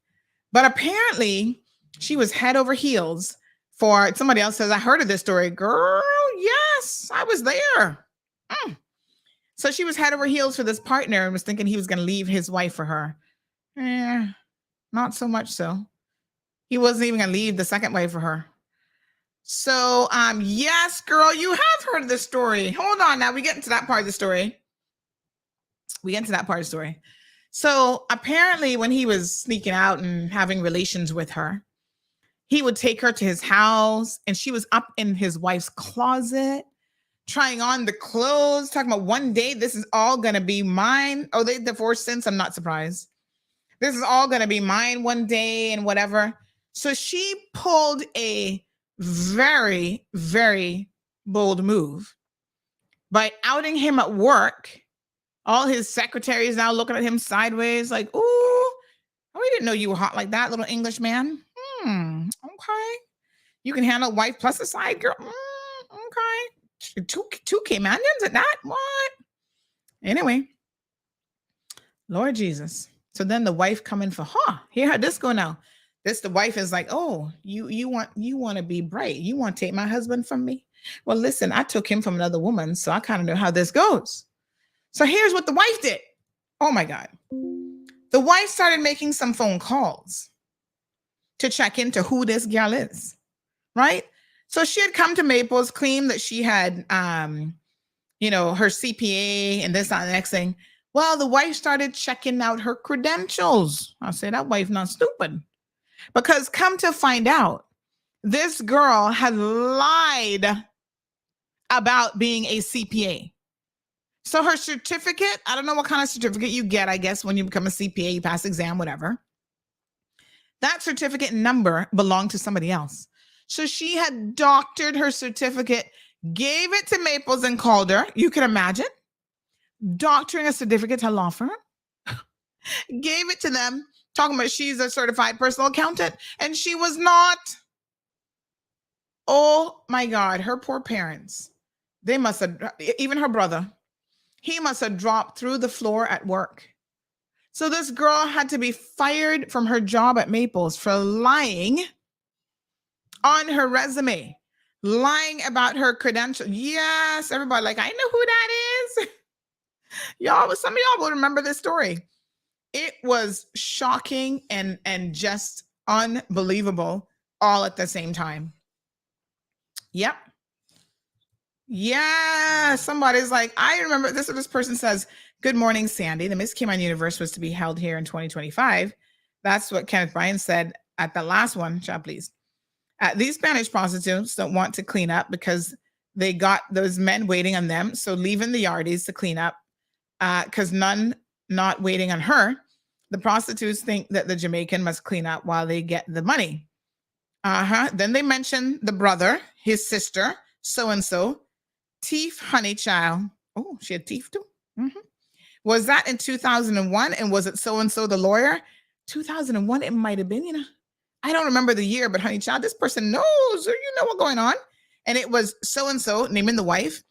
but apparently she was head over heels for somebody else says, I heard of this story. Girl, yes, I was there. So she was head over heels for this partner and was thinking he was going to leave his wife for her. Not so much so. He wasn't even going to leave the second wife for her. So, yes, girl, you have heard of this story. Hold on now. We get into that part of the story. So apparently when he was sneaking out and having relations with her, he would take her to his house, and she was up in his wife's closet, trying on the clothes, talking about one day, this is all going to be mine. Oh, they divorced since? I'm not surprised. This is all going to be mine one day and whatever. So she pulled a very, very bold move by outing him at work. All his secretaries now looking at him sideways like, ooh, we didn't know you were hot like that, little English man. Okay. You can handle wife plus a side girl. Okay. Two Caymanians at that? What? Anyway, Lord Jesus. So then the wife coming for, hear how this go now. The wife is like, oh, you want to be bright. You want to take my husband from me? Well, listen, I took him from another woman, so I kind of know how this goes. So here's what the wife did. Oh my God. The wife started making some phone calls to check into who this girl is, right? So she had come to Maples, claimed that she had, her CPA and this, that, and the next thing. Well, the wife started checking out her credentials. I say that wife not stupid. Because come to find out, this girl had lied about being a CPA. So her certificate, I don't know what kind of certificate you get, I guess, when you become a CPA, you pass exam, whatever. That certificate number belonged to somebody else. So she had doctored her certificate, gave it to Maples and Calder. You can imagine doctoring a certificate to a law firm. Gave it to them, talking about she's a certified personal accountant, and she was not. Oh my God, her poor parents. They must have, even her brother, he must have dropped through the floor at work. So this girl had to be fired from her job at Maples for lying on her resume, lying about her credentials. Yes, everybody like, I know who that is. Y'all, some of y'all will remember this story. It was shocking and just unbelievable all at the same time. Yep. Yeah, somebody's like, I remember this. This person says, "Good morning, Sandy. The Miss Cayman Universe was to be held here in 2025. That's what Kenneth Bryan said at the last one. Chat, please. These Spanish prostitutes don't want to clean up because they got those men waiting on them. So leaving the yardies to clean up because none not waiting on her. The prostitutes think that the Jamaican must clean up while they get the money. Then they mention the brother, his sister, so-and-so. Teeth, honey child. Oh, she had teeth too. Mm-hmm. Was that in 2001? And was it so-and-so the lawyer? 2001, it might have been, you know. I don't remember the year, but honey child, this person knows, or you know what's going on. And it was so-and-so, naming the wife,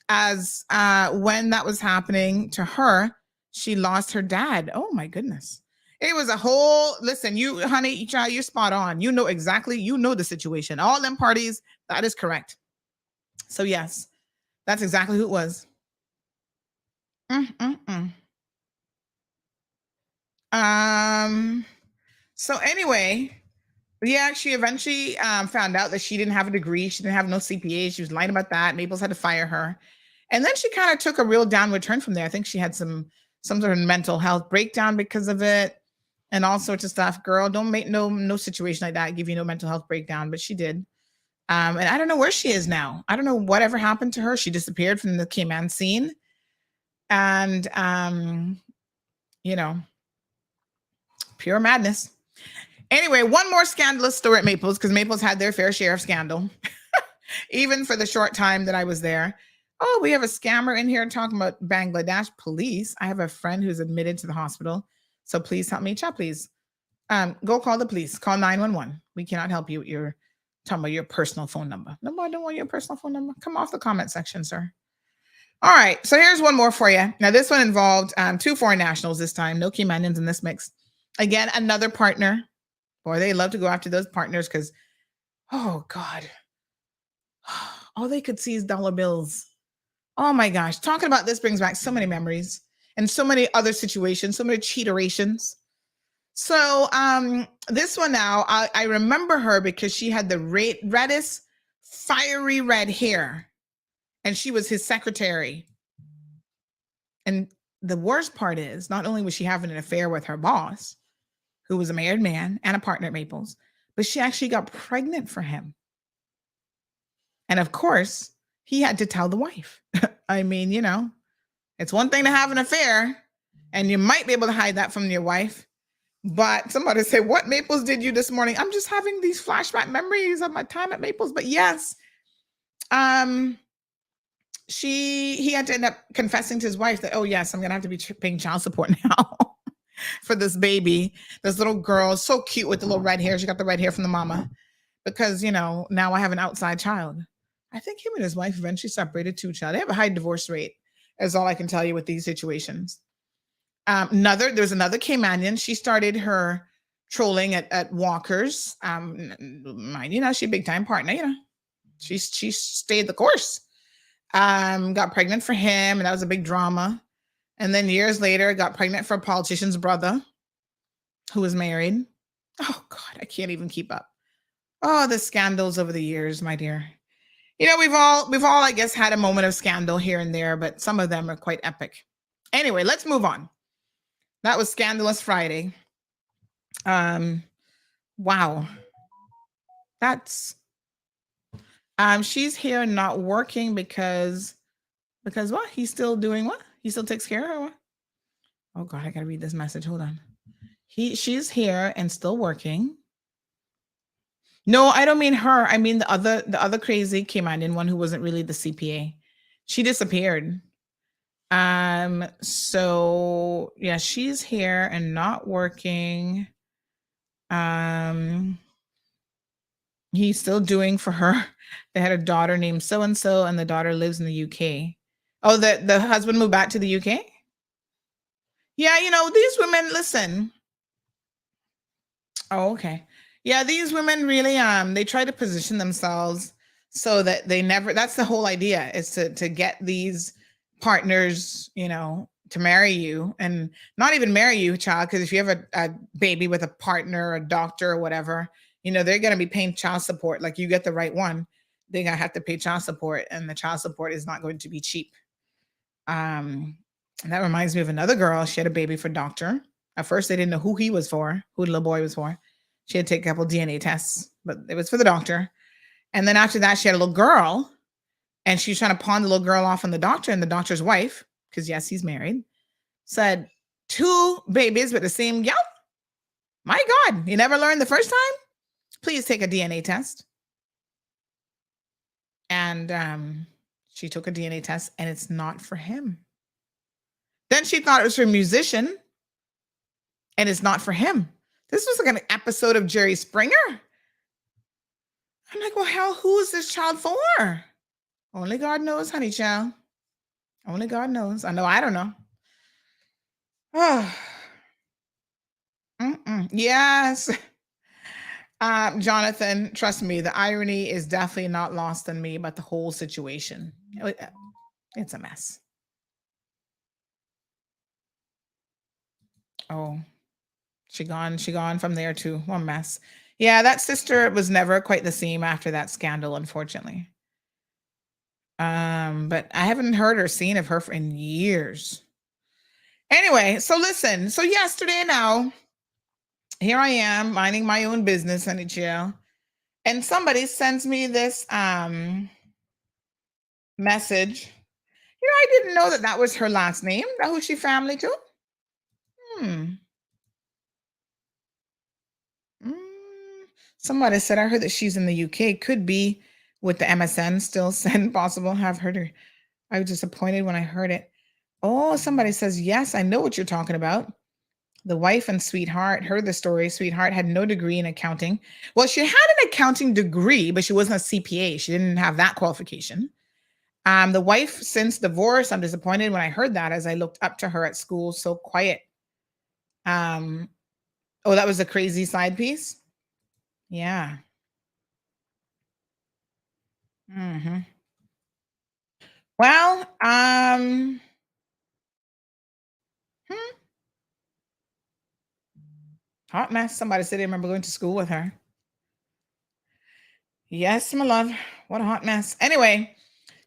as when that was happening to her, she lost her dad. Oh my goodness. It was a whole, listen, you, honey child, you're spot on. You know exactly, you know the situation. All them parties, that is correct. So yes. That's exactly who it was. So anyway, yeah, she eventually found out that she didn't have a degree. She didn't have no CPA. She was lying about that. Maples had to fire her. And then she kind of took a real downward turn from there. I think she had some sort of mental health breakdown because of it and all sorts of stuff. Girl, don't make no situation like that give you no mental health breakdown, but she did. And I don't know where she is now. I don't know whatever happened to her. She disappeared from the Cayman scene. And, you know, pure madness. Anyway, one more scandalous story at Maples, because Maples had their fair share of scandal, even for the short time that I was there. Oh, we have a scammer in here talking about Bangladesh police. I have a friend who's admitted to the hospital. So please help me. Chat, please. Go call the police. Call 911. We cannot help you with your talking about your personal phone number. No, I don't want your personal phone number. Come off the comment section, sir. All right. So here's one more for you. Now, this one involved 2 foreign nationals this time. No Caymanians in this mix. Again, another partner. Boy, they love to go after those partners because, oh, God. All they could see is dollar bills. Oh, my gosh. Talking about this brings back so many memories and so many other situations, so many cheaterations. So this one now, I remember her because she had the reddest, fiery red hair, and she was his secretary. And the worst part is, not only was she having an affair with her boss, who was a married man and a partner at Maples, but she actually got pregnant for him. And of course, he had to tell the wife. I mean, you know, it's one thing to have an affair, and you might be able to hide that from your wife. But somebody say, what Maples did you this morning? I'm just having these flashback memories of my time at Maples. But yes, he had to end up confessing to his wife that, oh yes, I'm gonna have to be paying child support now for this baby, this little girl, so cute with the little red hair. She got the red hair from the mama because, you know, now I have an outside child. I think him and his wife eventually separated too, child. They have a high divorce rate, is all I can tell you with these situations. There's another Caymanian. She started her trolling at Walker's. You know, she's a big time partner. You know, she stayed the course. Got pregnant for him, and that was a big drama. And then years later, got pregnant for a politician's brother, who was married. Oh God, I can't even keep up. Oh, the scandals over the years, my dear. You know, we've all, I guess, had a moment of scandal here and there, but some of them are quite epic. Anyway, let's move on. That was Scandalous Friday. Wow. That's she's here not working because what? He's still doing what? He still takes care of her? What? Oh God, I gotta read this message. Hold on. She's here and still working. No, I don't mean her. I mean the other crazy Cayman one who wasn't really the CPA. She disappeared. So yeah, she's here and not working. He's still doing for her. They had a daughter named so and so, and the daughter lives in the UK. Oh, the husband moved back to the UK? Yeah, you know, these women, listen. Oh, okay. Yeah, these women really they try to position themselves so that they never, that's the whole idea, is to get these partners, you know, to marry you, and not even marry you, child, because if you have a baby with a partner, a doctor, or whatever, you know, they're going to be paying child support. Like, you get the right one, they're going to have to pay child support, and the child support is not going to be cheap. And that reminds me of another girl. She had a baby for doctor. At first, they didn't know who he was for, who the little boy was for. She had to take a couple DNA tests, but it was for the doctor. And then after that, she had a little girl, and she was trying to pawn the little girl off on the doctor, and the doctor's wife, because yes, he's married, said, 2 babies with the same gal? My God, you never learned the first time? Please take a DNA test. And she took a DNA test, and it's not for him. Then she thought it was for a musician, and it's not for him. This was like an episode of Jerry Springer. I'm like, well, hell, who is this child for? Only God knows, honey child. Only God knows. I know I don't know. Oh. Yes. Jonathan, trust me, the irony is definitely not lost on me, but the whole situation, it's a mess. Oh, she gone from there too. One mess. Yeah, that sister was never quite the same after that scandal, unfortunately. But I haven't heard or seen of her in years. Anyway, so listen. So yesterday now, here I am minding my own business, honey chill, and somebody sends me this message. You know, I didn't know that was her last name. That who she family to? Somebody said, I heard that she's in the UK. Could be with the MSN still send possible. Have heard her. I was disappointed when I heard it. Oh, somebody says, yes, I know what you're talking about. The wife and sweetheart, heard the story. Sweetheart had no degree in accounting. Well, she had an accounting degree, but she wasn't a CPA. She didn't have that qualification. The wife since divorced. I'm disappointed when I heard that, as I looked up to her at school. So quiet. Oh, that was a crazy side piece. Yeah. Well, hot mess. Somebody said they remember going to school with her. Yes, my love. What a hot mess. Anyway,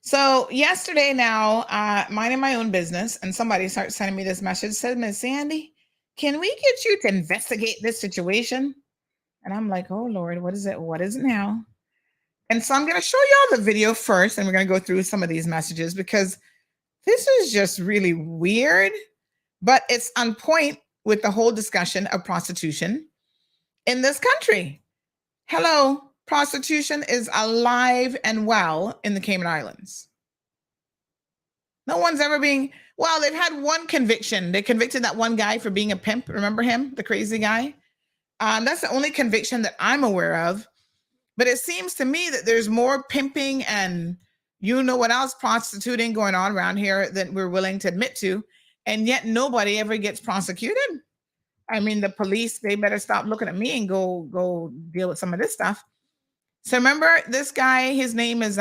so yesterday now, minding my own business, and somebody starts sending me this message, said, Miss Sandy, can we get you to investigate this situation? And I'm like, oh Lord, what is it? What is it now? And so I'm going to show y'all the video first, and we're going to go through some of these messages, because this is just really weird, but it's on point with the whole discussion of prostitution in this country. Hello, prostitution is alive and well in the Cayman Islands. No one's ever being, well, they've had one conviction. They convicted that one guy for being a pimp. Remember him, the crazy guy? That's the only conviction that I'm aware of. But it seems to me that there's more pimping and you know what else, prostituting going on around here than we're willing to admit to. And yet nobody ever gets prosecuted. I mean, the police, they better stop looking at me and go deal with some of this stuff. So remember this guy, his name is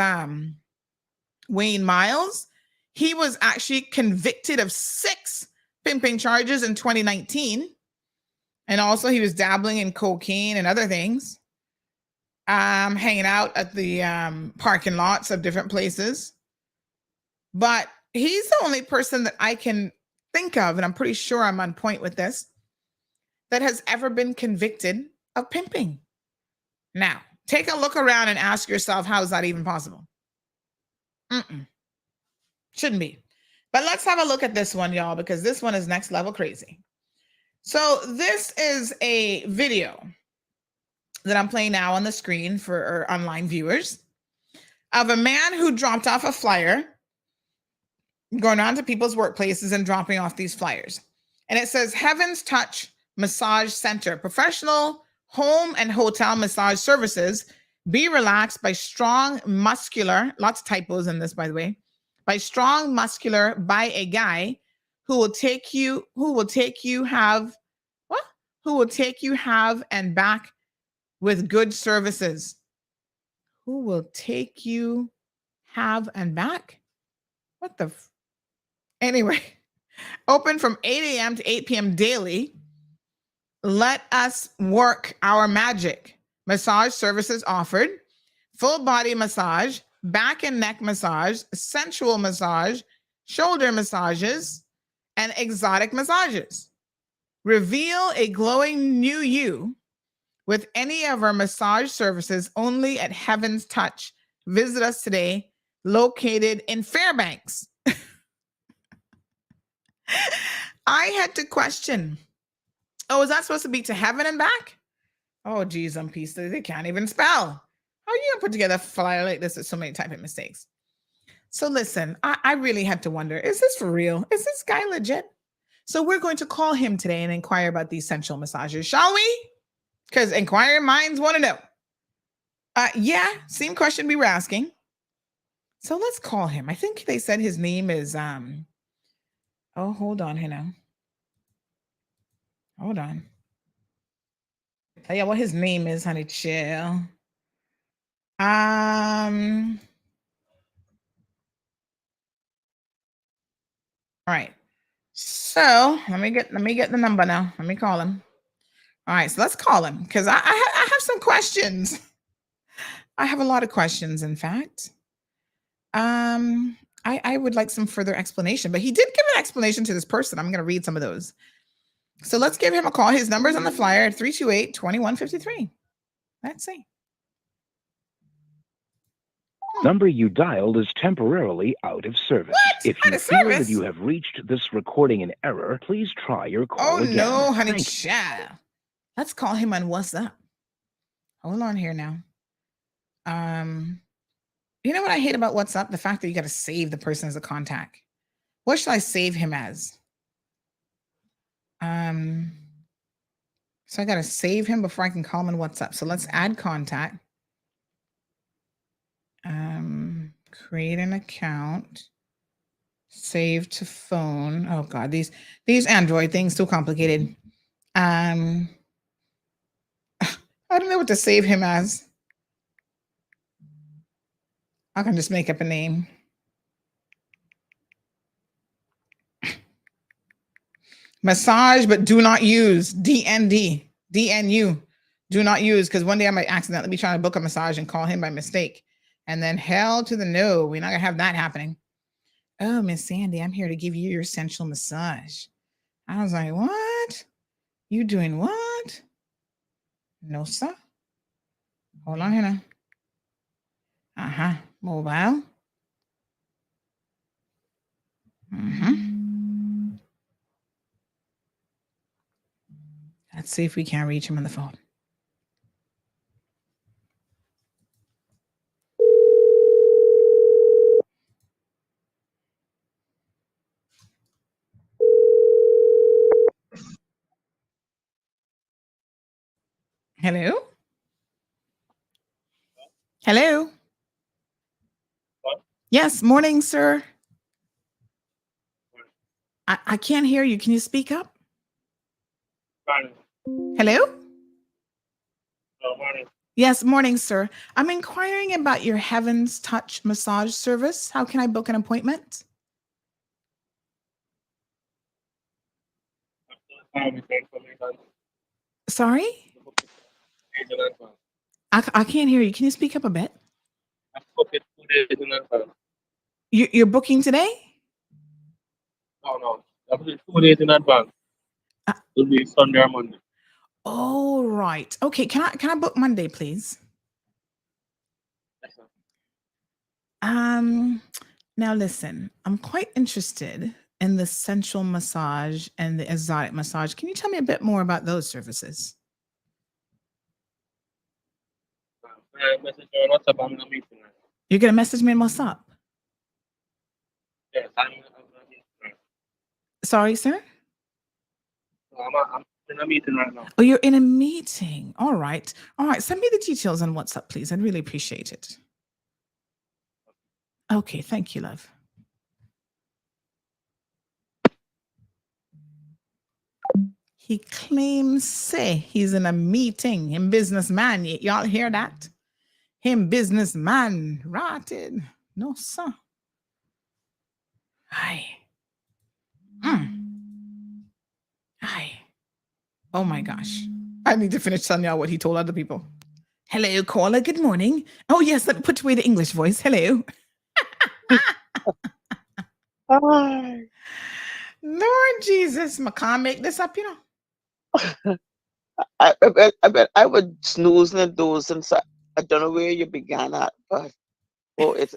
Wayne Miles. He was actually convicted of 6 pimping charges in 2019. And also he was dabbling in cocaine and other things. Hanging out at the parking lots of different places. But he's the only person that I can think of, and I'm pretty sure I'm on point with this, that has ever been convicted of pimping. Now, take a look around and ask yourself, how is that even possible? Shouldn't be. But let's have a look at this one, y'all, because this one is next level crazy. So this is a video that I'm playing now on the screen for our online viewers of a man who dropped off a flyer, going around to people's workplaces and dropping off these flyers. And it says, Heaven's Touch Massage Center, professional home and hotel massage services. Be relaxed by strong, muscular, lots of typos in this, by the way, by strong, muscular, by a guy who will take you have and back with good services. Who will take you have and back? What the? Anyway, open from 8 a.m. to 8 p.m. daily. Let us work our magic. Massage services offered. Full body massage, back and neck massage, sensual massage, shoulder massages, and exotic massages. Reveal a glowing new you with any of our massage services only at Heaven's Touch. Visit us today, located in Fairbanks. I had to question, is that supposed to be to heaven and back? Oh, geez, I'm pissed. They can't even spell. How are you gonna put together a flyer like this with so many typing mistakes? So listen, I really had to wonder, is this for real? Is this guy legit? So we're going to call him today and inquire about these sensual massages, shall we? Because inquiring minds want to know. Yeah, same question we were asking. So let's call him. I think they said his name is, hold on here now. Hold on. Tell you what his name is, honey, chill. All right. So let me get the number now. Let me call him. All right, so let's call him because I have some questions. I have a lot of questions, in fact. I would like some further explanation, but he did give an explanation to this person. I'm going to read some of those. So let's give him a call. His number's on the flyer at 328-2153. Let's see. Number you dialed is temporarily out of service. What? If you feel that you have reached this recording in error, please try your call again. Oh, no, honey, child. Let's call him on WhatsApp. Hold on here now. You know what I hate about WhatsApp? The fact that you got to save the person as a contact. What should I save him as? So I got to save him before I can call him on WhatsApp. So let's add contact. Create an account. Save to phone. Oh God, these Android things too complicated. I don't know what to save him as. I can just make up a name. Massage, but do not use. DND. DNU. Do not use, because one day I might accidentally be trying to book a massage and call him by mistake. And then hell to the no. We're not going to have that happening. Oh, Miss Sandy, I'm here to give you your sensual massage. I was like, what? You doing what? No, sir. Hold on here now. Mobile. Let's see if we can reach him on the phone. Hello? Hello? Yes, morning, sir. I can't hear you. Can you speak up? Hello? Morning. Yes, morning, sir. I'm inquiring about your Heaven's Touch massage service. How can I book an appointment? Sorry? I can't hear you. Can you speak up a bit? You're booking today? No. 2 days in advance. It'll be Sunday or Monday. Oh, right. Okay. Can I book Monday, please? Yes, sir. Now listen, I'm quite interested in the sensual massage and the exotic massage. Can you tell me a bit more about those services? Message you on WhatsApp. I'm in a meeting right now. You're gonna message me on WhatsApp. Yes, I'm in a meeting right Sorry, sir? now. I'm in a meeting right now. Oh, you're in a meeting. All right. All right. Send me the details on WhatsApp, please. I'd really appreciate it. Okay. Thank you, love. He claims say he's in a meeting. Him businessman. Y'all hear that? Him businessman. Rotted. No, sir. Hi. Hi. Oh my gosh. I need to finish telling y'all what he told other people. Hello, caller. Good morning. Oh, yes. Let me put away the English voice. Hello. Hi. Lord Jesus. I can't make this up, you know. I bet I would snooze and doze and so I don't know where you began at, but it's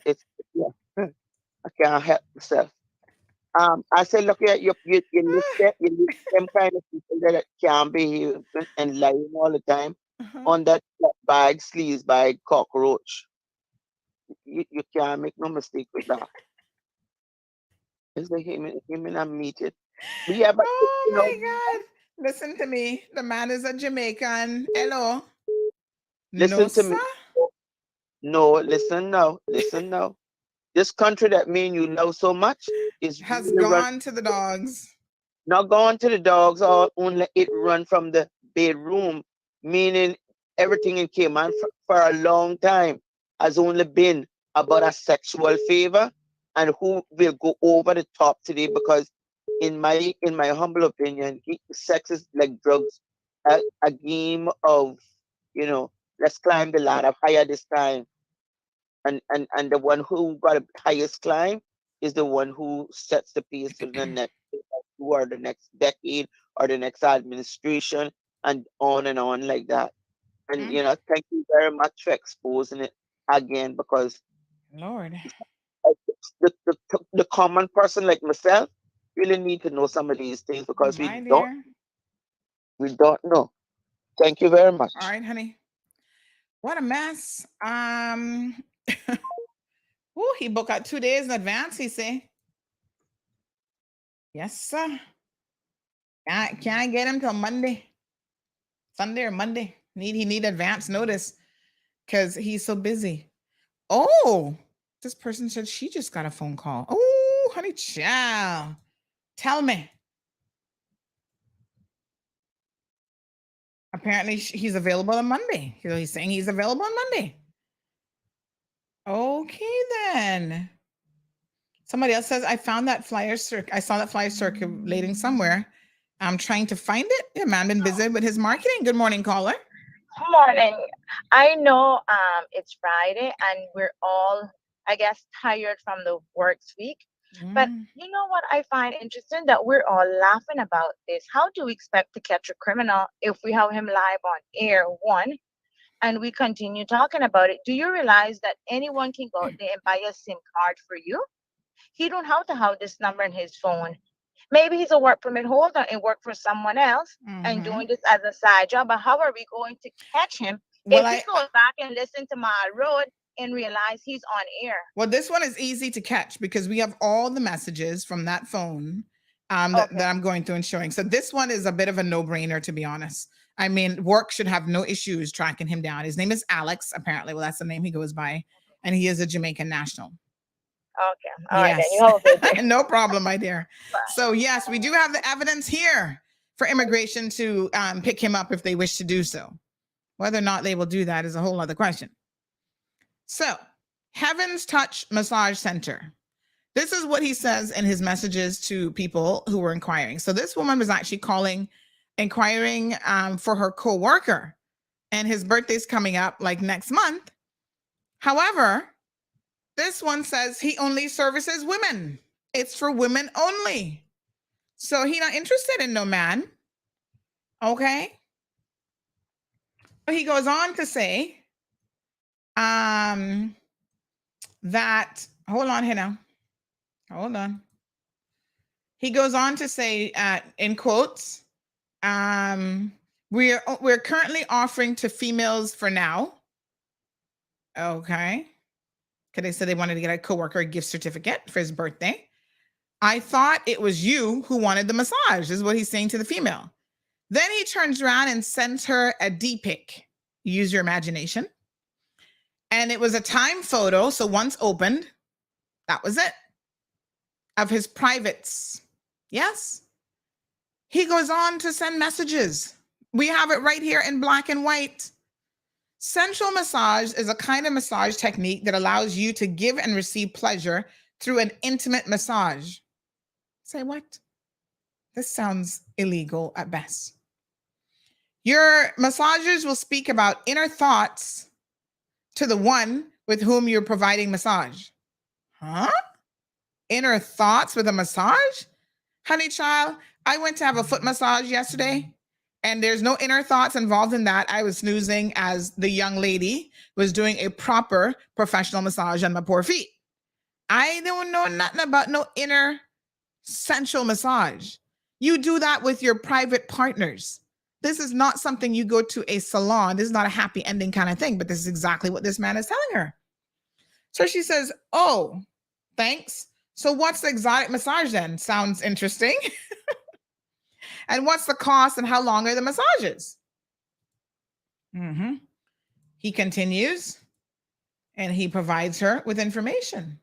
yeah. I can't help myself. I say, look at you list them kind of people that can't behave and lying all the time on that bag, sleaze bag, cockroach. You can't make no mistake with that. It's like him and I meet it. But yeah, but oh my God. Listen to me. The man is a Jamaican. Hello. Listen no, to me. No, listen now. Listen now. This country that me and you love so much has really gone to the dogs. Not gone to the dogs, or only it run from the bedroom, meaning everything in Cayman for a long time has only been about a sexual favor, and who will go over the top today, because in my humble opinion, sex is like drugs, a game of, let's climb the ladder higher this time. And the one who got the highest climb is the one who sets the pace for the next or the next decade or the next administration, and on like that. And thank you very much for exposing it again, because Lord, the common person like myself really need to know some of these things, because we don't know. Thank you very much. All right, honey. What a mess. He booked out 2 days in advance, he say. Yes, sir. Can't get him till Monday. Sunday or Monday. He need advance notice because he's so busy. Oh, this person said she just got a phone call. Oh, honey child. Tell me. Apparently he's available on Monday. He's saying he's available on Monday. Okay, then. Somebody else says, I found that flyer I saw that flyer circulating somewhere. I'm trying to find it. The man been busy with his marketing. Good morning, caller. Good morning. I know it's Friday and we're all, I guess, tired from the works week. But you know what I find interesting? That we're all laughing about this. How do we expect to catch a criminal if we have him live on air, one, and we continue talking about it? Do you realize that anyone can go out there and buy a SIM card for you? He don't have to have this number in his phone. Maybe he's a work permit holder and work for someone else and doing this as a side job. But how are we going to catch him if he goes back and listen to my road and realize he's on air? Well, this one is easy to catch because we have all the messages from that phone that I'm going through and showing. So this one is a bit of a no-brainer, to be honest. I mean, work should have no issues tracking him down. His name is Alex, apparently. Well, that's the name he goes by. And he is a Jamaican national. Okay. All right, then you have a good day. No problem, my dear. So yes, we do have the evidence here for immigration to pick him up if they wish to do so. Whether or not they will do that is a whole other question. So, Heaven's Touch Massage Center. This is what he says in his messages to people who were inquiring. So this woman was actually inquiring for her co-worker, and his birthday's coming up like next month. However, this one says he only services women. It's for women only. So he not interested in no man. Okay. He goes on to say that, hold on here now. Hold on. He goes on to say, in quotes, we're currently offering to females for now. Okay. Because they said they wanted to get a coworker a gift certificate for his birthday. I thought it was you who wanted the massage, is what he's saying to the female. Then he turns around and sends her a D pic. Use your imagination. And it was a time photo. So once opened, that was it. Of his privates. Yes. He goes on to send messages. We have it right here in black and white. Sensual massage is a kind of massage technique that allows you to give and receive pleasure through an intimate massage. Say what? This sounds illegal at best. Your massagers will speak about inner thoughts to the one with whom you're providing massage. Huh? Inner thoughts with a massage? Honey child, I went to have a foot massage yesterday, and there's no inner thoughts involved in that. I was snoozing as the young lady was doing a proper professional massage on my poor feet. I don't know nothing about no inner sensual massage. You do that with your private partners. This is not something you go to a salon. This is not a happy ending kind of thing, but this is exactly what this man is telling her. So she says, oh, thanks. So what's the exotic massage then? Sounds interesting. And what's the cost and how long are the massages? He continues and he provides her with information.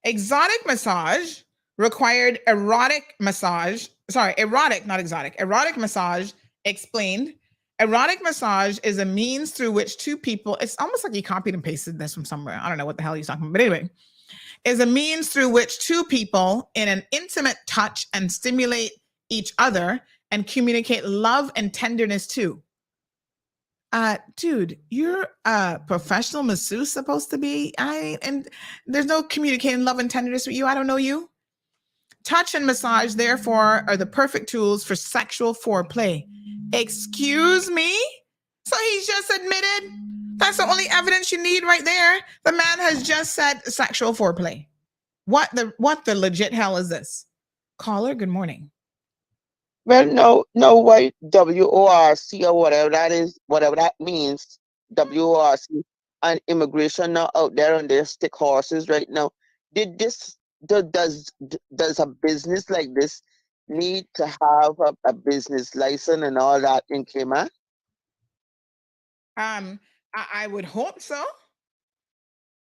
Exotic massage required erotic massage. Sorry, erotic, not exotic. Erotic massage explained. Erotic massage is a means through which two people, it's almost like he copied and pasted this from somewhere. I don't know what the hell he's talking about, but anyway, is a means through which two people in an intimate touch and stimulate each other and communicate love and tenderness too. Dude, you're a professional masseuse supposed to be. And there's no communicating love and tenderness with you. I don't know you. Touch and massage, therefore, are the perfect tools for sexual foreplay. Excuse me? So he's just admitted? That's the only evidence you need right there. The man has just said sexual foreplay. What the legit hell is this? Caller, good morning. Well, no, why WORC or whatever that is, whatever that means, WORC and immigration now out there on their stick horses right now. Does a business like this need to have a business license and all that in Cayman? I would hope so.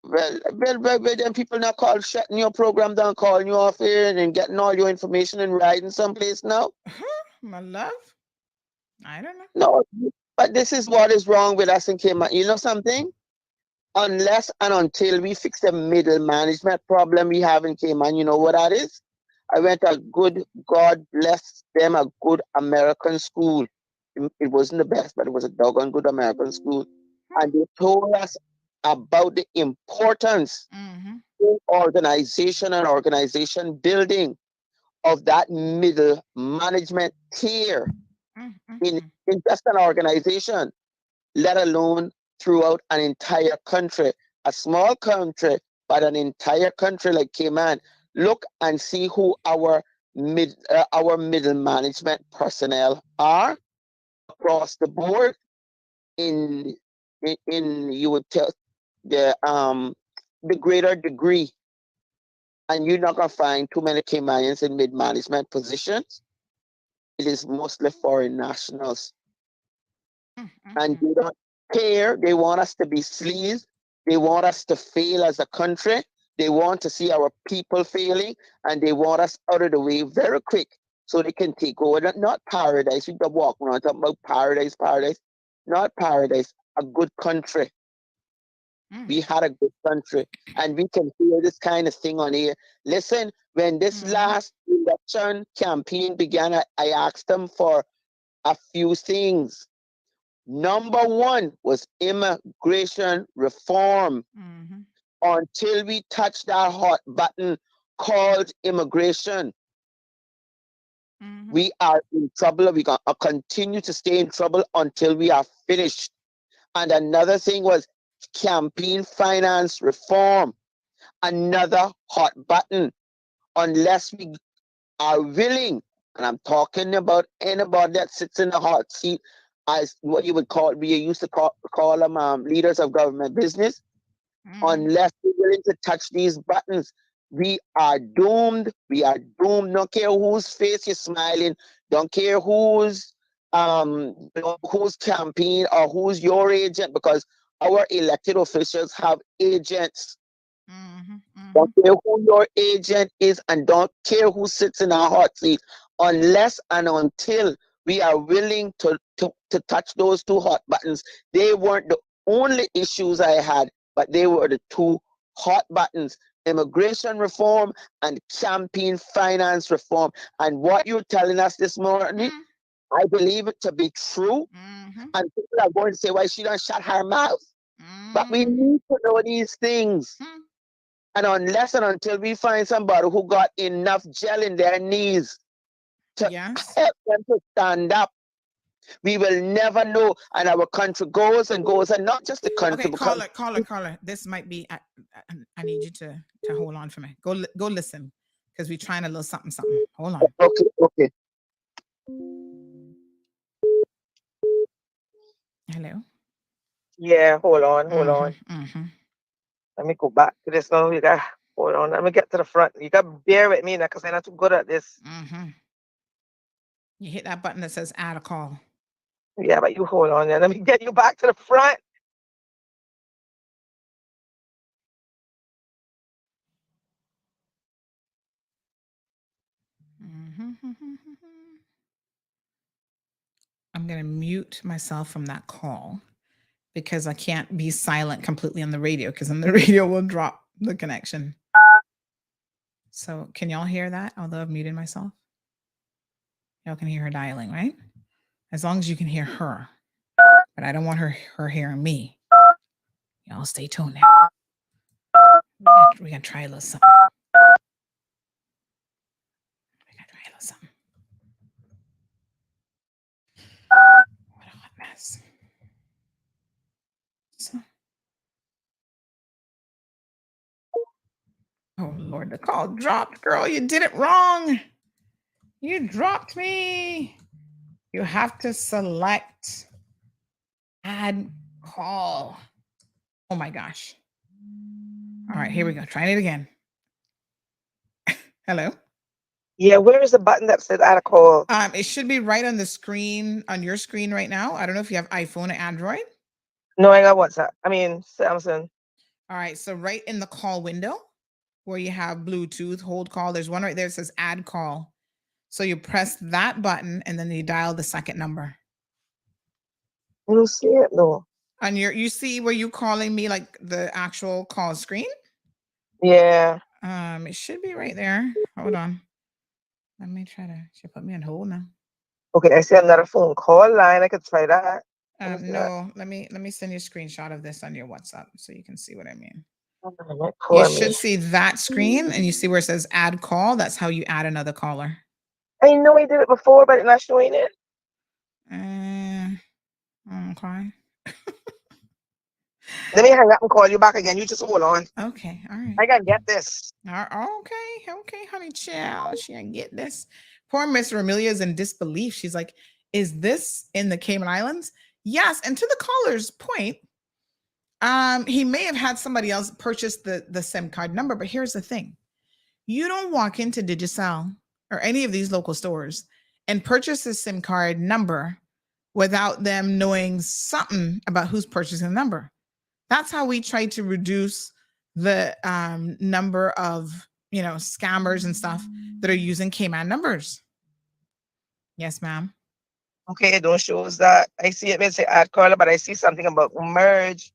Well, then people not shutting your program down, calling you off here and getting all your information and riding someplace now. My love, I don't know. No, but this is what is wrong with us in Cayman. You know something? Unless and until we fix the middle management problem we have in Cayman, you know what that is? I went to a good, God bless them, a good American school. It wasn't the best, but it was a doggone good American school. And they told us about the importance in organization and organization building of that middle management tier in just an organization, let alone throughout an entire country. A small country, but an entire country like Cayman. Look and see who our middle management personnel are across the board. In you would tell the greater degree, and you're not gonna find too many Caymanians in mid management positions. It is mostly foreign nationals, and they don't care. They want us to be sleaze. They want us to fail as a country. They want to see our people failing, and they want us out of the way very quick so they can take over. Not paradise. We don't walk around talking about paradise. Not paradise. A good country. We had a good country, and we can hear this kind of thing on here. Listen, when this last election campaign began, I asked them for a few things. Number one was immigration reform. Until we touch that hot button called immigration, We are in trouble. We're going to continue to stay in trouble until we are finished. And another thing was campaign finance reform. Another hot button. Unless we are willing, and I'm talking about anybody that sits in the hot seat as what you would call, we used to call them leaders of government business. Unless we're willing to touch these buttons, we are doomed. We are doomed. Don't care whose face you're smiling. Don't care whose campaign or who's your agent, because our elected officials have agents. Don't care who your agent is, and don't care who sits in our hot seat, unless and until we are willing to touch those two hot buttons. They weren't the only issues I had, but they were the two hot buttons: immigration reform and campaign finance reform. And what you're telling us this morning, I believe it to be true. And people are going to say, why she don't shut her mouth? But we need to know these things. And unless and until we find somebody who got enough gel in their knees to help them to stand up, we will never know. And our country goes and goes, and not just the country. Okay, caller. This might be. I need you to hold on for me. Go listen, because we're trying a little something. Hold on. Okay. Hello. Yeah, hold on. Let me go back to this now. You got hold on. Let me get to the front. You got to bear with me now, because I'm not too good at this. You hit that button that says add a call. Yeah, but you hold on there. Let me get you back to the front. I'm going to mute myself from that call because I can't be silent completely on the radio, because on the radio will drop the connection. So can y'all hear that? Although I've muted myself. Y'all can hear her dialing, right? As long as you can hear her. But I don't want her hearing me. Y'all stay tuned now. We're going to try a little something. What a hot mess. So. Oh, Lord, the call dropped. Girl, you did it wrong. You dropped me. You have to select add call. Oh, my gosh. All right, here we go. Trying it again. Hello? Yeah, where is the button that says add a call? It should be right on the screen, on your screen right now. I don't know if you have iPhone or Android. No, I got WhatsApp. I mean, Samsung. All right, so right in the call window where you have Bluetooth, hold call, there's one right there that says add call. So you press that button and then you dial the second number. I don't see it though. On you see where you calling me, like the actual call screen? Yeah. It should be right there. Hold on. Let me try to. She put me on hold now. Okay, I see another phone call line. I could try that. No, let me send you a screenshot of this on your WhatsApp so you can see what I mean. You should see that screen and you see where it says add call. That's how you add another caller. I know I did it before, but it's not showing it. Okay. Let me hang up and call you back again. You just hold on. Okay, all right. I gotta get this. Okay, honey, child. She gonna get this. Poor Miss Ramilia is in disbelief. She's like, "Is this in the Cayman Islands?" Yes. And to the caller's point, he may have had somebody else purchase the SIM card number, but here's the thing: you don't walk into Digicel or any of these local stores and purchase a SIM card number without them knowing something about who's purchasing the number. That's how we try to reduce the number of, scammers and stuff that are using Cayman numbers. Yes, ma'am. Okay, it don't show us that. I see it may say add caller, but I see something about merge.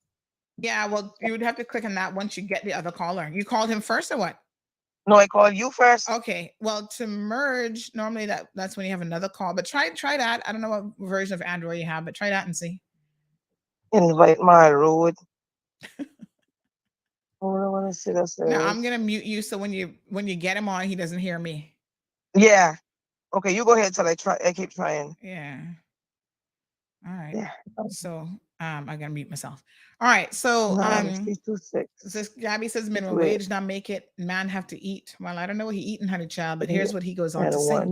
Yeah, well, you would have to click on that once you get the other caller. You called him first or what? No, I called you first. Okay, well, to merge, normally that's when you have another call, but try that. I don't know what version of Android you have, but try that and see. Invite my road. I want to see this. No, I'm gonna mute you so when you get him on, he doesn't hear me. Yeah. Okay, you go ahead till I keep trying. Yeah. All right. Yeah. So I gotta mute myself. All right. So 626. this Gabby says minimum wage not make it. Man have to eat. Well, I don't know what he eating, honey child, but here's what he goes on to say.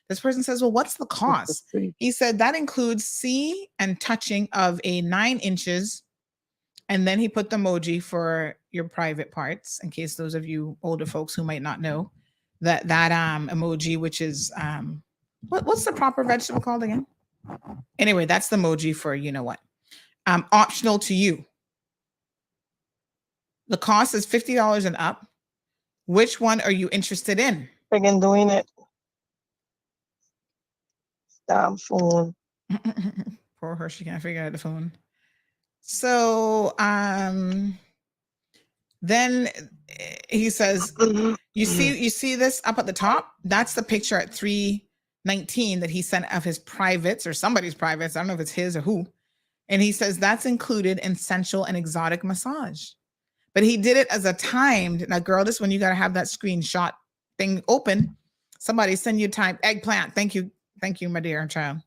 This person says, well, what's the cost? He said that includes see and touching of a 9 inches. And then he put the emoji for your private parts, in case those of you older folks who might not know that emoji, which is what's the proper vegetable called again? Anyway, that's the emoji for you know what. Optional to you. The cost is $50 and up. Which one are you interested in? Friggin' doing it. Damn phone. Poor her, she can't figure out the phone. So then he says, you see this up at the top? That's the picture at 3:19 that he sent of his privates or somebody's privates. I don't know if it's his or who. And he says that's included in sensual and exotic massage. But he did it as a timed. Now, girl, this one you got to have that screenshot thing open. Somebody send you time eggplant. Thank you, my dear child.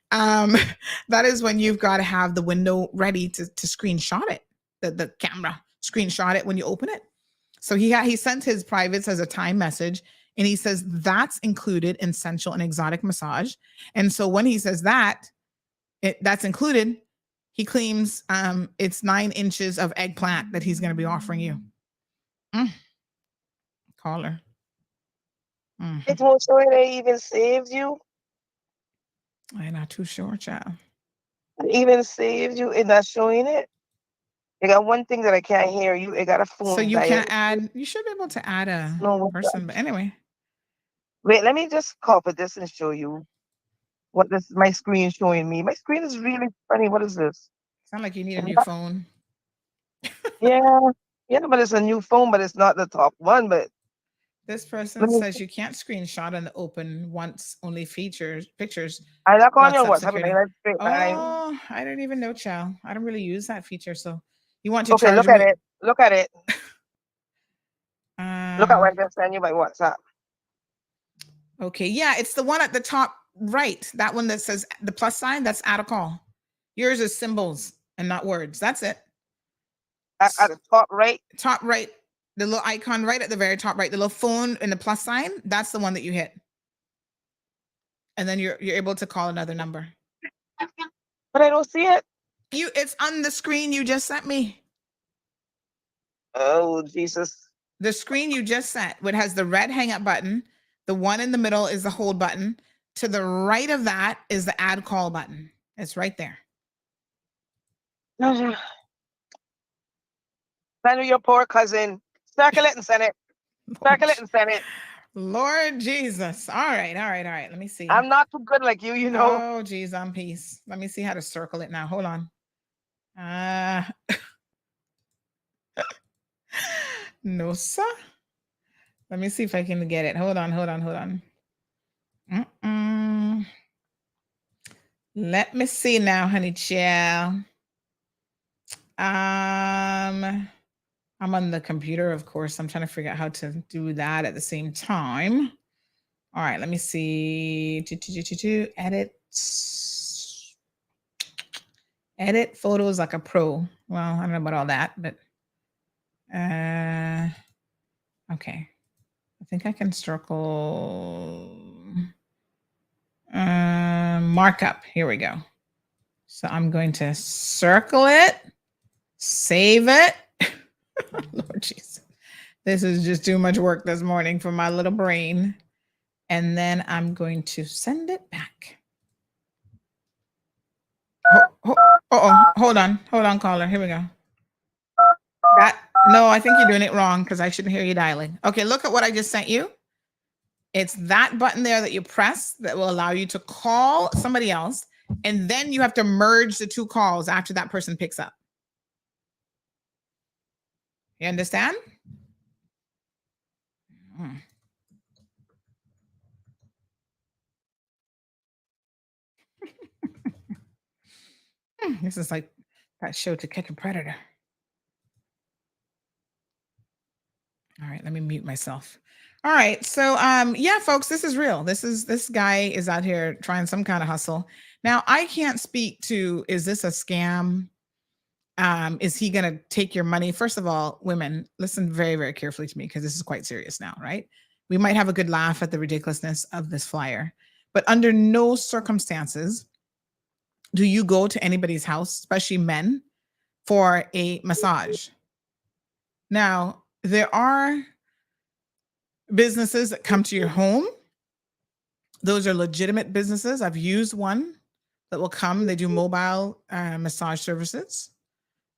That is when you've got to have the window ready to screenshot it. The camera screenshot it when you open it. So he sent his privates as a time message, and he says that's included in sensual and exotic massage. And so when he says that's included, he claims it's 9 inches of eggplant that he's going to be offering you. Caller. It won't show it even saved you. I'm not too sure, child. It even saved you in not showing it. You got one thing that I can't hear you. It got a phone. So you can't add. You should be able to add a person, but anyway. Wait, let me just copy this and show you what my screen showing me. My screen is really funny. What is this? Sound like you need a new phone. Yeah, but it's a new phone, but it's not the top one. But this person says you can't screenshot and open once only pictures. I look on your WhatsApp. Oh, I don't even know, child. I don't really use that feature. So you want to okay? charge Look me? at it. Look at it. Look at what I just sent you by WhatsApp. Okay, yeah, it's the one at the top right. That one that says the plus sign. That's add a call. Yours is symbols and not words. That's it. At the top right. Top right. The little icon right at the very top right. The little phone and the plus sign. That's the one that you hit. And then you're able to call another number. But I don't see it. It's on the screen you just sent me. Oh, Jesus. The screen you just sent, which has the red hang up button. The one in the middle is the hold button. To the right of that is the add call button. It's right there. Send your poor cousin. Circle it and send it. Circle it and send it. Lord Jesus. All right. Let me see. I'm not too good like you, you know. Oh, geez, I'm peace. Let me see how to circle it now. Hold on. No, sir. Let me see if I can get it. Hold on. Let me see now, honey child. I'm on the computer, of course. I'm trying to figure out how to do that at the same time. All right, let me see. Edit photos like a pro. Well, I don't know about all that, but okay. I think I can circle markup. Here we go. So I'm going to circle it, save it. Lord Jesus. This is just too much work this morning for my little brain. And then I'm going to send it back. Hold on, caller. Here we go. No, I think you're doing it wrong because I shouldn't hear you dialing. Okay, look at what I just sent you. It's that button there that you press that will allow you to call somebody else. And then you have to merge the two calls after that person picks up. You understand? This is like that show To Catch a Predator. All right, let me mute myself. All right, so yeah, folks, this is real. This guy is out here trying some kind of hustle. Now, I can't speak to, is this a scam? Is he going to take your money? First of all, women, listen very, very carefully to me because this is quite serious now, right? We might have a good laugh at the ridiculousness of this flyer, but under no circumstances do you go to anybody's house, especially men, for a massage. Now, there are businesses that come to your home. Those are legitimate businesses. I've used one that will come. They do mobile massage services.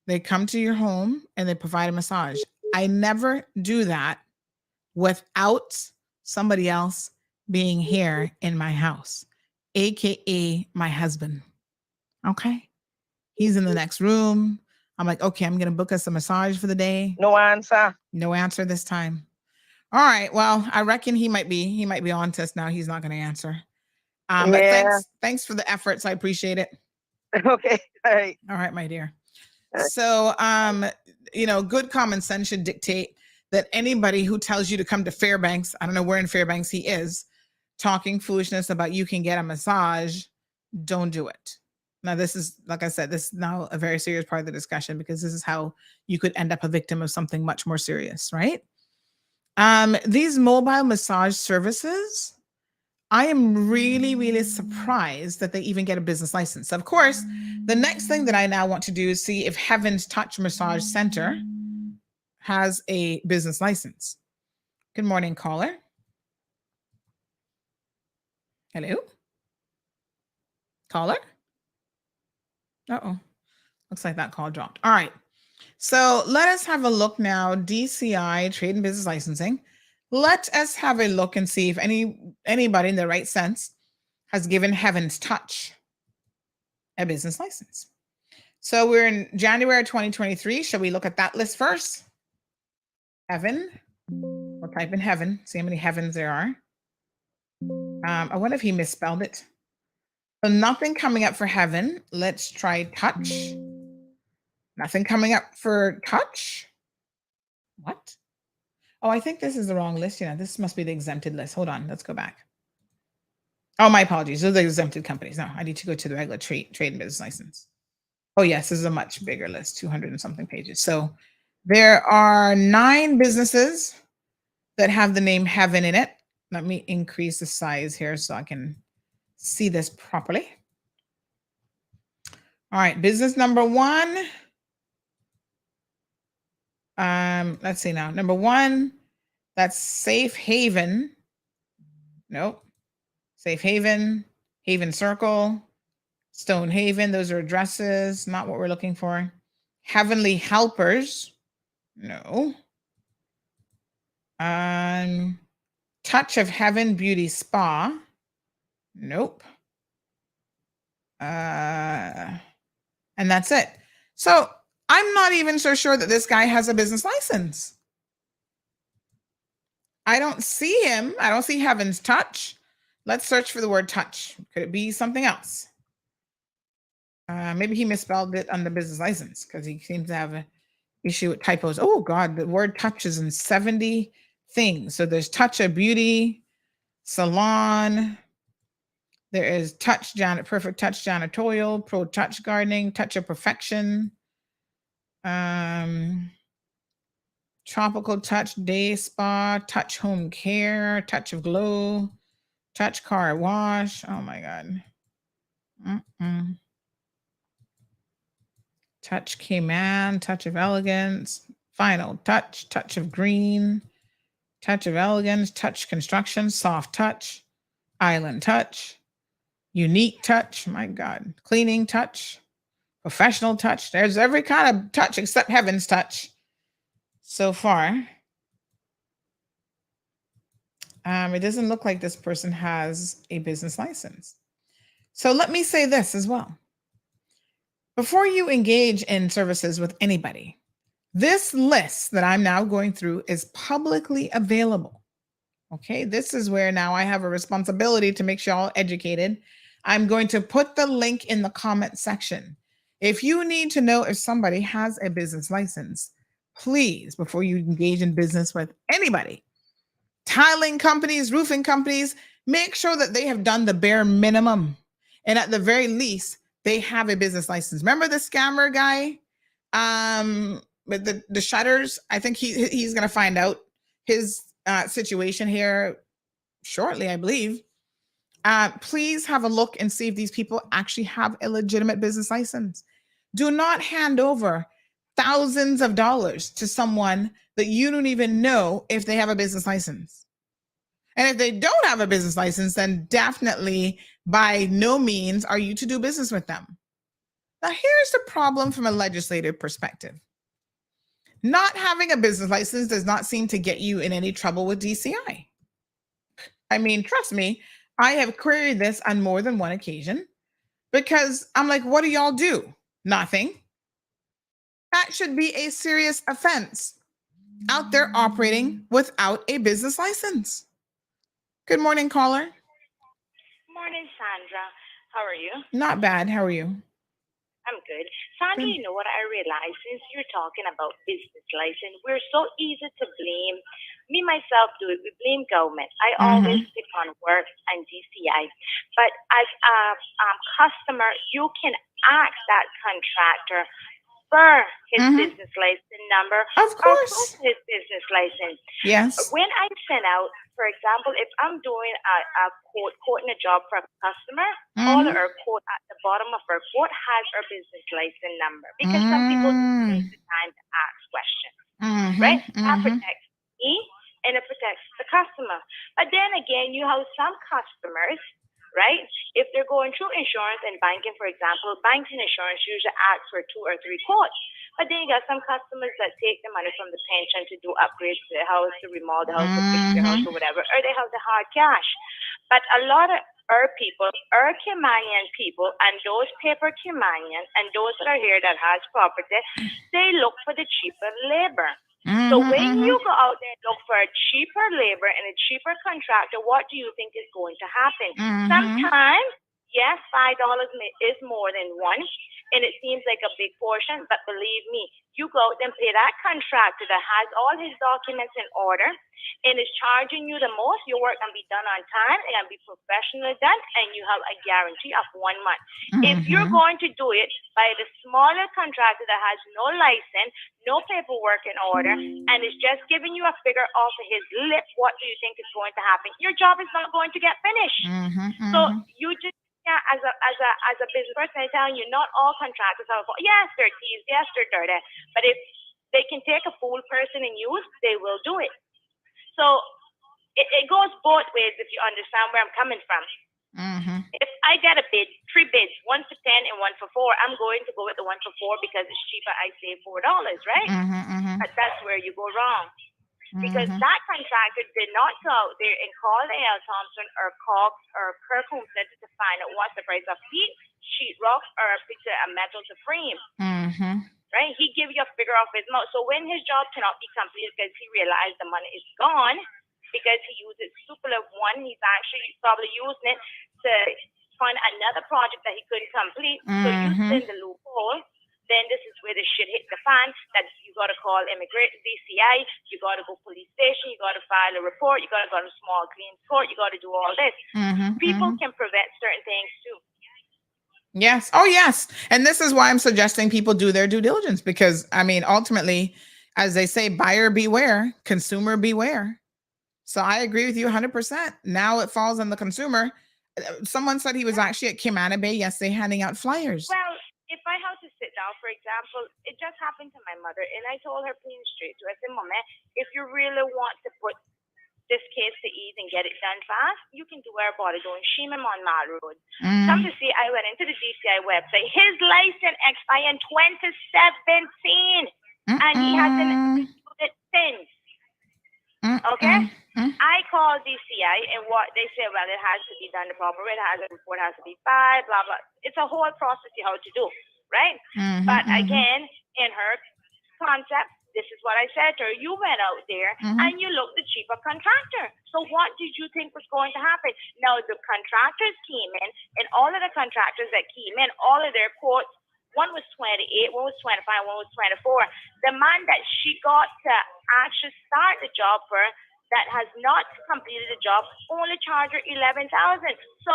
They come to your home and they provide a massage. I never do that without somebody else being here in my house, AKA my husband. Okay. He's in the next room. I'm like, okay, I'm going to book us a massage for the day. No answer. No answer this time. All right. Well, I reckon he might be on to us now. He's not going to answer. But thanks for the efforts. I appreciate it. Okay. All right. All right, my dear. So, good common sense should dictate that anybody who tells you to come to Fairbanks, I don't know where in Fairbanks he is, talking foolishness about you can get a massage, don't do it. Now, this is, like I said, this is now a very serious part of the discussion because this is how you could end up a victim of something much more serious, right? These mobile massage services, I am really, really surprised that they even get a business license. Of course, the next thing that I now want to do is see if Heaven's Touch Massage Center has a business license. Good morning, caller. Hello? Caller? Uh-oh. Looks like that call dropped. All right. So let us have a look now. DCI, Trade and Business Licensing. Let us have a look and see if anybody in the right sense has given Heaven's Touch a business license. So we're in January 2023. Shall we look at that list first? Heaven. We'll type in Heaven, see how many heavens there are. I wonder if he misspelled it. So nothing coming up for Heaven. Let's try Touch. Nothing coming up for Touch. What? Oh, I think this is the wrong list. Yeah, this must be the exempted list. Hold on, let's go back. Oh, my apologies. Those are the exempted companies. No, I need to go to the regular trade and business license. Oh, yes, this is a much bigger list, 200 and something pages. So there are 9 businesses that have the name Heaven in it. Let me increase the size here so I can see this properly. All right, business number 1. Let's see now. Number 1, that's Safe Haven. Nope. Safe Haven, Haven Circle, Stone Haven. Those are addresses, not what we're looking for. Heavenly Helpers. No. Touch of Heaven Beauty Spa. Nope. And that's it. So I'm not even so sure that this guy has a business license. I don't see him. I don't see Heaven's Touch. Let's search for the word touch. Could it be something else? Maybe he misspelled it on the business license because he seems to have an issue with typos. Oh, God, the word touch is in 70 things. So there's Touch of Beauty, Salon. There is Touch Perfect Touch Janitorial, Pro Touch Gardening, Touch of Perfection, Tropical Touch Day Spa, Touch Home Care, Touch of Glow, Touch Car Wash. Oh my God. Touch Cayman, Touch of Elegance, Final Touch, Touch of Green, Touch of Elegance, Touch Construction, Soft Touch, Island Touch, Unique Touch, my God, Cleaning Touch, Professional Touch. There's every kind of touch except Heaven's Touch so far. It doesn't look like this person has a business license. So let me say this as well. Before you engage in services with anybody, this list that I'm now going through is publicly available. Okay, this is where now I have a responsibility to make sure you're all educated. I'm going to put the link in the comment section. If you need to know if somebody has a business license, please, before you engage in business with anybody, tiling companies, roofing companies, make sure that they have done the bare minimum. And at the very least, they have a business license. Remember the scammer guy with the shutters? I think he's going to find out his situation here shortly, I believe. Please have a look and see if these people actually have a legitimate business license. Do not hand over thousands of dollars to someone that you don't even know if they have a business license. And if they don't have a business license, then definitely by no means are you to do business with them. Now, here's the problem from a legislative perspective. Not having a business license does not seem to get you in any trouble with DCI. I mean, trust me, I have queried this on more than one occasion because I'm like, what do y'all do? Nothing. That should be a serious offense out there operating without a business license. Good morning, caller. Morning, Sandra. How are you? Not bad. How are you? I'm good. Sandra, you know what I realized since you're talking about business license, we're so easy to blame. Me, myself, do it. We blame government. I always pick on work and DCI. But as a customer, you can ask that contractor for his business license number. Of course. Or his business license. Yes. When I send out, for example, if I'm doing a quoting a job for a customer, all our quote at the bottom of our quote has our business license number because some people don't take the time to ask questions, right? That protects me and it protects the customer. But then again, you have some customers, right? If they're going through insurance and banking, for example, banks and insurance usually ask for 2 or 3 quotes. But then you got some customers that take the money from the pension to do upgrades to their house, to remodel the house, to fix their house or whatever, or they have the hard cash. But a lot of our people, our Kimanian people, and those paper Kimanian, and those that are here that has property, they look for the cheaper labor. So when you go out there and look for a cheaper labor and a cheaper contractor, what do you think is going to happen? Sometimes, yes, $5 is more than one, and it seems like a big portion, but believe me, you go out and pay that contractor that has all his documents in order and is charging you the most, your work can be done on time, it can be professionally done, and you have a guarantee of 1 month. If you're going to do it by the smaller contractor that has no license, no paperwork in order, and is just giving you a figure off of his lip, what do you think is going to happen? Your job is not going to get finished. So you just, as a business person, I'm telling you, not all contractors are, yes, they're thieves, yes, they're dirty, but if they can take a fool person and use, they will do it. So it goes both ways if you understand where I'm coming from. If I get a bid, 3 bids, 1 for 10 and 1 for 4, I'm going to go with the 1 for 4 because it's cheaper. I save $4, right? But that's where you go wrong. Because that contractor did not go out there and call A.L. Thompson or Cox or Kirk Homestead to find out what's the price of heat, sheetrock, or a piece of metal to frame. Right? He give you a figure off his mouth. So when his job cannot be completed because he realized the money is gone, because he uses super of one, he's actually probably using it to fund another project that he couldn't complete. So you send the loophole. Then this is where the shit hit the fan, that you got to call immigration, DCI, you got to go police station, you got to file a report, you got to go to small claims court, you got to do all this. People can prevent certain things too. Yes. Oh, yes. And this is why I'm suggesting people do their due diligence because, I mean, ultimately, as they say, buyer beware, consumer beware. So I agree with you 100%. Now it falls on the consumer. Someone said he was actually at Kimana Bay yesterday handing out flyers. Well, if I have to sit down, for example, it just happened to my mother, and I told her plain straight to her, I said, Mama, if you really want to put this case to ease and get it done fast, you can do our body doing Shimon on Mall Road. Come to see, I went into the DCI website. His license expired in 2017, and he hasn't renewed it since. Okay? I called DCI, and what they say, well, it has to be done the proper way. The report has to be filed, blah, blah. It's a whole process you have to do, right? But again, in her concept, this is what I said to her. You went out there and you looked the cheaper contractor. So what did you think was going to happen? Now, the contractors came in, and all of the contractors that came in, all of their quotes One was 28, one was 25, one was 24. The man that she got to actually start the job for, that has not completed the job, only charged her 11,000. So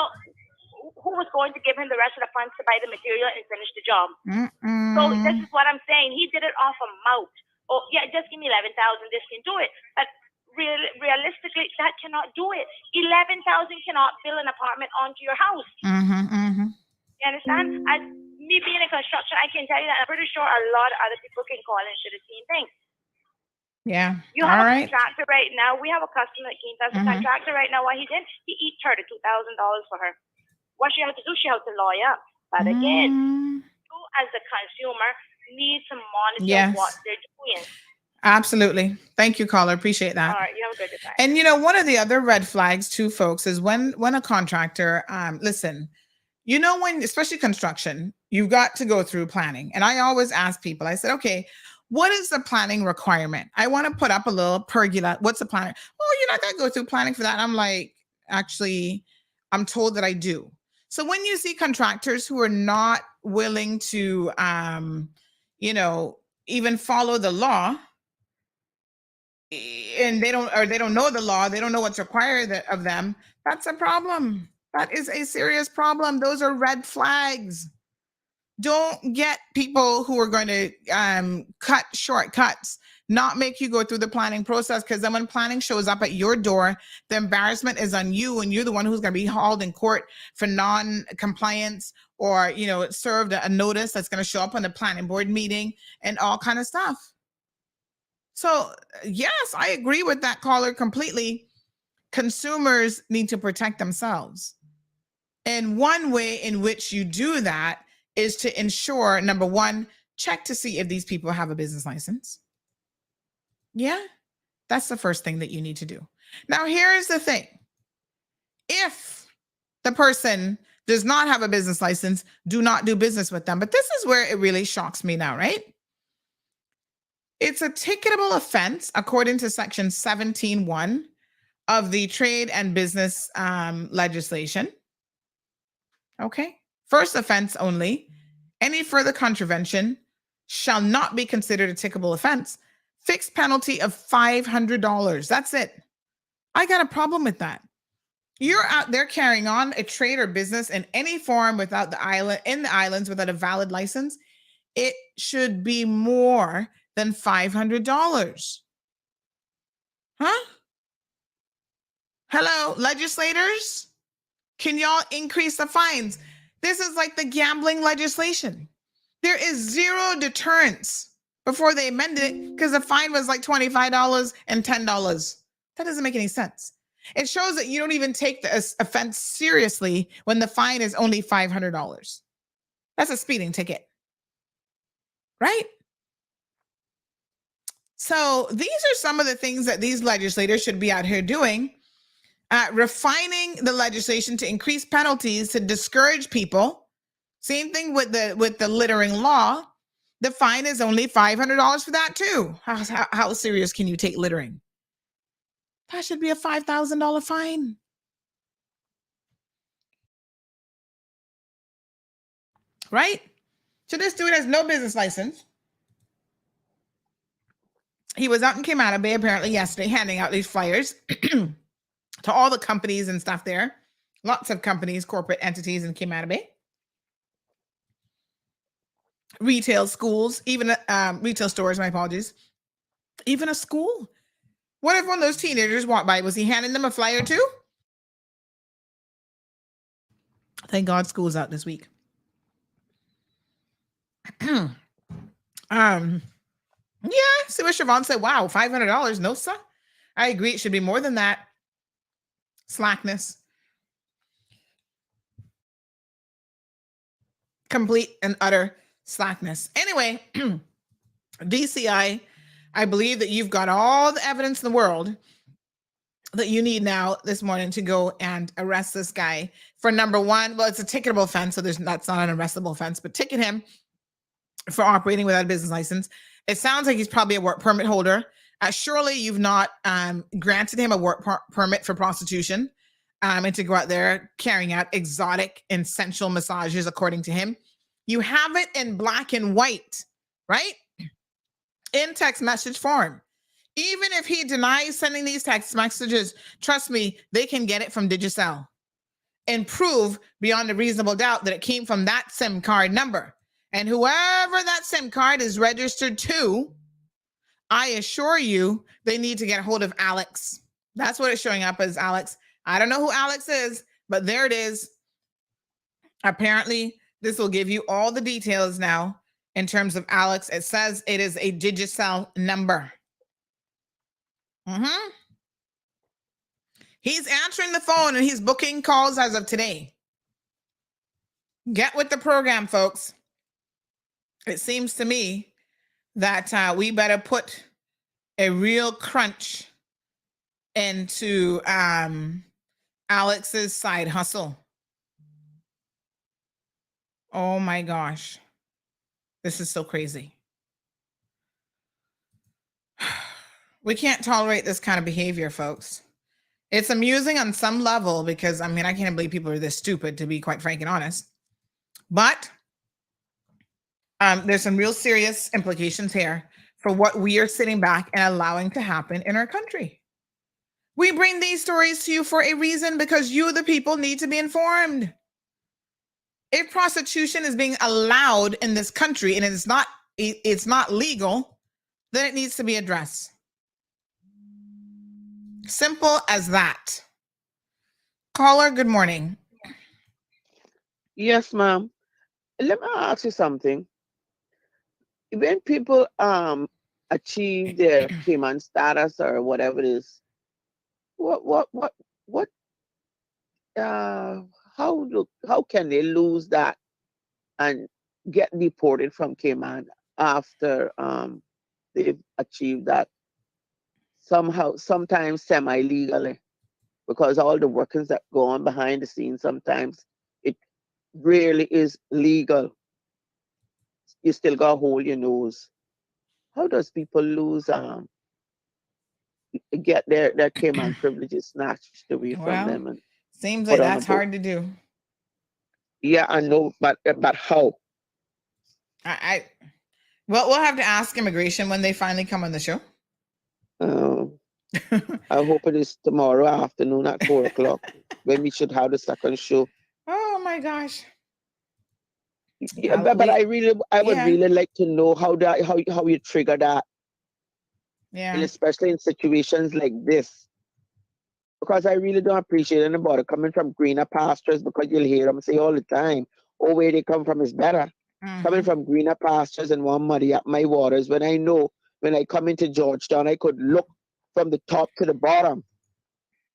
who was going to give him the rest of the funds to buy the material and finish the job? So this is what I'm saying. He did it off a mouth. Oh yeah, just give me 11,000. This can do it. But realistically, that cannot do it. 11,000 cannot build an apartment onto your house. You understand? As me being in construction, I can tell you that I'm pretty sure a lot of other people can call and should have seen things. Yeah. You have a contractor right now. We have a customer that came to us, a contractor right now. What he did, he charged $2,000 for her. What she had to do, she had to lawyer up. But again, you as a consumer need to monitor what they're doing. Absolutely. Thank you, caller. Appreciate that. All right, you have a good day. And one of the other red flags too, folks, is when a contractor, listen, when, especially construction, you've got to go through planning. And I always ask people, I said, okay, what is the planning requirement? I want to put up a little pergola. What's the planning? Oh, you're not going to go through planning for that. I'm like, actually, I'm told that I do. So when you see contractors who are not willing to, even follow the law, and they don't know the law, they don't know what's required of them, that's a problem. That is a serious problem. Those are red flags. Don't get people who are going to cut shortcuts, not make you go through the planning process, because then when planning shows up at your door, the embarrassment is on you, and you're the one who's going to be hauled in court for non-compliance, or served a notice that's going to show up on the planning board meeting and all kind of stuff. So yes, I agree with that caller completely. Consumers need to protect themselves. And one way in which you do that is to ensure, number one, check to see if these people have a business license. Yeah, that's the first thing that you need to do. Now, here's the thing. If the person does not have a business license, do not do business with them. But this is where it really shocks me now, right? It's a ticketable offense according to section 17(1) of the Trade and Business legislation. Okay. First offense only. Any further contravention shall not be considered a ticketable offense. Fixed penalty of $500. That's it. I got a problem with that. You're out there carrying on a trade or business in any form in the islands without a valid license. It should be more than $500. Huh? Hello, legislators? Can y'all increase the fines? This is like the gambling legislation. There is zero deterrence before they amend it, because the fine was like $25 and $10. That doesn't make any sense. It shows that you don't even take the offense seriously when the fine is only $500. That's a speeding ticket, right? So these are some of the things that these legislators should be out here doing. Refining the legislation to increase penalties to discourage people. Same thing with the littering law. The fine is only $500 for that too. How serious can you take littering? That should be a $5,000 fine. Right? So this dude has no business license. He was out in Camana Bay apparently yesterday handing out these flyers to all the companies and stuff there. Lots of companies, corporate entities in Camana Bay. Retail schools, even retail stores, my apologies. Even a school. What if one of those teenagers walked by? Was he handing them a flyer too? Thank God school's out this week. Yeah, see what Siobhan said. Wow, $500. No, sir. I agree. It should be more than that. Slackness. Complete and utter slackness. Anyway, DCI, I believe that you've got all the evidence in the world that you need now this morning to go and arrest this guy for number one. Well, it's a ticketable offense, so that's not an arrestable offense, but ticket him for operating without a business license. It sounds like he's probably a work permit holder. Surely you've not granted him a work permit for prostitution and to go out there carrying out exotic and sensual massages, according to him. You have it in black and white, right? In text message form. Even if he denies sending these text messages, trust me, they can get it from Digicel and prove beyond a reasonable doubt that it came from that SIM card number. And whoever that SIM card is registered to, I assure you, they need to get a hold of Alex. That's what it's showing up as, Alex. I don't know who Alex is, but there it is. Apparently, this will give you all the details now in terms of Alex. It says it is a Digicel number. He's answering the phone and he's booking calls as of today. Get with the program, folks. It seems to me that we better put a real crunch into Alex's side hustle. Oh my gosh. This is so crazy. We can't tolerate this kind of behavior, folks. It's amusing on some level because, I mean, I can't believe people are this stupid, to be quite frank and honest. But there's some real serious implications here for what we are sitting back and allowing to happen in our country. We bring these stories to you for a reason, because you, the people, need to be informed. If prostitution is being allowed in this country and it's not legal, then it needs to be addressed. Simple as that. Caller, good morning. Yes, ma'am. Let me ask you something. When people achieve their Cayman status or whatever it is, how can they lose that and get deported from Cayman after they've achieved that somehow, sometimes semi-legally, because all the workings that go on behind the scenes, sometimes it really is legal. You still got to hold your nose. How does people lose get their Cayman privileges snatched away from them? And seems like that's hard to do. Yeah, I know, but how? Well, we'll have to ask immigration when they finally come on the show. I hope it is tomorrow afternoon at 4:00 when we should have the second show. Oh my gosh. Yeah, but I would really like to know how you trigger that. Yeah. And especially in situations like this. Because I really don't appreciate anybody coming from greener pastures, because you'll hear them say all the time, oh, where they come from is better. Coming from greener pastures and want muddy up my waters, when I know when I come into Georgetown, I could look from the top to the bottom.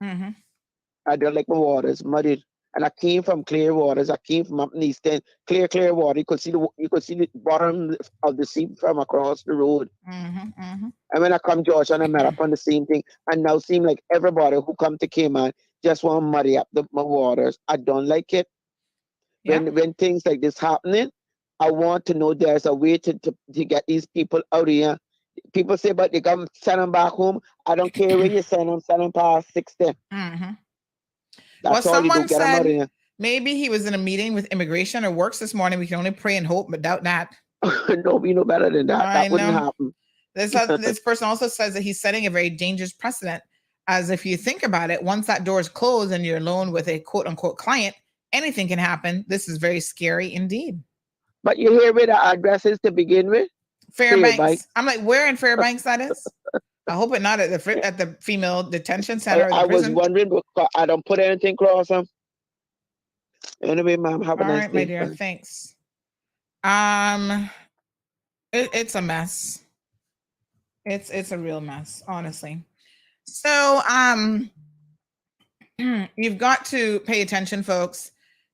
I don't like my waters muddied. And I came from clear waters. I came from up in the East End, clear water. You could see the bottom of the sea from across the road. And when I come to Georgetown, I met up on the same thing. And now seem like everybody who come to Cayman just want to muddy up my waters. I don't like it. When things like this happening, I want to know there's a way to get these people out of here. People say, but they come send them back home. I don't care where you send them past 60. That's all you do, get them out of here. Maybe he was in a meeting with immigration or works this morning. We can only pray and hope, but doubt that. No, we know better than that. That wouldn't happen. This person also says that he's setting a very dangerous precedent, as if you think about it, once that door is closed and you're alone with a quote unquote client, anything can happen. This is very scary indeed. But you hear where the address is to begin with? Fairbanks. I'm like, where in Fairbanks that is? I hope it's not at the female detention center. Or the prison. Was wondering, because I don't put anything across them. Anyway, ma'am, have a nice day. All right, my dear. Thanks. It's a mess. It's a real mess, honestly. So you've got to pay attention, folks.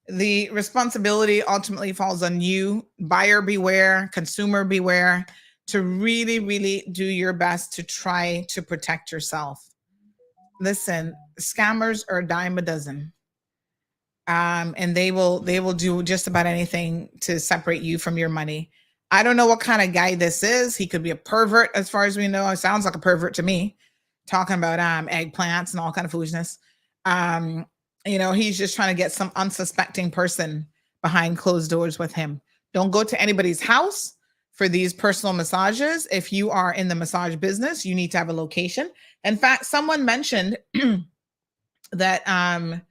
The responsibility ultimately falls on you. Buyer beware, consumer beware, to really, really do your best to try to protect yourself. Listen, scammers are a dime a dozen. And they will do just about anything to separate you from your money. I don't know what kind of guy this is. He could be a pervert, as far as we know. It sounds like a pervert to me, talking about eggplants and all kind of foolishness. He's just trying to get some unsuspecting person behind closed doors with him. Don't go to anybody's house for these personal massages. If you are in the massage business, you need to have a location. In fact, someone mentioned that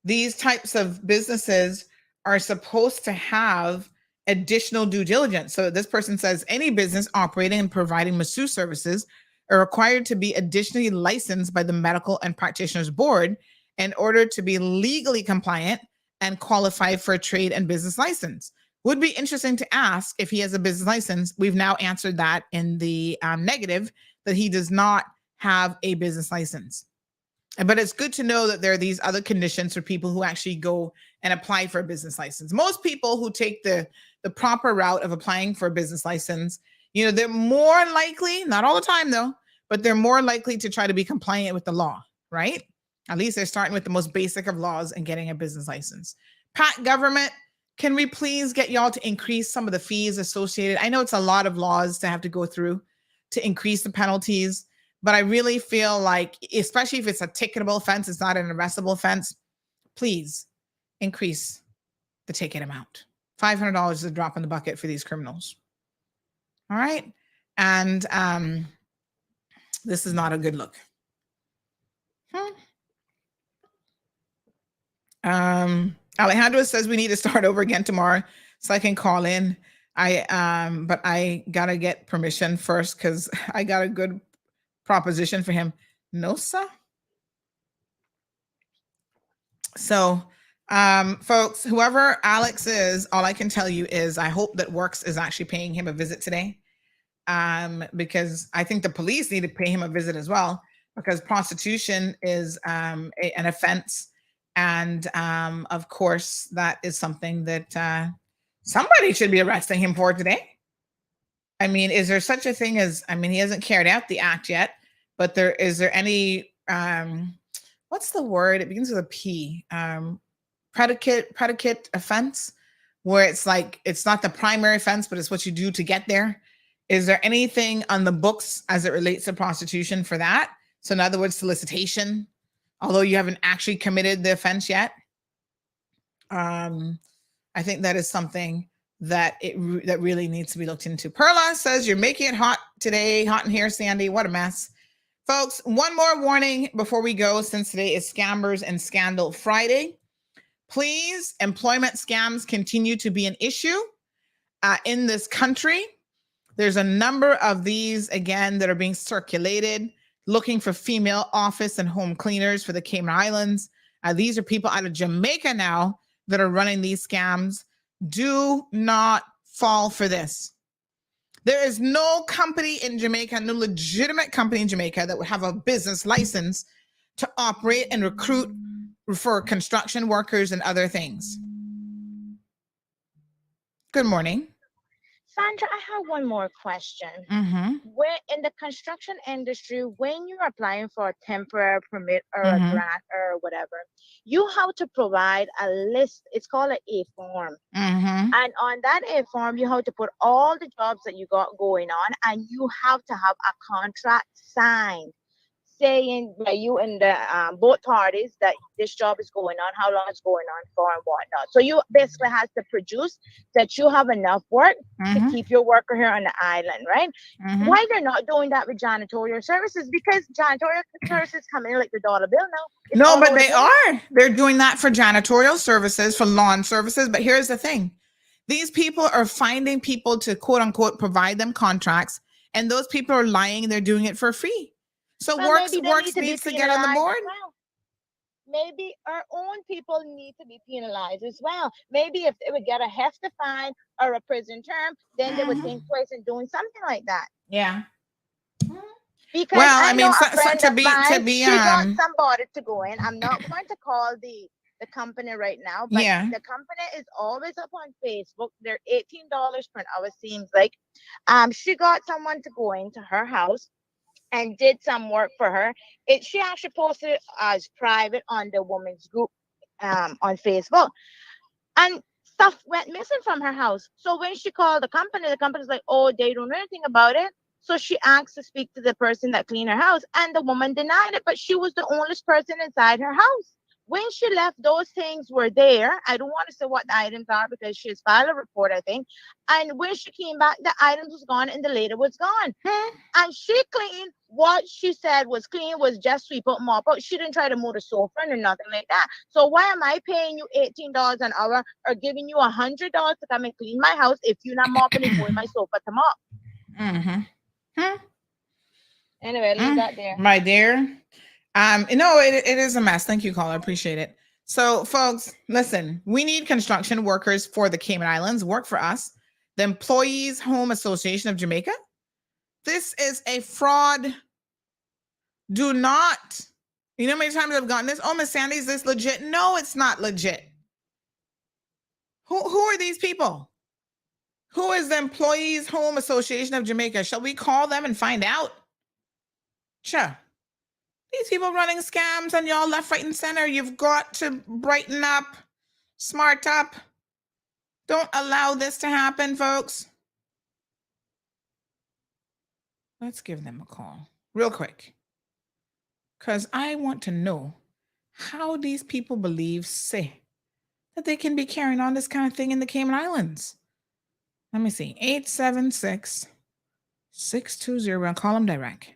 these types of businesses are supposed to have additional due diligence. So this person says any business operating and providing masseuse services are required to be additionally licensed by the Medical and Practitioners Board in order to be legally compliant and qualified for a trade and business license. Would be interesting to ask if he has a business license. We've now answered that in the negative, that he does not have a business license. But it's good to know that there are these other conditions for people who actually go and apply for a business license. Most people who take the proper route of applying for a business license, they're more likely, not all the time though, but they're more likely to try to be compliant with the law, right? At least they're starting with the most basic of laws and getting a business license. Pat, government, can we please get y'all to increase some of the fees associated? I know it's a lot of laws to have to go through to increase the penalties, but I really feel like, especially if it's a ticketable offense, it's not an arrestable offense, please increase the ticket amount. $500 is a drop in the bucket for these criminals. All right. And this is not a good look. Alejandro says we need to start over again tomorrow so I can call in. But I gotta get permission first because I got a good proposition for him. No, sir. So, folks, whoever Alex is, all I can tell you is I hope that Works is actually paying him a visit today. Because I think the police need to pay him a visit as well, because prostitution is an offense. And of course, that is something that somebody should be arresting him for today. I mean, is there such a thing as, he hasn't carried out the act yet, but is there any, what's the word? It begins with a P, predicate offense, where it's like, it's not the primary offense, but it's what you do to get there. Is there anything on the books as it relates to prostitution for that? So in other words, solicitation, although you haven't actually committed the offense yet. I think that is something that that really needs to be looked into. Perla says, you're making it hot today. Hot in here, Sandy. What a mess. Folks, one more warning before we go, since today is Scammers and Scandal Friday. Please, employment scams continue to be an issue in this country. There's a number of these, again, that are being circulated, looking for female office and home cleaners for the Cayman Islands. These are people out of Jamaica now that are running these scams. Do not fall for this. There is no company in Jamaica, no legitimate company in Jamaica that would have a business license to operate and recruit for construction workers and other things. Good morning. Sandra, I have one more question. Where in the construction industry, when you're applying for a temporary permit or a grant or whatever, you have to provide a list. It's called an A form. And on that A form, you have to put all the jobs that you got going on, and you have to have a contract signed saying by you and the both parties that this job is going on, how long it's going on for, and whatnot. So you basically have to produce that you have enough work to keep your worker here on the island, right? Why they're not doing that with janitorial services? Because janitorial services come in like the dollar bill now. It's no, but they are. They're doing that for janitorial services, for lawn services. But here's the thing. These people are finding people to, quote unquote, provide them contracts. And those people are lying. They're doing it for free. So Works needs to get on the board. Well. Maybe our own people need to be penalized as well. Maybe if they would get a hefty fine or a prison term, then they would think twice in doing something like that. Yeah. Because well, she got somebody to go in. I'm not going to call the company right now, but the company is always up on Facebook. They're $18 per hour, seems like. She got someone to go into her house and did some work for her. She actually posted it as private on the women's group on Facebook. And stuff went missing from her house. So when she called the company's like, oh, they don't know anything about it. So she asked to speak to the person that cleaned her house, and the woman denied it, but she was the only person inside her house. when she left, those things were there. I don't want to say what the items are because she's filed a report, I think. And when she came back, the items was gone and the lady was gone. And she cleaned what she said was clean, was just sweep up, mop up. She didn't try to move the sofa or nothing like that. So why am I paying you $18 an hour or giving you $100 to come and clean my house if you're not mopping and moving my sofa to mop? Anyway, leave that there. My dear. No, it is a mess. Thank you, caller. I appreciate it. So, folks, listen, we need construction workers for the Cayman Islands. Work for us. The Employees Home Association of Jamaica. This is a fraud. Do not. You know how many times I've gotten this? Oh, Miss Sandy, is this legit? No, it's not legit. Who are these people? Who is the Employees Home Association of Jamaica? Shall we call them and find out? Sure. These people running scams and y'all left, right, and center. You've got to brighten up, smart up. Don't allow this to happen, folks. Let's give them a call real quick. Because I want to know how these people say that they can be carrying on this kind of thing in the Cayman Islands. Let me see. 876-620. I'll call them direct.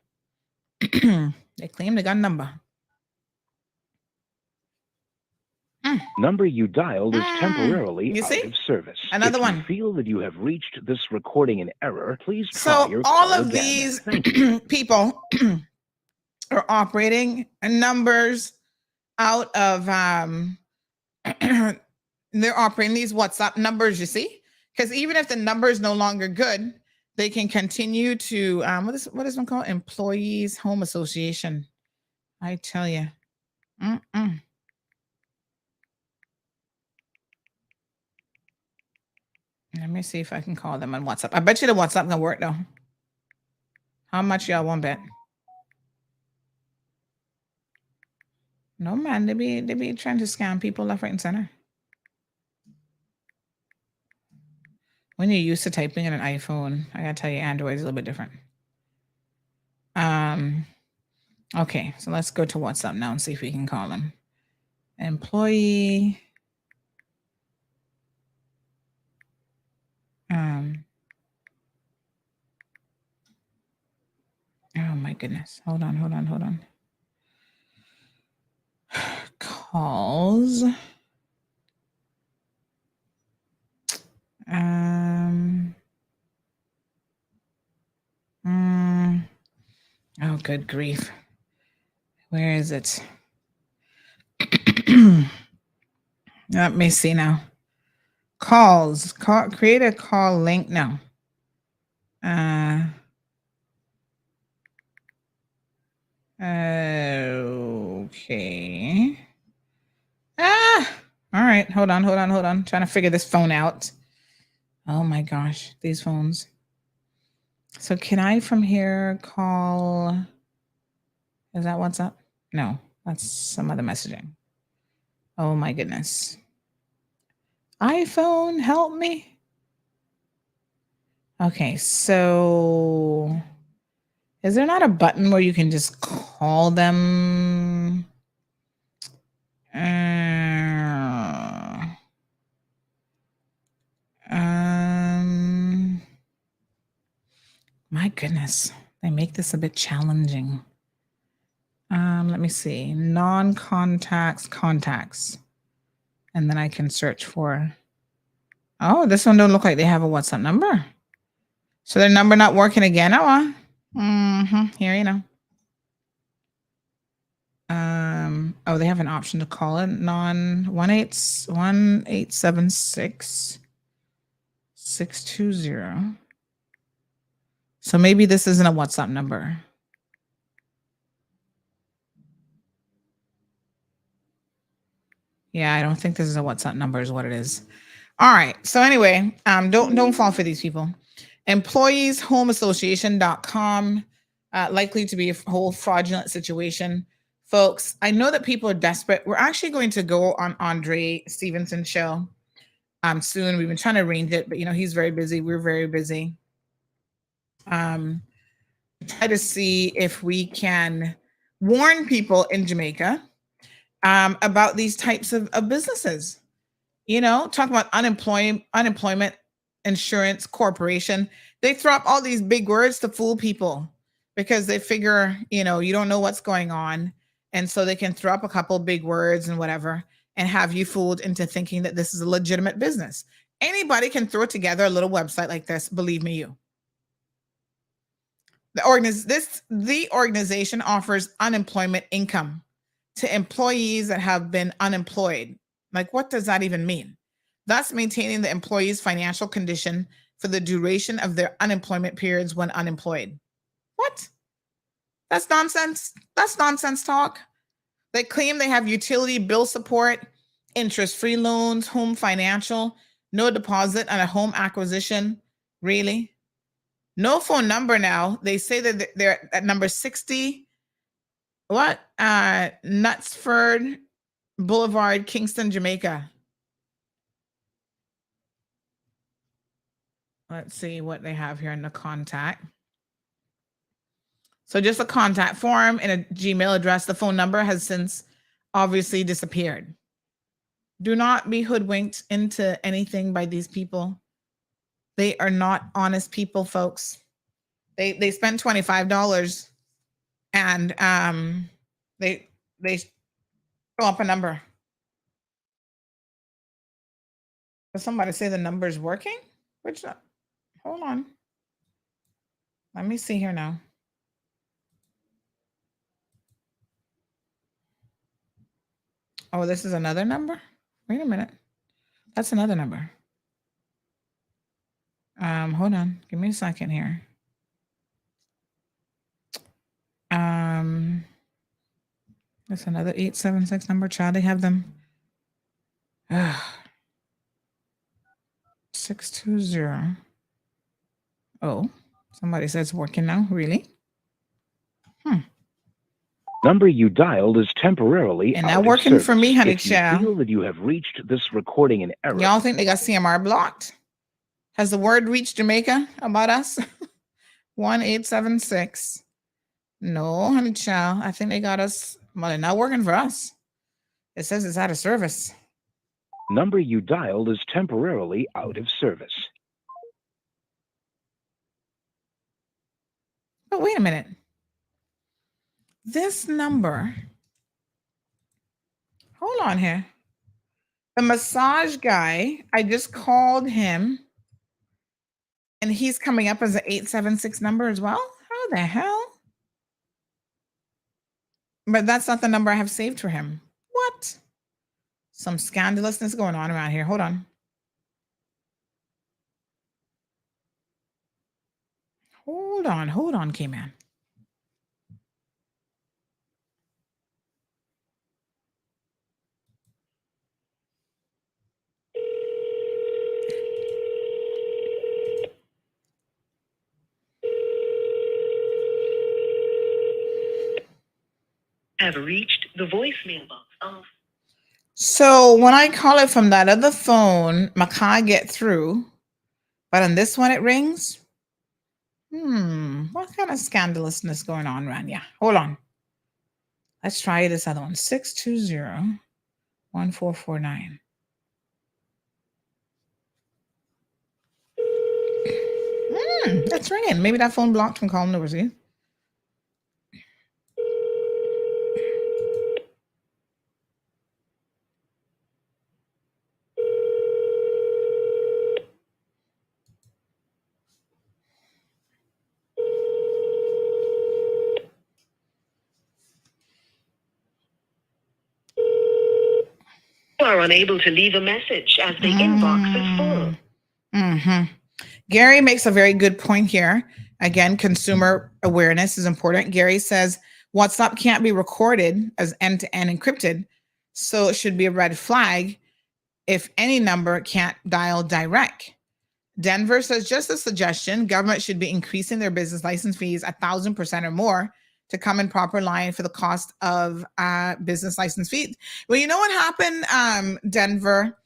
They claim they got a number. Number you dialed is temporarily You see? out of service. Another if one. you feel that you have reached this recording in error, please try So your all call of again. these Thank you. people are operating numbers out of they're operating these WhatsApp numbers, you see? Because even if the number is no longer good, they can continue to what is one called? Employees Home Association. I tell you. Let me see if I can call them on WhatsApp. I bet you the WhatsApp gonna work though. How much y'all want bet? No man, they be trying to scam people left, right, and center. When you're used to typing in an iPhone, I gotta tell you, Android is a little bit different. Okay, so let's go to WhatsApp now and see if we can call them. Employee. Oh my goodness. Hold on. Calls. Oh, good grief. Where is it? Let me see now. Calls. Create a call link now. Okay. All right. Hold on. Trying to figure this phone out. Oh my gosh, these phones. So can I from here call? Is that WhatsApp? No, that's some other messaging. Oh my goodness. iPhone, help me. Okay, so is there not a button where you can just call them? My goodness, they make this a bit challenging. Let me see, contacts. And then I can search for, oh, this one don't look like they have a WhatsApp number. So their number not working again. Here, you know. Oh, they have an option to call it 1-876-620. So maybe this isn't a WhatsApp number. Yeah, I don't think this is a WhatsApp number is what it is. All right. So anyway, don't fall for these people. Employeeshomeassociation.com, likely to be a whole fraudulent situation. Folks, I know that people are desperate. We're actually going to go on Andre Stevenson's show soon. We've been trying to arrange it, but he's very busy. We're very busy. Try to see if we can warn people in Jamaica about these types of businesses. You know, talk about unemployment insurance corporation. They throw up all these big words to fool people because they figure, you know, you don't know what's going on. And so they can throw up a couple big words and whatever and have you fooled into thinking that this is a legitimate business. Anybody can throw together a little website like this, believe me, you. The organization offers unemployment income to employees that have been unemployed. Like, what does that even mean? Thus, maintaining the employee's financial condition for the duration of their unemployment periods when unemployed. What? That's nonsense. That's nonsense talk. They claim they have utility bill support, interest-free loans, home financial, no deposit on a home acquisition. Really? No phone number now. They say that they're at number 60. What? Knutsford Boulevard, Kingston, Jamaica. Let's see what they have here in the contact. So just a contact form and a Gmail address. The phone number has since obviously disappeared. Do not be hoodwinked into anything by these people. They are not honest people, folks. They spend $25 and they throw up a number. Does somebody say the number is working? Which hold on. Let me see here now. Oh, this is another number? Wait a minute. That's another number. Hold on. Give me a second here. That's another 876 number. Child, they have them. 620. Oh, somebody says it's working now. Really? Number you dialed is temporarily and out not of working service. for me, honey If you child. feel that you have reached this recording in error, Y'all think they got CMR blocked? Has the word reached Jamaica about us? 1876. No, honey child. I think they got us. Well, they're not working for us. It says it's out of service. number you dialed is temporarily out of service. But wait a minute. This number. Hold on here. The massage guy, I just called him and he's coming up as an 876 number as well. How the hell? But that's not the number I have saved for him. What? Some scandalousness going on around here. Hold on. Hold on, K-Man. Have reached the voicemail box of. So when I call it from that other phone, I can't get through. But on this one, it rings. What kind of scandalousness going on, Rania? Hold on. Let's try this other one. 620-1449. It's ringing. Maybe that phone blocked from calling over. See? You are unable to leave a message as the inbox is full. Gary makes a very good point here. Again, consumer awareness is important. Gary says WhatsApp can't be recorded as end-to-end encrypted, so it should be a red flag if any number can't dial direct. Denver says just a suggestion, government should be increasing their business license fees 1,000% or more to come in proper line for the cost of business license fees. Well, you know what happened, Denver?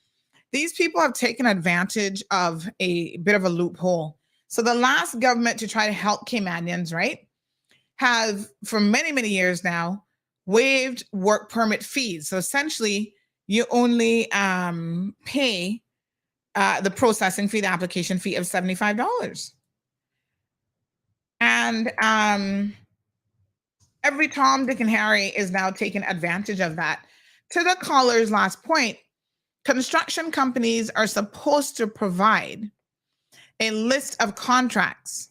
These people have taken advantage of a bit of a loophole. So the last government to try to help Caymanians, right, have for many, many years now waived work permit fees. So essentially, you only pay the processing fee, the application fee of $75. And every Tom, Dick, and Harry is now taking advantage of that. To the caller's last point, construction companies are supposed to provide a list of contracts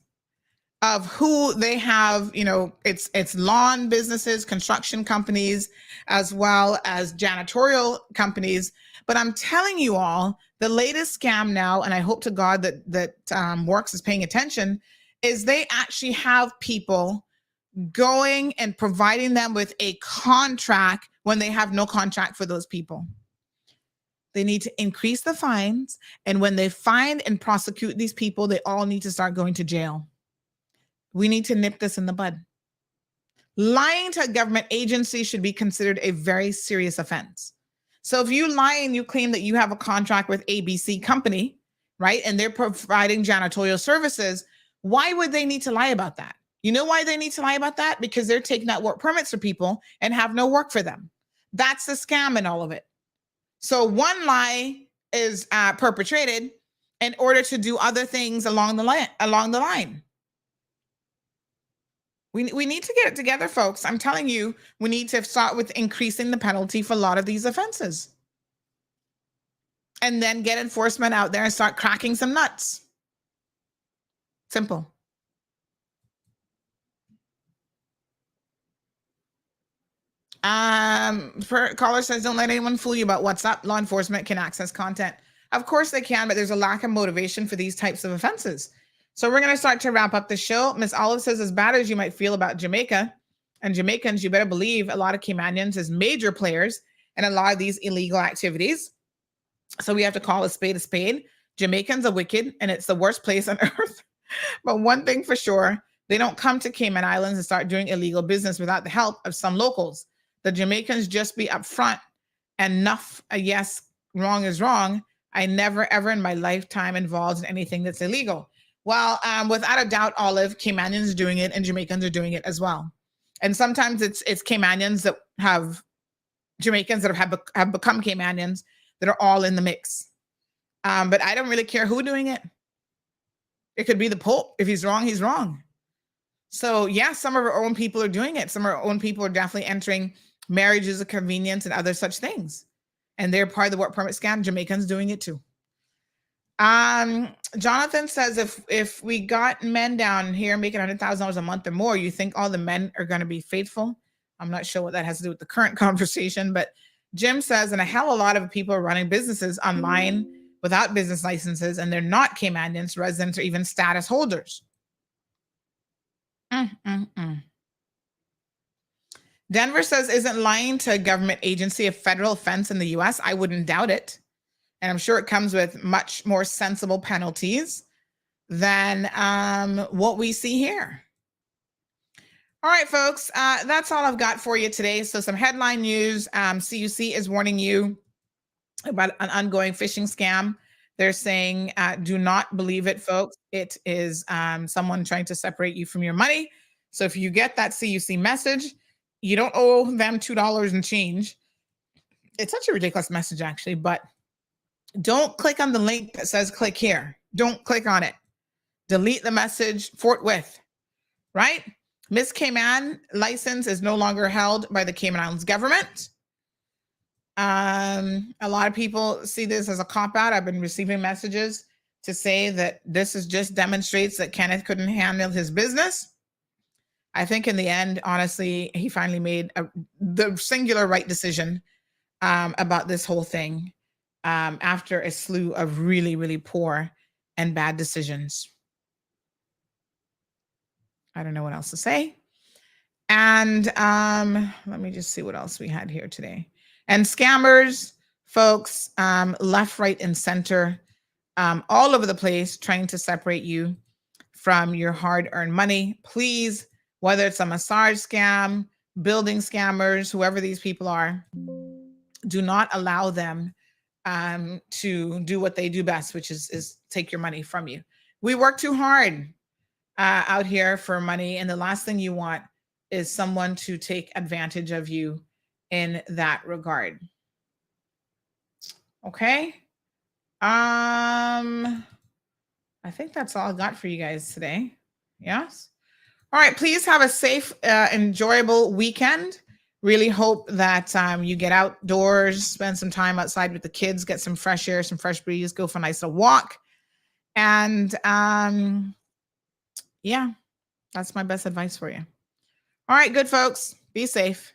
of who they have, it's lawn businesses, construction companies, as well as janitorial companies. But I'm telling you all, the latest scam now, and I hope to God that Works is paying attention, is they actually have people going and providing them with a contract when they have no contract for those people. They need to increase the fines, and when they find and prosecute these people, they all need to start going to jail. We need to nip this in the bud. Lying to a government agency should be considered a very serious offense. So if you lie and you claim that you have a contract with ABC company, right, and they're providing janitorial services, why would they need to lie about that? You know why they need to lie about that? Because they're taking out work permits for people and have no work for them. That's the scam in all of it. So one lie is perpetrated in order to do other things along the line. We need to get it together, folks. I'm telling you, we need to start with increasing the penalty for a lot of these offenses. And then get enforcement out there and start cracking some nuts. Simple. Caller says, don't let anyone fool you about what's up. Law enforcement can access content. Of course they can, but there's a lack of motivation for these types of offenses. So we're going to start to wrap up the show. Miss Olive says, as bad as you might feel about Jamaica and Jamaicans, you better believe a lot of Caymanians as major players in a lot of these illegal activities. So we have to call a spade a spade. Jamaicans are wicked, and it's the worst place on earth. But one thing for sure, they don't come to Cayman Islands and start doing illegal business without the help of some locals. The Jamaicans just be upfront. Enough, yes, wrong is wrong. I never, ever in my lifetime involved in anything that's illegal. Well, without a doubt, Olive, Caymanians are doing it and Jamaicans are doing it as well. And sometimes it's Caymanians that have Jamaicans that have become Caymanians that are all in the mix. But I don't really care who's doing it. It could be the Pope. If he's wrong, he's wrong. So yeah, some of our own people are doing it. Some of our own people are definitely entering marriages of convenience and other such things. And they're part of the work permit scam. Jamaicans doing it too. Jonathan says, if we got men down here making $100,000 a month or more, you think all the men are going to be faithful? I'm not sure what that has to do with the current conversation, but Jim says, and a hell of a lot of people are running businesses online without business licenses, and they're not Caymanians, residents, or even status holders. Denver says, isn't lying to a government agency a federal offense in the US? I wouldn't doubt it. And I'm sure it comes with much more sensible penalties than what we see here. All right, folks, that's all I've got for you today. So some headline news. CUC is warning you about an ongoing phishing scam. They're saying, do not believe it, folks. It is someone trying to separate you from your money. So if you get that CUC message, you don't owe them $2 and change. It's such a ridiculous message, actually, but don't click on the link that says click here. Don't click on it. Delete the message forthwith, right? Miss Cayman license is no longer held by the Cayman Islands government. A lot of people see this as a cop-out. I've been receiving messages to say that this is just demonstrates that Kenneth couldn't handle his business. I think in the end, honestly, he finally made the singular right decision about this whole thing after a slew of really, really poor and bad decisions. I don't know what else to say. And let me just see what else we had here today. And scammers, folks, left, right, and center, all over the place, trying to separate you from your hard-earned money. Please, whether it's a massage scam, building scammers, whoever these people are, do not allow them to do what they do best, which is take your money from you. We work too hard out here for money, and the last thing you want is someone to take advantage of you in that regard. Okay. I think that's all I got for you guys today. Yes. All right. Please have a safe, enjoyable weekend. Really hope that you get outdoors, spend some time outside with the kids, get some fresh air, some fresh breeze, go for a nice little walk. And yeah, that's my best advice for you. All right, good folks. Be safe.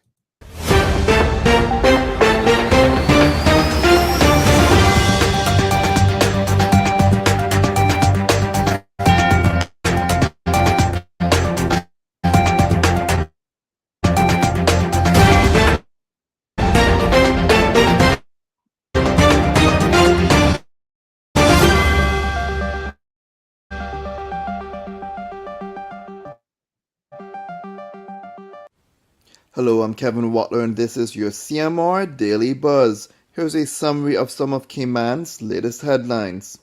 Hello, I'm Kevin Watler, and this is your CMR Daily Buzz. Here's a summary of some of Cayman's latest headlines.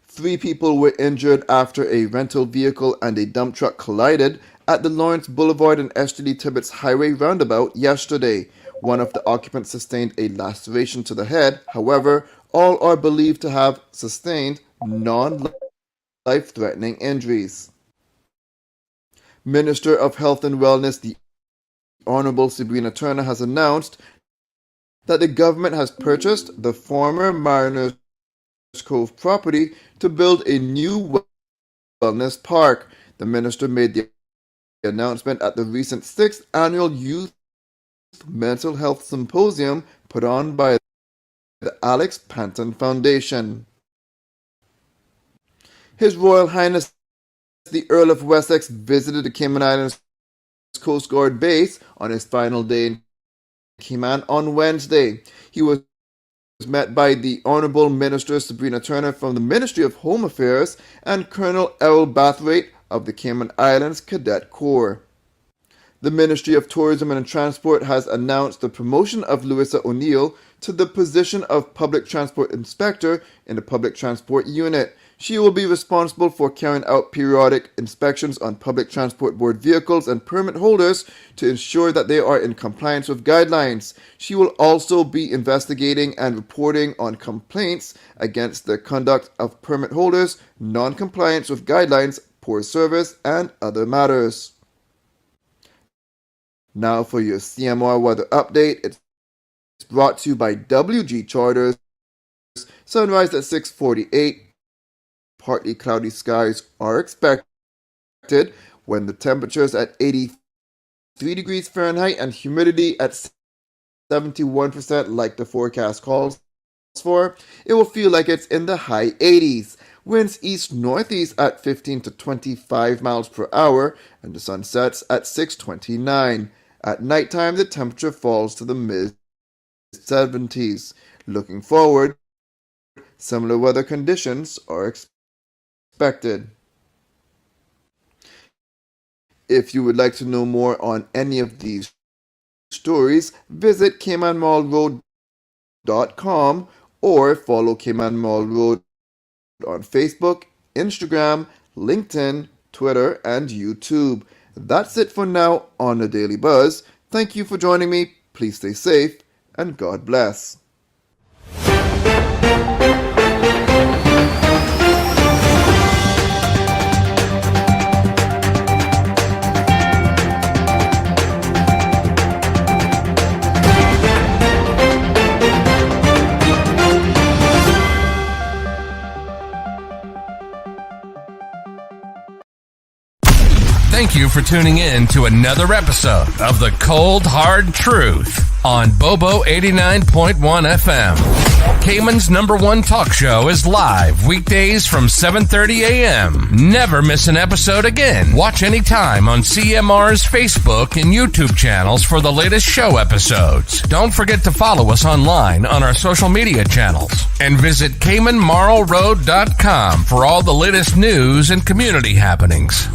3 people were injured after a rental vehicle and a dump truck collided at the Lawrence Boulevard and Eshtley Tibbetts Highway roundabout yesterday. One of the occupants sustained a laceration to the head. However, all are believed to have sustained non-life-threatening injuries. Minister of Health and Wellness, the Honorable Sabrina Turner, has announced that the government has purchased the former Mariners Cove property to build a new wellness park. The minister made the announcement at the recent 6th Annual Youth Mental Health Symposium put on by the Alex Panton Foundation. His Royal Highness the Earl of Wessex visited the Cayman Islands Coast Guard base on his final day in Cayman on Wednesday. He was met by the Honorable Minister Sabrina Turner from the Ministry of Home Affairs and Colonel Errol Bathwaite of the Cayman Islands Cadet Corps. The Ministry of Tourism and Transport has announced the promotion of Louisa O'Neill to the position of Public Transport Inspector in the Public Transport Unit. She will be responsible for carrying out periodic inspections on Public Transport Board vehicles and permit holders to ensure that they are in compliance with guidelines. She will also be investigating and reporting on complaints against the conduct of permit holders, non-compliance with guidelines, poor service, and other matters. Now for your CMR weather update. It's brought to you by WG Charters. Sunrise at 6:48. Partly cloudy skies are expected when the temperatures at 83 degrees Fahrenheit and humidity at 71% like the forecast calls for. It will feel like it's in the high 80s. Winds east-northeast at 15 to 25 miles per hour, and the sun sets at 6:29. At nighttime, the temperature falls to the mid-70s. Looking forward, similar weather conditions are expected. If you would like to know more on any of these stories, visit CaymanMallRoad.com or follow Cayman Mall Road on Facebook, Instagram, LinkedIn, Twitter, and YouTube. That's it for now on the Daily Buzz. Thank you for joining me. Please stay safe and God bless. Thank you for tuning in to another episode of The Cold Hard Truth on Bobo 89.1 FM. Cayman's #1 talk show is live weekdays from 7:30 a.m. Never miss an episode again. Watch anytime on CMR's Facebook and YouTube channels for the latest show episodes. Don't forget to follow us online on our social media channels. And visit CaymanMarlRoad.com for all the latest news and community happenings.